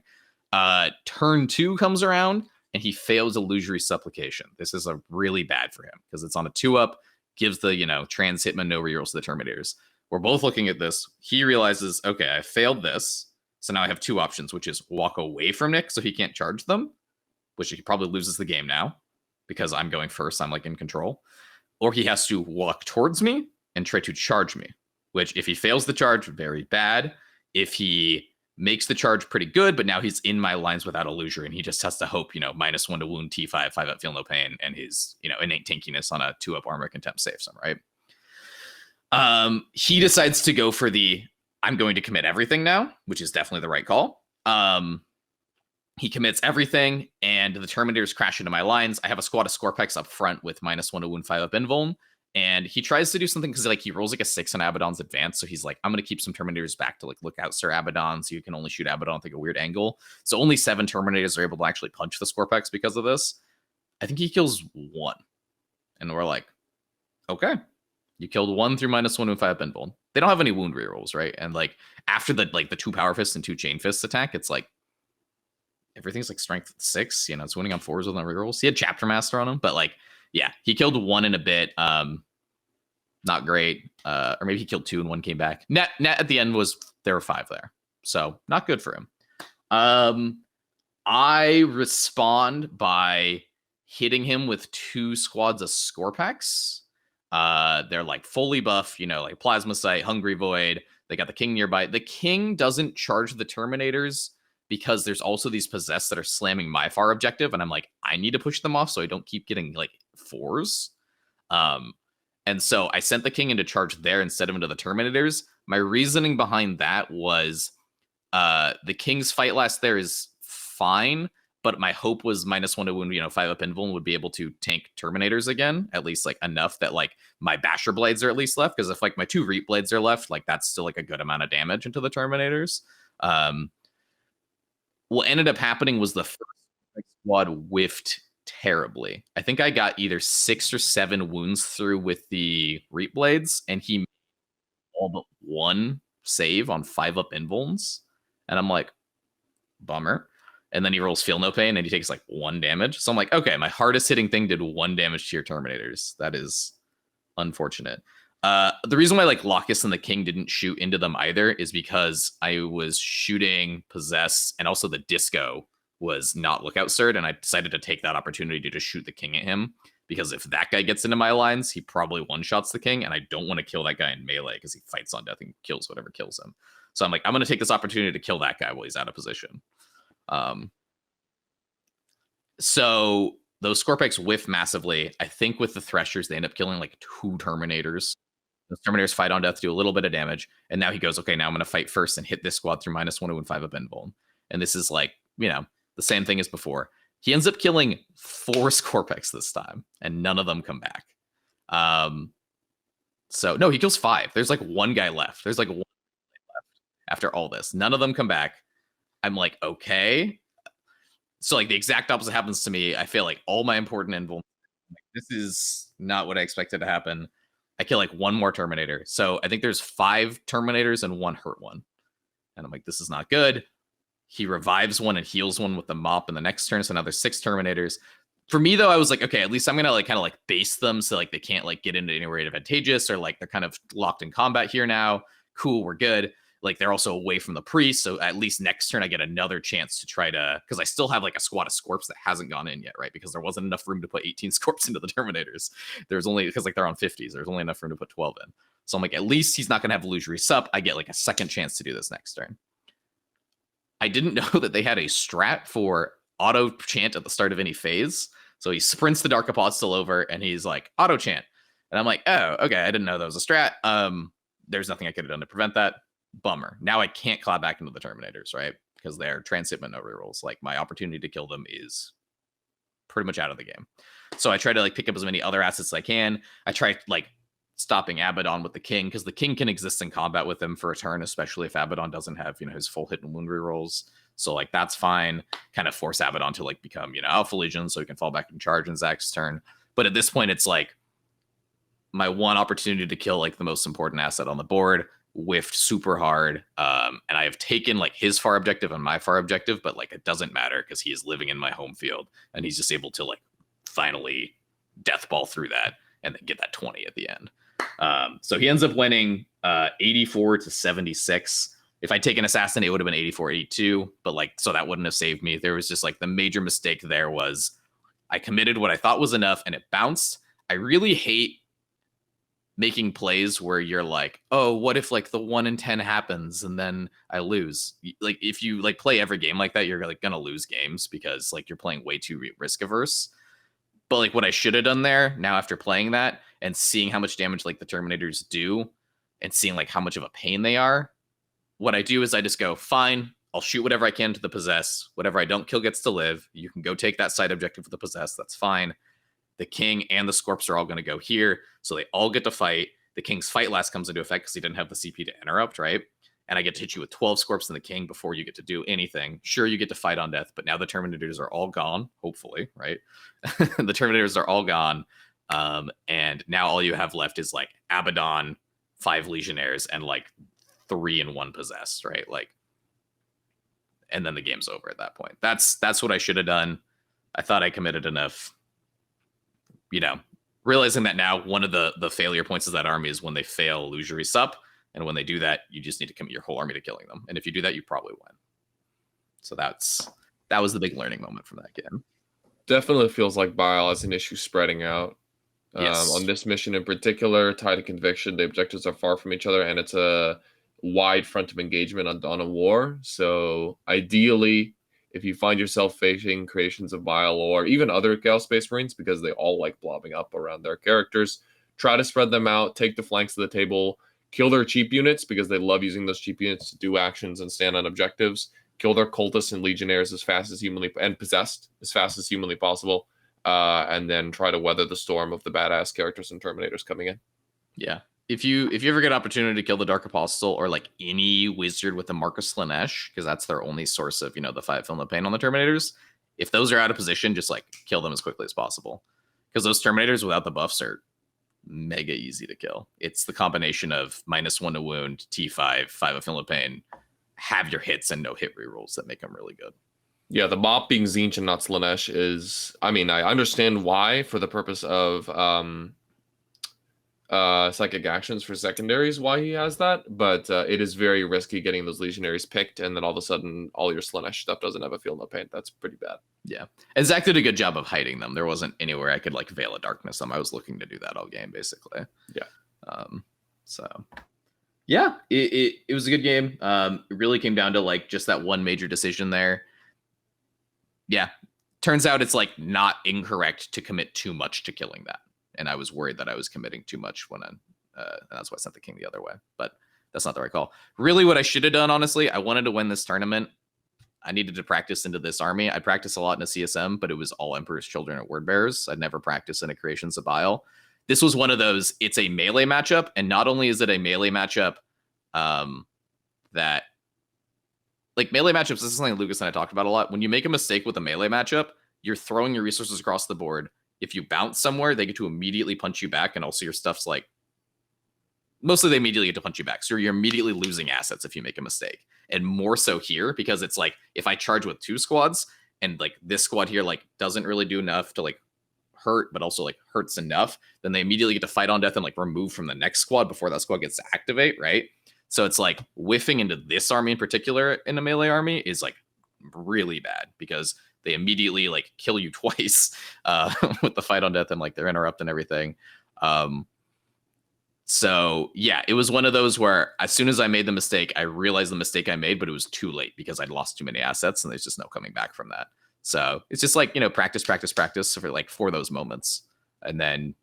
Turn 2 comes around and he fails Illusory Supplication. This is a really bad for him because it's on a 2-up, gives the, trans hitman no rerolls to the Terminators. We're both looking at this. He realizes, okay, I failed this. So now I have 2 options, which is walk away from Nick so he can't charge them, which he probably loses the game now because I'm going first. I'm like in control. Or he has to walk towards me and try to charge me, which if he fails the charge, very bad. If he makes the charge, pretty good, but now he's in my lines without illusion and he just has to hope, -1 to wound T5, 5-up, feel no pain, and his, innate tankiness on a 2-up armor contempt saves him, right? He decides to go for the I'm going to commit everything now, which is definitely the right call. He commits everything, and the Terminators crash into my lines. I have a squad of Scorpex up front with -1 to wound 5-up invuln, and he tries to do something because he rolls like a 6 on Abaddon's advance, so he's like, I'm going to keep some Terminators back to look out Sir Abaddon, so you can only shoot Abaddon at a weird angle. So only 7 Terminators are able to actually punch the Scorpex because of this. I think he kills 1, and we're like, okay. You killed 1 through -1 wound 5-up invuln. They don't have any wound rerolls, right? And after the 2 Power Fists and 2 Chain Fists attack, it's like everything's like strength 6. It's winning on 4s with no rerolls. He had Chapter Master on him, but yeah, he killed 1 in a bit. Not great. Or maybe he killed 2 and 1 came back. Net at the end was there were 5 there, so not good for him. I respond by hitting him with 2 squads of Scorpax. They're like fully buff, like Plasma Sight, Hungry Void. They got the King nearby. The King doesn't charge the Terminators because there's also these Possessed that are slamming my far objective, and I'm like, I need to push them off so I don't keep getting like 4s. And so I sent the King into charge there instead of into the Terminators. My reasoning behind that was the King's fight last there is fine, but my hope was -1 to wound, 5 up invuln would be able to tank Terminators again, at least like enough that like my Basher Blades are at least left, because if like my 2 Reap Blades are left, like that's still like a good amount of damage into the Terminators. What ended up happening was the first squad whiffed terribly. I think I got either 6 or 7 wounds through with the Reap Blades, and he made all but 1 save on 5 up invulns. And I'm like, bummer. And then he rolls Feel No Pain and he takes like 1 damage. So I'm like, okay, my hardest hitting thing did 1 damage to your Terminators. That is unfortunate. The reason why like Locus and the King didn't shoot into them either is because I was shooting Possess, and also the Disco was not Lookout Surd, and I decided to take that opportunity to just shoot the King at him, because if that guy gets into my lines, he probably one-shots the King, and I don't want to kill that guy in melee because he fights on death and kills whatever kills him. So I'm like, I'm going to take this opportunity to kill that guy while he's out of position. So those Scorpex whiff massively. I think with the Threshers, they end up killing like 2 Terminators. Those Terminators fight on death, do a little bit of damage, and now he goes, okay, now I'm going to fight first and hit this squad through -1 to 5 up invuln. And this is like, the same thing as before. He ends up killing 4 Scorpex this time, and none of them come back. So no, he kills 5. There's like 1 guy left. There's like 1 guy left after all this. None of them come back. I'm like, okay. So like the exact opposite happens to me. I fail like all my important invuln. This is not what I expected to happen. I kill like 1 more Terminator. So I think there's 5 Terminators and 1 hurt one. And I'm like, this is not good. He revives 1 and heals 1 with the mop in the next turn. So another 6 Terminators. For me though, I was like, okay, at least I'm gonna like kind of like base them so like they can't like get into anywhere advantageous, or like they're kind of locked in combat here now. Cool, we're good. Like they're also away from the priest, so at least next turn I get another chance to try to, because I still have like a squad of Scorps that hasn't gone in yet, right? Because there wasn't enough room to put 18 Scorps into the Terminators. There's only, because like they're on 50s, there's only enough room to put 12 in. So I'm like, at least he's not gonna have illusory sup. I get like a second chance to do this next turn. I didn't know that they had a strat for auto chant at the start of any phase. So he sprints the Dark Apostle over and he's like, auto chant. And I'm like, oh, okay, I didn't know that was a strat. There's nothing I could have done to prevent that. Bummer. Now I can't claw back into the Terminators, right? Because they're transshipment no rerolls. Like my opportunity to kill them is pretty much out of the game. So I try to like pick up as many other assets as I can. I try like stopping Abaddon with the King, because the King can exist in combat with him for a turn, especially if Abaddon doesn't have, his full hit and wound rerolls. So like that's fine. Kind of force Abaddon to like become, Alpha Legion, so he can fall back in charge in Zach's turn. But at this point, it's like my one opportunity to kill like the most important asset on the board whiffed super hard. And I have taken like his far objective and my far objective, but like it doesn't matter because he is living in my home field and he's just able to like finally death ball through that and then get that 20 at the end. So he ends up winning 84 to 76. If I'd taken Assassin, it would have been 84, 82, but like, so that wouldn't have saved me. There was just like the major mistake there was I committed what I thought was enough and it bounced. I really hate making plays where you're like, oh, what if like the 1 in 10 happens and then I lose? Like if you like play every game like that, you're like gonna lose games because like you're playing way too risk averse. But like what I should have done there now after playing that and seeing how much damage like the Terminators do and seeing like how much of a pain they are, what I do is I just go, fine, I'll shoot whatever I can to the Possess. Whatever I don't kill gets to live. You can go take that side objective with the Possess. That's fine. The King and the Scorps are all going to go here. So they all get to fight. The King's fight last comes into effect because he didn't have the CP to interrupt, right? And I get to hit you with 12 Scorps and the King before you get to do anything. Sure, you get to fight on death, but now the Terminators are all gone, hopefully, right? The Terminators are all gone. And now all you have left is like Abaddon, 5 Legionnaires, and like 3 and 1 Possessed, right? Like, and then the game's over at that point. That's what I should have done. I thought I committed enough. Realizing that now one of the failure points of that army is when they fail illusory sup. And when they do that, you just need to commit your whole army to killing them. And if you do that, you probably win. So that's that was the big learning moment from that game. Definitely feels like Bile has an issue spreading out. Yes. On this mission in particular, tied to conviction, the objectives are far from each other, and it's a wide front of engagement on Dawn of War. So ideally, if you find yourself facing creations of Bile or even other Chaos Space Marines, because they all like blobbing up around their characters, try to spread them out, take the flanks of the table, kill their cheap units, because they love using those cheap units to do actions and stand on objectives, kill their cultists and legionnaires as fast as humanly, and possessed as fast as humanly possible, and then try to weather the storm of the badass characters and Terminators coming in. Yeah. If you ever get an opportunity to kill the Dark Apostle or like any wizard with the Marcus Slanesh, because that's their only source of, the 5 film of pain on the Terminators, if those are out of position, just like kill them as quickly as possible. Because those Terminators without the buffs are mega easy to kill. It's the combination of -1 to wound, T5, 5 of film of pain, have your hits and no hit rerolls that make them really good. Yeah, the mop being Tzeentch and not Slanesh is, I mean, I understand why for the purpose of psychic actions for secondaries, why he has that, but it is very risky getting those legionaries picked, and then all of a sudden all your Slanesh stuff doesn't have a Feel No Pain. That's pretty bad. Yeah, and Zach did a good job of hiding them. There wasn't anywhere I could like veil a darkness them. I was looking to do that all game, basically. Yeah. So yeah, it was a good game. It really came down to like just that one major decision there. Yeah, turns out it's like not incorrect to commit too much to killing that. And I was worried that I was committing too much when and that's why I sent the king the other way. But that's not the right call. Really, what I should have done, honestly, I wanted to win this tournament. I needed to practice into this army. I practiced a lot in a CSM, but it was all Emperor's Children and Word Bearers. I'd never practiced in a Creations of Bile. This was one of those, it's a melee matchup. And not only is it a melee matchup that, like melee matchups, this is something Lukas and I talked about a lot. When you make a mistake with a melee matchup, you're throwing your resources across the board. If you bounce somewhere, they get to immediately punch you back. And also your stuff's like, mostly they immediately get to punch you back. So you're immediately losing assets if you make a mistake. And more so here, because it's like, if I charge with 2 squads and like this squad here, like doesn't really do enough to like hurt, but also like hurts enough, then they immediately get to fight on death and like remove from the next squad before that squad gets to activate, right? So it's like whiffing into this army in particular in a melee army is like really bad because they immediately like kill you twice with the fight on death and like their interrupt and everything. So yeah, it was one of those where as soon as I made the mistake, I realized the mistake I made, but it was too late because I'd lost too many assets and there's just no coming back from that. So it's just like, practice for those moments. And then,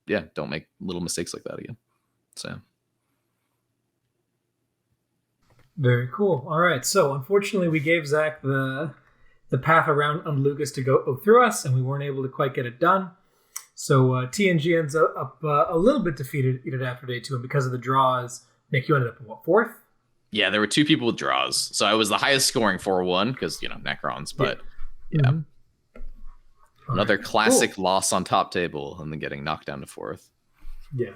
yeah, don't make little mistakes like that again. So. Very cool. All right. So unfortunately, we gave Zach the path around on Lukas to go through us, and we weren't able to quite get it done. So TNG ends up a little bit defeated after day 2, and because of the draws, Nick, you ended up in what, 4th? Yeah, there were 2 people with draws. So I was the highest scoring 4-1 because, Necrons, but yeah. Mm-hmm. Another classic loss on top table and then getting knocked down to 4th. Yeah.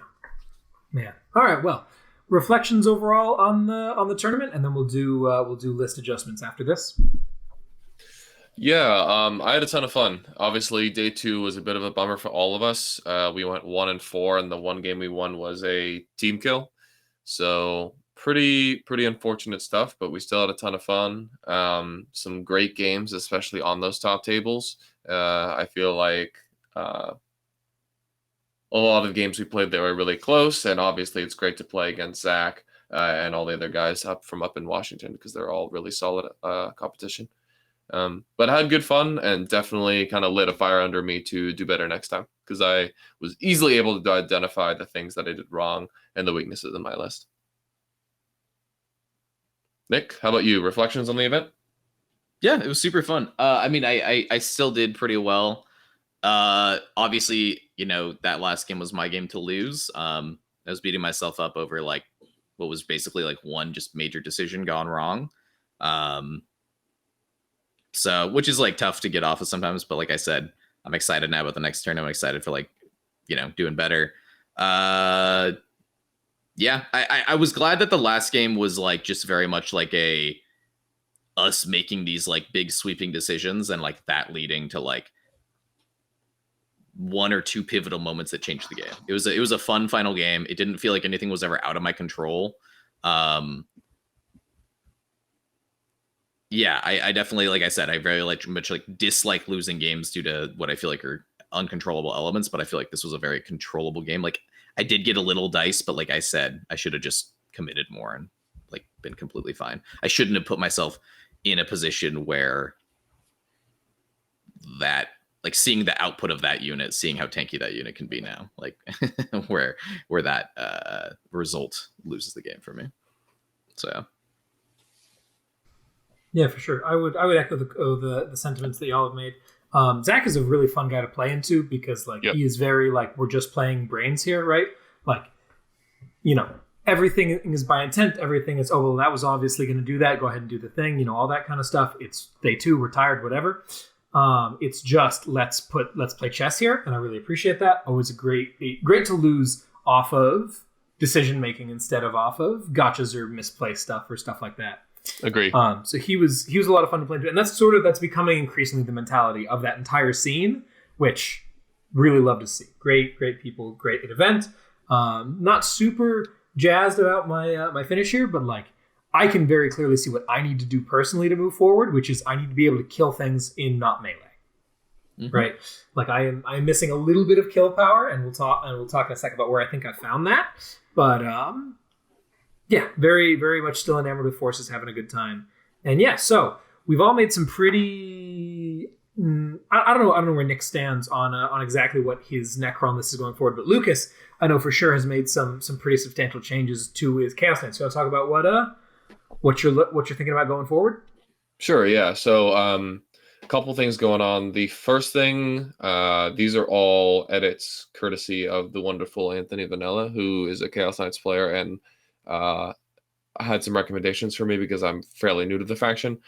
Man. All right. Well, reflections overall on the tournament, and then we'll do list adjustments after this. Yeah, I had a ton of fun. Obviously, day 2 was a bit of a bummer for all of us. We went 1-4, and the one game we won was a team kill. So pretty unfortunate stuff, but we still had a ton of fun. Some great games, especially on those top tables. I feel like a lot of games we played there were really close, and obviously it's great to play against Zach and all the other guys up in Washington because they're all really solid competition. But I had good fun and definitely kind of lit a fire under me to do better next time because I was easily able to identify the things that I did wrong and the weaknesses in my list. Nick, how about you? Reflections on the event? Yeah, it was super fun. I still did pretty well. Obviously, that last game was my game to lose. I was beating myself up over like what was basically like one just major decision gone wrong. So, which is like tough to get off of sometimes, but like I said, I'm excited now about the next turn. I'm excited for like, doing better. Yeah, I was glad that the last game was like just very much like us making these like big sweeping decisions and like that leading to like 1 or 2 pivotal moments that changed the game. It was a fun final game. It didn't feel like anything was ever out of my control. Yeah, I definitely, like I said, I very much dislike losing games due to what I feel like are uncontrollable elements, but I feel like this was a very controllable game. Like, I did get a little dice, but like I said, I should have just committed more and like been completely fine. I shouldn't have put myself in a position where that, like, seeing the output of that unit, seeing how tanky that unit can be now, like where that result loses the game for me. So yeah. Yeah, for sure. I would echo the sentiments that y'all have made. Zach is a really fun guy to play into because like Yep. he is very like we're just playing brains here, right? Like, you know, everything is by intent. Everything is, oh well, that was obviously going to do that. Go ahead and do the thing. You know, all that kind of stuff. It's day 2, we're tired, whatever. It's just let's play chess here, and I really appreciate that. Always great to lose off of decision making instead of off of gotchas or misplaced stuff or stuff like that. Agree. So he was a lot of fun to play into, and that's becoming increasingly the mentality of that entire scene, which really love to see. Great people, great event. Not super jazzed about my finish here, but like I can very clearly see what I need to do personally to move forward, which is I need to be able to kill things in not melee. Mm-hmm. Right? Like I'm missing a little bit of kill power, and we'll talk in a second about where I think I found that. But yeah, very, very much still enamored with forces, having a good time. And yeah, so we've all made some pretty. I don't know where Nick stands on exactly what his Necron list is going forward, but Lukas, I know for sure, has made some pretty substantial changes to his Chaos Knights. So I'll talk about what you're thinking about going forward. Sure. Yeah. So a couple things going on. The first thing, these are all edits courtesy of the wonderful Anthony Vanilla, who is a Chaos Knights player and had some recommendations for me because I'm fairly new to the faction.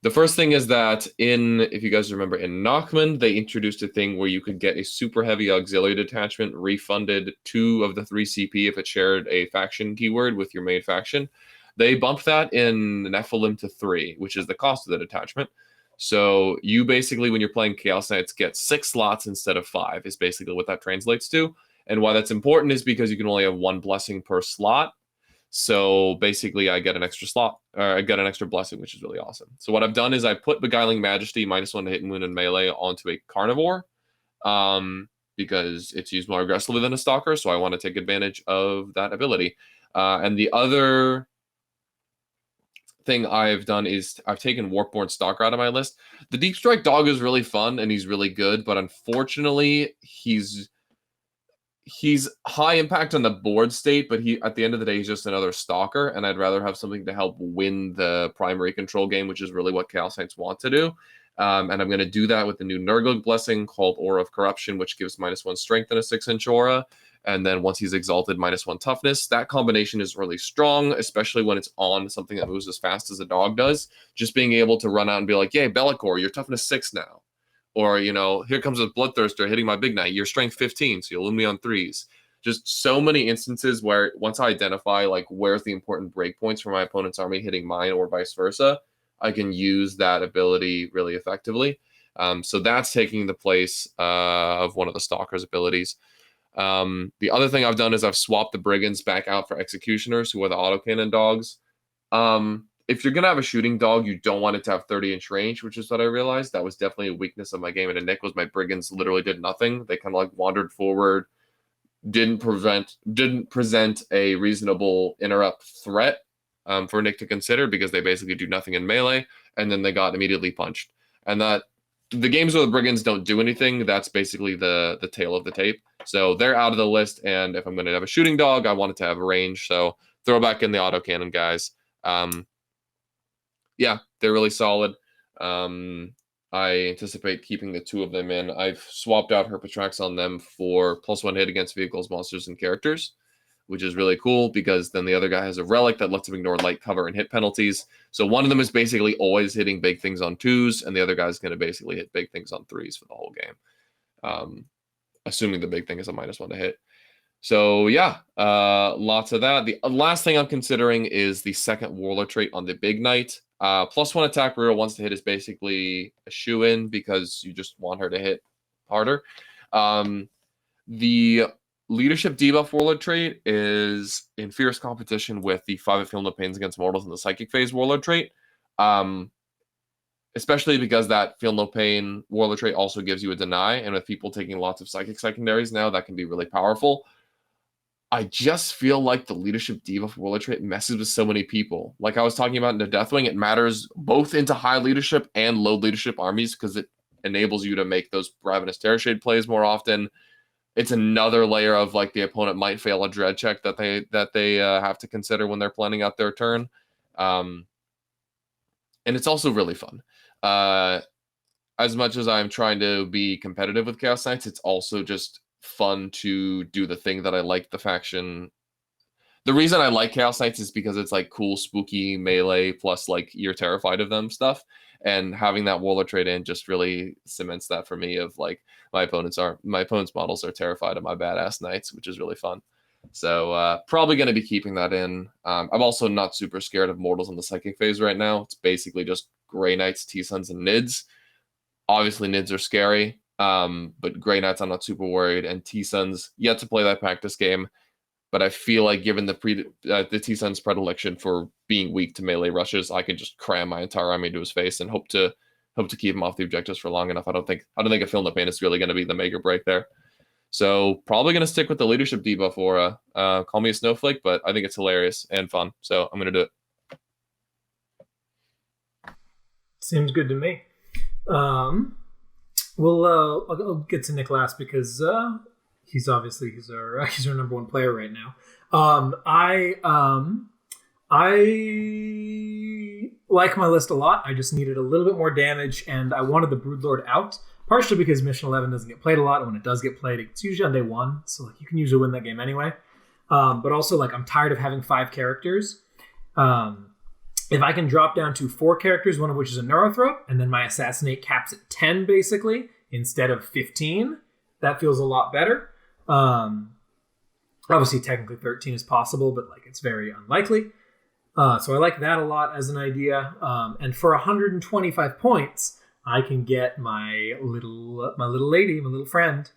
The first thing is that if you guys remember, in Nachman, they introduced a thing where you could get a super heavy auxiliary detachment refunded 2 of the 3 CP if it shared a faction keyword with your main faction. They bumped that in Nephilim to 3, which is the cost of the detachment. So you basically, when you're playing Chaos Knights, get 6 slots instead of 5 is basically what that translates to. And why that's important is because you can only have 1 blessing per slot. So basically I get an extra slot, or I get an extra blessing, which is really awesome. So what I've done is I put Beguiling Majesty -1 to hit and wound and melee onto a Carnivore, because it's used more aggressively than a Stalker. So I want to take advantage of that ability. And the other thing I've done is I've taken Warpborn Stalker out of my list. The Deep Strike Dog is really fun and he's really good, but unfortunately he's high impact on the board state, but at the end of the day, he's just another Stalker, and I'd rather have something to help win the primary control game, which is really what Chaos Knights want to do. And I'm going to do that with the new Nurgle blessing called Aura of Corruption, which gives -1 strength and a 6-inch aura. And then once he's exalted, -1 toughness. That combination is really strong, especially when it's on something that moves as fast as a dog does. Just being able to run out and be like, yay, Bellicor, you're toughness 6 now. Or, you know, here comes a Bloodthirster hitting my Big Knight. You're strength 15, so you'll wound me on 3s. Just so many instances where once I identify, like, where's the important breakpoints for my opponent's army hitting mine or vice versa, I can use that ability really effectively. So that's taking the place of one of the Stalker's abilities. The other thing I've done is I've swapped the Brigands back out for Executioners, who are the autocannon dogs. If you're going to have a shooting dog, you don't want it to have 30-inch range, which is what I realized. That was definitely a weakness of my game. And Nick was my Brigands literally did nothing. They kind of like wandered forward, didn't present a reasonable interrupt threat for Nick to consider because they basically do nothing in melee, and then they got immediately punched. And that the games where the Brigands don't do anything, that's basically the tail of the tape. So they're out of the list, and if I'm going to have a shooting dog, I want it to have a range. So throw back in the autocannon guys. Yeah, they're really solid. I anticipate keeping the 2 of them in. I've swapped out Herpatrax on them for +1 hit against vehicles, monsters, and characters, which is really cool because then the other guy has a relic that lets him ignore light cover and hit penalties. So one of them is basically always hitting big things on 2s, and the other guy's going to basically hit big things on 3s for the whole game, assuming the big thing is a -1 to hit. So yeah, lots of that. The last thing I'm considering is the second Warlord trait on the Big Knight. +1 attack reroll once to hit is basically a shoe-in because you just want her to hit harder. The Leadership debuff Warlord trait is in fierce competition with the 5 of Feel No Pains Against Mortals and the Psychic Phase Warlord trait. Especially because that Feel No Pain Warlord trait also gives you a deny, and with people taking lots of psychic secondaries now, that can be really powerful. I just feel like the leadership debuff Warlord trait messes with so many people. Like I was talking about in the Deathwing, it matters both into high leadership and low leadership armies because it enables you to make those Ravenous Terrorshade plays more often. It's another layer of like the opponent might fail a dread check that they have to consider when they're planning out their turn. And it's also really fun. As much as I'm trying to be competitive with Chaos Knights, it's also just fun to do the thing that I like the faction. The reason I like Chaos Knights is because it's like cool, spooky melee plus like you're terrified of them stuff. And having that Warlord trait in just really cements that for me of like my opponent's models are terrified of my badass knights, which is really fun. So probably going to be keeping that in. I'm also not super scared of mortals in the psychic phase right now. It's basically just Grey Knights, T-Suns, and Nids. Obviously, Nids are scary, but Grey Knights I'm not super worried, and T-Suns yet to play that practice game. But I feel like given the T-Sun's predilection for being weak to melee rushes, I can just cram my entire army into his face and hope to keep him off the objectives for long enough. I don't think a Feel No Pain is really going to be the make or break there. So probably going to stick with the leadership debuff aura. Call me a snowflake, but I think it's hilarious and fun. So I'm going to do it. Seems good to me. I'll get to Nick last because he's our number one player right now. I like my list a lot. I just needed a little bit more damage, and I wanted the Broodlord out. Partially because Mission 11 doesn't get played a lot, and when it does get played, it's usually on day one, so like you can usually win that game anyway. But also, like, I'm tired of having 5 characters. If I can drop down to 4 characters, one of which is a Neurothrope, and then my Assassinate caps at 10, basically, instead of 15, that feels a lot better. Obviously, technically 13 is possible, but like it's very unlikely. So I like that a lot as an idea. And for 125 points, I can get my little lady, my little friend,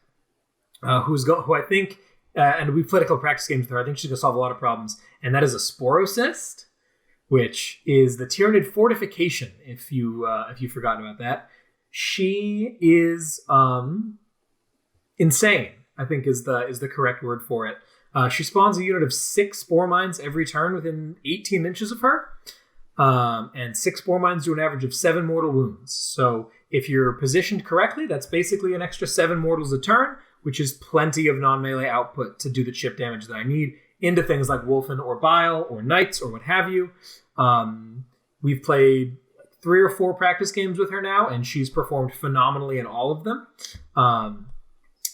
who I think, and we've played a couple practice games with her. I think she's gonna solve a lot of problems, and that is a Sporocyst, which is the Tyranid Fortification. If you've forgotten about that, she is insane, I think is the correct word for it. She spawns a unit of 6 Spore Mines every turn within 18 inches of her. And 6 Spore Mines do an average of 7 mortal wounds. So if you're positioned correctly, that's basically an extra 7 mortals a turn, which is plenty of non-melee output to do the chip damage that I need into things like Wolfen or Bile or Knights or what have you. We've played 3 or 4 practice games with her now, and she's performed phenomenally in all of them.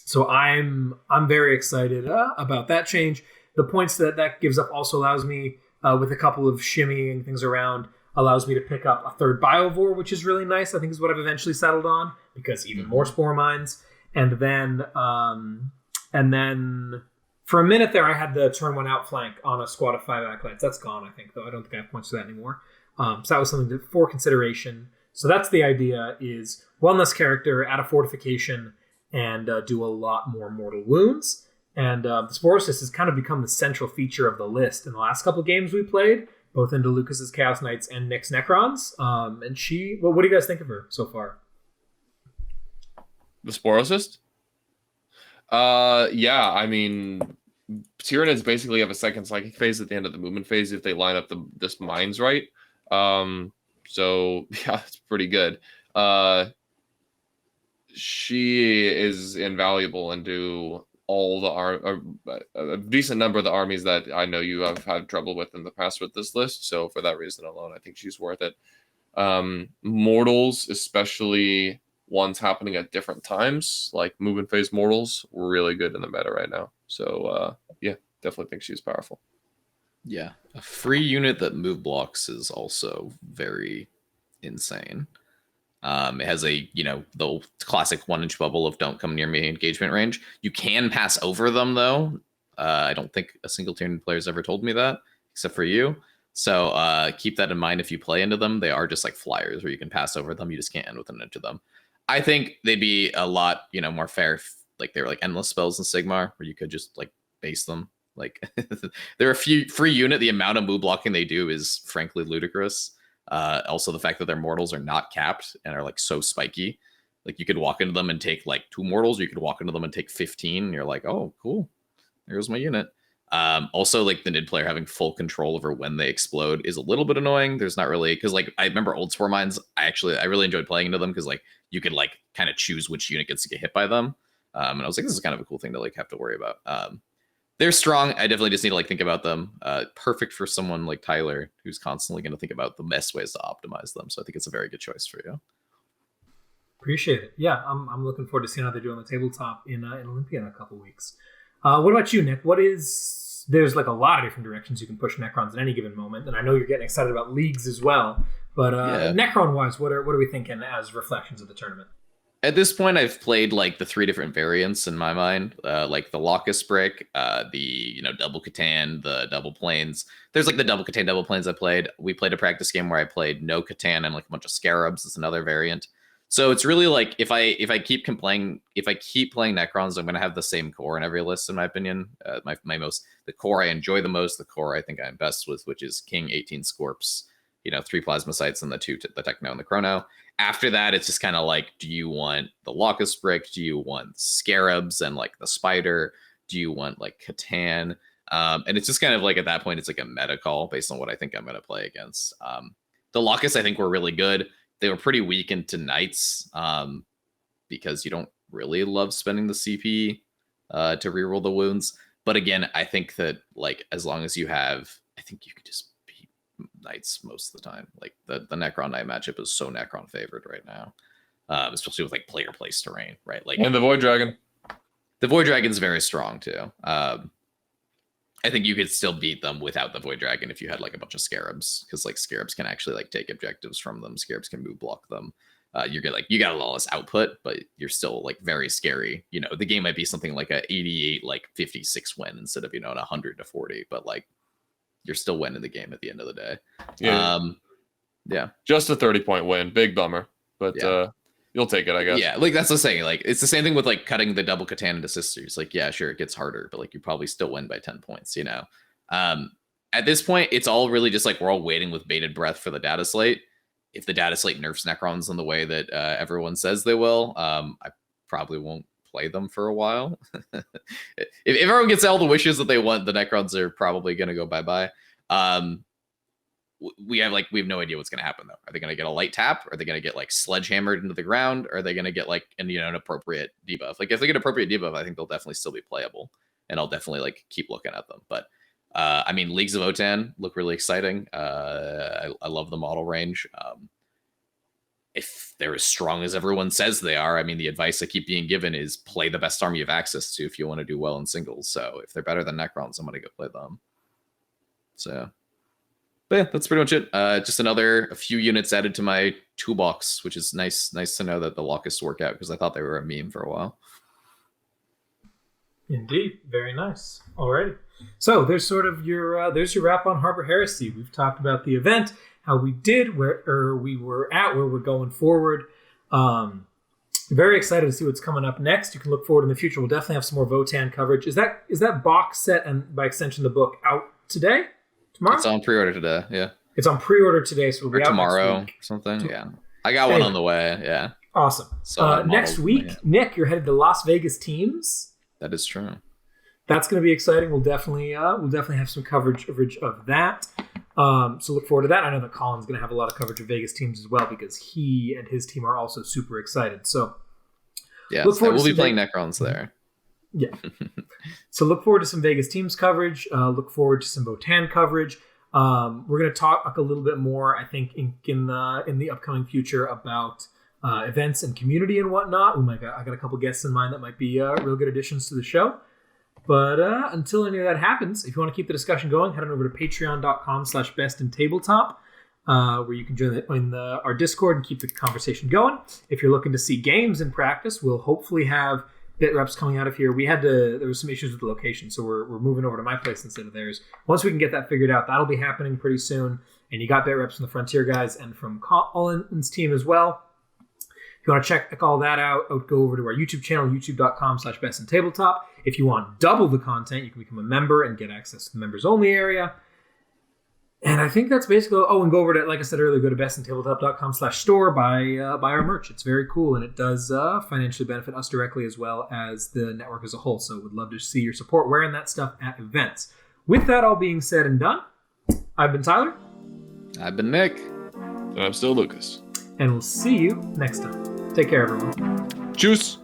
So I'm very excited about that change. The points that gives up also allows me, with a couple of shimmying things around, allows me to pick up a 3rd Biovore, which is really nice. I think is what I've eventually settled on, because even more Spore Mines. And then for a minute there, I had the turn 1 outflank on a squad of 5 Acolytes. That's gone, I think, though. I don't think I have points for that anymore. So that was something for consideration. So that's the idea: is one less character, add a fortification, and do a lot more mortal wounds. And the Sporocyst has kind of become the central feature of the list in the last couple of games we played, both into Lucas's Chaos Knights and Nick's Necrons. And what do you guys think of her so far? The Sporocyst? Yeah, I mean, Tyranids basically have a second psychic phase at the end of the movement phase if they line up this mines right. So yeah, it's pretty good. She is invaluable into all a decent number of the armies that I know you have had trouble with in the past with this list. So for that reason alone, I think she's worth it. Mortals, especially ones happening at different times, like movement phase mortals, were really good in the meta right now. So yeah, definitely think she's powerful. Yeah, a free unit that move blocks is also very insane. It has the classic 1-inch bubble of don't come near me engagement range. You can pass over them, though. I don't think a single Tyranid player has ever told me that, except for you. So keep that in mind if you play into them. They are just like flyers where you can pass over them. You just can't end with an inch of them. I think they'd be a lot, more fair if like they were like endless spells in Sigmar, where you could just like base them. Like they're a free unit. The amount of move blocking they do is frankly ludicrous. Also, the fact that their mortals are not capped and are like so spiky. Like you could walk into them and take like 2 mortals, or you could walk into them and take 15. And you're like, oh, cool. There's my unit. Also, like the Nid player having full control over when they explode is a little bit annoying. There's not really, because like I remember old Spore Mines, I really enjoyed playing into them because like you could like kind of choose which unit gets to get hit by them. And I was like, this is kind of a cool thing to like have to worry about. They're strong. I definitely just need to like think about them. Perfect for someone like Tyler, who's constantly going to think about the best ways to optimize them. So I think it's a very good choice for you. Appreciate it. Yeah, I'm looking forward to seeing how they do on the tabletop in Olympia in a couple weeks. What about you, Nick? There's like a lot of different directions you can push Necrons at any given moment, and I know you're getting excited about leagues as well. But Necron-wise, what are we thinking as reflections of the tournament? At this point, I've played like the 3 different variants in my mind, like the Locust Brick, the double Catan, the double planes. There's like the double Catan, double planes I played. We played a practice game where I played no Catan and like a bunch of Scarabs. Is another variant. So it's really like if I keep playing Necrons, I'm going to have the same core in every list, in my opinion. The core I enjoy the most, the core I think I'm best with, which is King, 18 Scorps, 3 Plasmacytes and the 2 the Techno and the Chrono. After that, it's just kind of like, do you want the Locust Brick? Do you want Scarabs and like the Spider? Do you want like Catan? And it's just kind of like at that point, it's like a meta call based on what I think I'm going to play against. The Locust, I think, were really good. They were pretty weak into Knights because you don't really love spending the CP to reroll the wounds. But again, I think that like as long as you have, I think you could just beat Knights most of the time. Like the Necron Knight matchup is so Necron favored right now, especially with like player place terrain, right? Like and the Void Dragon. The Void Dragon's very strong too. I think you could still beat them without the Void Dragon if you had like a bunch of Scarabs, because like Scarabs can actually like take objectives from them. Scarabs can move block them. You got a lawless output, but you're still like very scary. The game might be something like a 88, like 56 win instead of an 100-40, but like you're still winning the game at the end of the day. Yeah. Just a 30-point win, big bummer, but you'll take it, I guess. Yeah, like that's the saying. Like it's the same thing with like cutting the double Catan into sisters. Like, yeah, sure, it gets harder, but like you probably still win by 10 points. At this point, it's all really just like we're all waiting with bated breath for the data slate. If the data slate nerfs Necrons in the way that everyone says they will, I probably won't play them for a while. if everyone gets all the wishes that they want, the Necrons are probably going to go bye-bye. We have no idea what's going to happen though. Are they going to get a light tap? Are they going to get like sledgehammered into the ground? Or are they going to get like an appropriate debuff? Like if they get appropriate debuff, I think they'll definitely still be playable, and I'll definitely like keep looking at them. But Leagues of Otan look really exciting. I love the model range. If they're as strong as everyone says they are, the advice I keep being given is play the best army you have access to if you want to do well in singles. So if they're better than Necrons, I'm going to go play them. So. But yeah, that's pretty much it. Just a few units added to my toolbox, which is nice to know that the Locusts work out, because I thought they were a meme for a while. Indeed, very nice. Alrighty, so there's sort of your wrap on Harbor Heresy. We've talked about the event, how we did, where we were at, where we're going forward. Very excited to see what's coming up next. You can look forward in the future. We'll definitely have some more Votann coverage. Is that box set and by extension the book out today? Tomorrow? It's on pre-order today, yeah. It's on pre-order today, so it'll be out tomorrow next week. Or something, yeah. I got one on the way, yeah. Awesome. So next week, Nick, you're headed to Las Vegas Teams. That is true. That's going to be exciting. We'll definitely have some coverage of that. So look forward to that. I know that Colin's going to have a lot of coverage of Vegas Teams as well, because he and his team are also super excited. So yeah, we'll be playing Necrons there. Yeah. So look forward to some Vegas Teams coverage. Look forward to some Votann coverage. We're going to talk a little bit more, I think, in the upcoming future about events and community and whatnot. I got a couple guests in mind that might be real good additions to the show. But until any of that happens, if you want to keep the discussion going, head on over to patreon.com/bestintabletop, where you can join our Discord and keep the conversation going. If you're looking to see games in practice, we'll hopefully have bit reps coming out of here. There was some issues with the location, so we're moving over to my place instead of theirs. Once we can get that figured out, that'll be happening pretty soon. And you got bit reps from the Frontier guys and from Colin's team as well. If you want to check all that out, go over to our YouTube channel, youtube.com/bestintabletop. If you want double the content, you can become a member and get access to the members only area. And I think that's basically. Oh, and go over to, like I said earlier, go to bestintabletop.com/store, buy our merch. It's very cool, and it does financially benefit us directly as well as the network as a whole. So would love to see your support wearing that stuff at events. With that all being said and done, I've been Tyler. I've been Nick. And I'm still Lucas. And we'll see you next time. Take care, everyone. Juice.